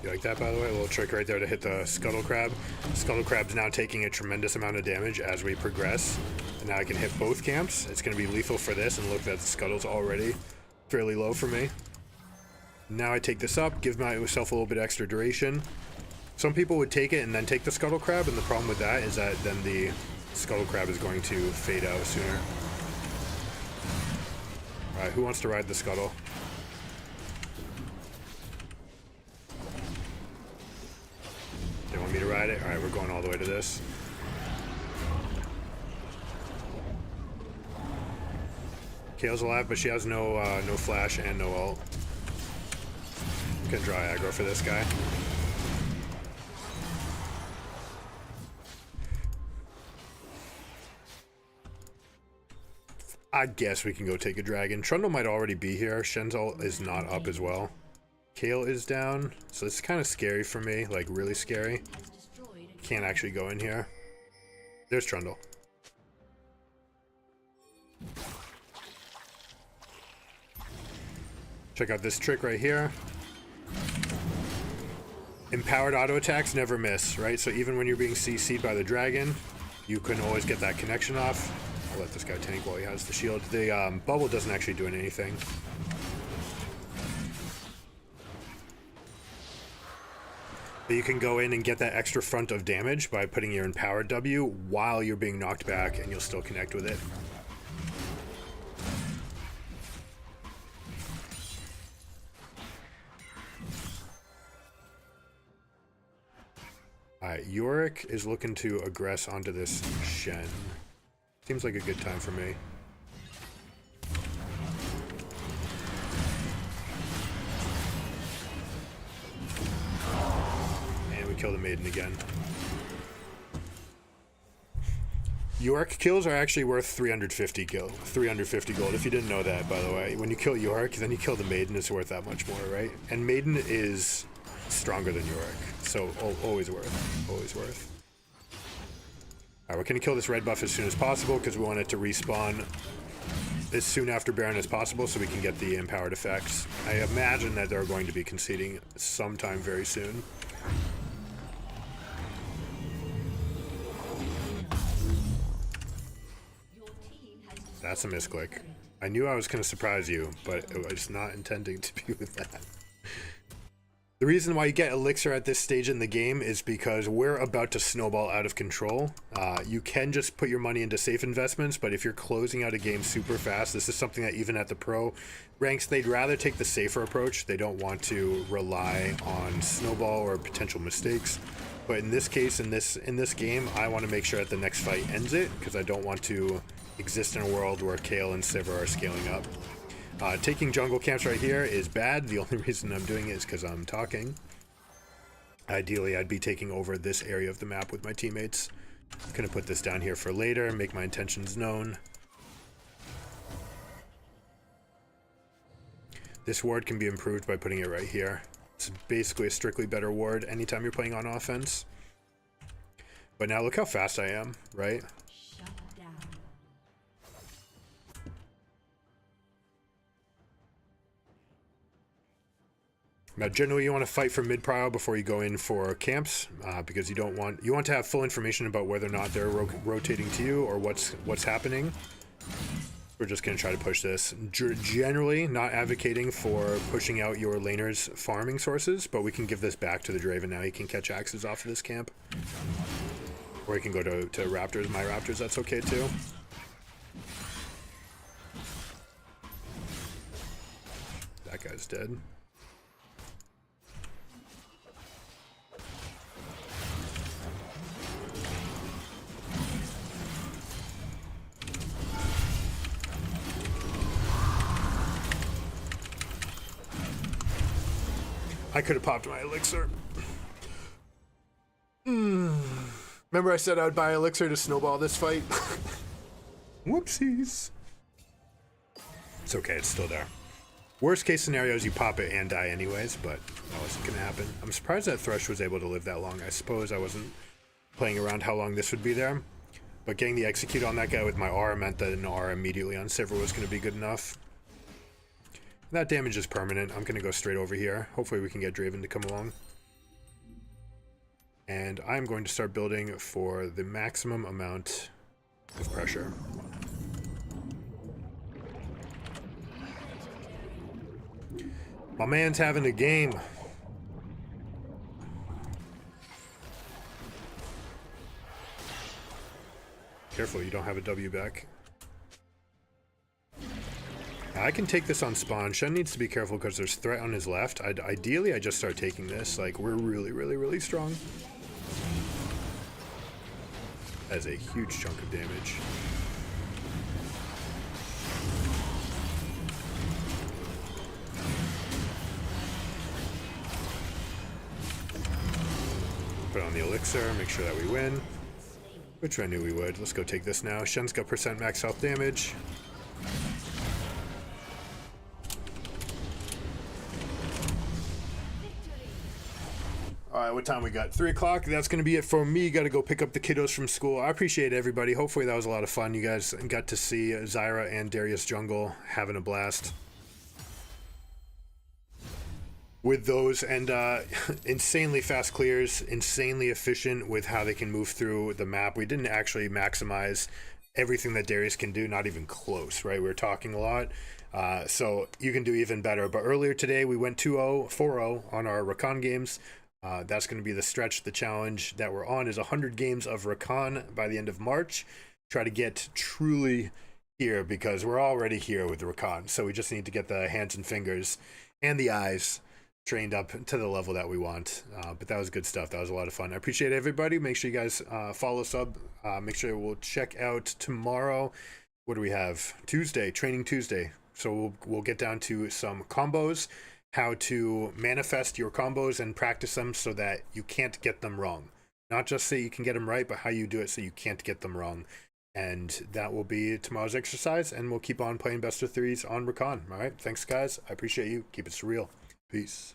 You like that, by the way? A little trick right there to hit the Scuttle Crab. Scuttle Crab's now taking a tremendous amount of damage as we progress. And now I can hit both camps. It's going to be lethal for this, and look, that Scuttle's already fairly low for me. Now I take this up, give myself a little bit extra duration. Some people would take it and then take the Scuttle Crab, and the problem with that is that then the Scuttle Crab is going to fade out sooner. Alright, who wants to ride the Scuttle? They want me to ride it? Alright, we're going all the way to this. Kale's alive, but she has no no flash and no ult. Can draw aggro for this guy. I guess we can go take a dragon. Trundle might already be here. Shen's ult is not up as well. Kale is down, so it's kind of scary for me, like really scary. Can't actually go in here. There's Trundle. Check out this trick right here. Empowered auto attacks never miss, right? So even when you're being CC'd by the dragon, you can always get that connection off. I'll let this guy tank while he has the shield. The bubble doesn't actually do anything. But you can go in and get that extra front of damage by putting your empowered W while you're being knocked back, and you'll still connect with it. Alright, Yorick is looking to aggress onto this Shen. Seems like a good time for me. And we kill the maiden again. Yorick kills are actually worth 350 gold. If you didn't know that, by the way. When you kill Yorick, then you kill the maiden, it's worth that much more, right? And maiden is stronger than Yorick, so always worth. Always worth. Alright, we're going to kill this red buff as soon as possible because we want it to respawn as soon after Baron as possible so we can get the empowered effects. I imagine that they're going to be conceding sometime very soon. That's a misclick. I knew I was going to surprise you, but I was not intending to be with that. The reason why you get Elixir at this stage in the game is because we're about to snowball out of control. You can just put your money into safe investments, but if you're closing out a game super fast, this is something that even at the pro ranks, they'd rather take the safer approach. They don't want to rely on snowball or potential mistakes. But in this case, in this game, I want to make sure that the next fight ends it, because I don't want to exist in a world where Kale and Sivir are scaling up. Taking jungle camps right here is bad. The only reason I'm doing it is because I'm talking. Ideally, I'd be taking over this area of the map with my teammates. I'm gonna put this down here for later, make my intentions known. This ward can be improved by putting it right here. It's basically a strictly better ward anytime you're playing on offense. But now look how fast I am, right? Now, generally, you want to fight for mid-prio before you go in for camps, because you want to have full information about whether or not they're rotating to you or what's happening. We're just going to try to push this. Generally, not advocating for pushing out your laner's farming sources, but we can give this back to the Draven now. He can catch axes off of this camp. Or he can go to Raptors, my Raptors, that's okay too. That guy's dead. I could have popped my elixir. Remember I said I would buy elixir to snowball this fight? Whoopsies. It's okay, it's still there. Worst case scenario is you pop it and die anyways, but that wasn't going to happen. I'm surprised that Thresh was able to live that long. I suppose I wasn't playing around how long this would be there. But getting the execute on that guy with my R meant that an R immediately on Sivir was going to be good enough. That damage is permanent. I'm going to go straight over here. Hopefully we can get Draven to come along. And I'm going to start building for the maximum amount of pressure. My man's having a game. Careful, you don't have a W back. I can take this on spawn. Shen needs to be careful because there's threat on his left. Ideally, I just start taking this. Like, we're really, really, really strong. That is a huge chunk of damage. Put on the elixir, make sure that we win. Which I knew we would. Let's go take this now. Shen's got percent max health damage. Alright, what time we got? 3 o'clock. That's going to be it for me. Got to go pick up the kiddos from school. I appreciate everybody. Hopefully that was a lot of fun. You guys got to see Zyra and Darius Jungle having a blast with those, and insanely fast clears, insanely efficient with how they can move through the map. We didn't actually maximize everything that Darius can do, not even close, right? We were talking a lot, so you can do even better. But earlier today we went 2-0, 4-0 on our Rakan games. That's going to be the stretch. The challenge that we're on is 100 games of Rakan by the end of March. Try to get truly here, because we're already here with Rakan, so we just need to get the hands and fingers and the eyes trained up to the level that we want. But that was good stuff. That was a lot of fun. I appreciate everybody. Make sure you guys follow, sub. Make sure we'll check out tomorrow. What do we have? Tuesday, Training Tuesday. So we'll get down to some combos, how to manifest your combos and practice them so that you can't get them wrong. Not just so you can get them right, but how you do it so you can't get them wrong. And that will be tomorrow's exercise, and we'll keep on playing best of threes on Rakan. All right, thanks guys. I appreciate you. Keep it surreal. Peace.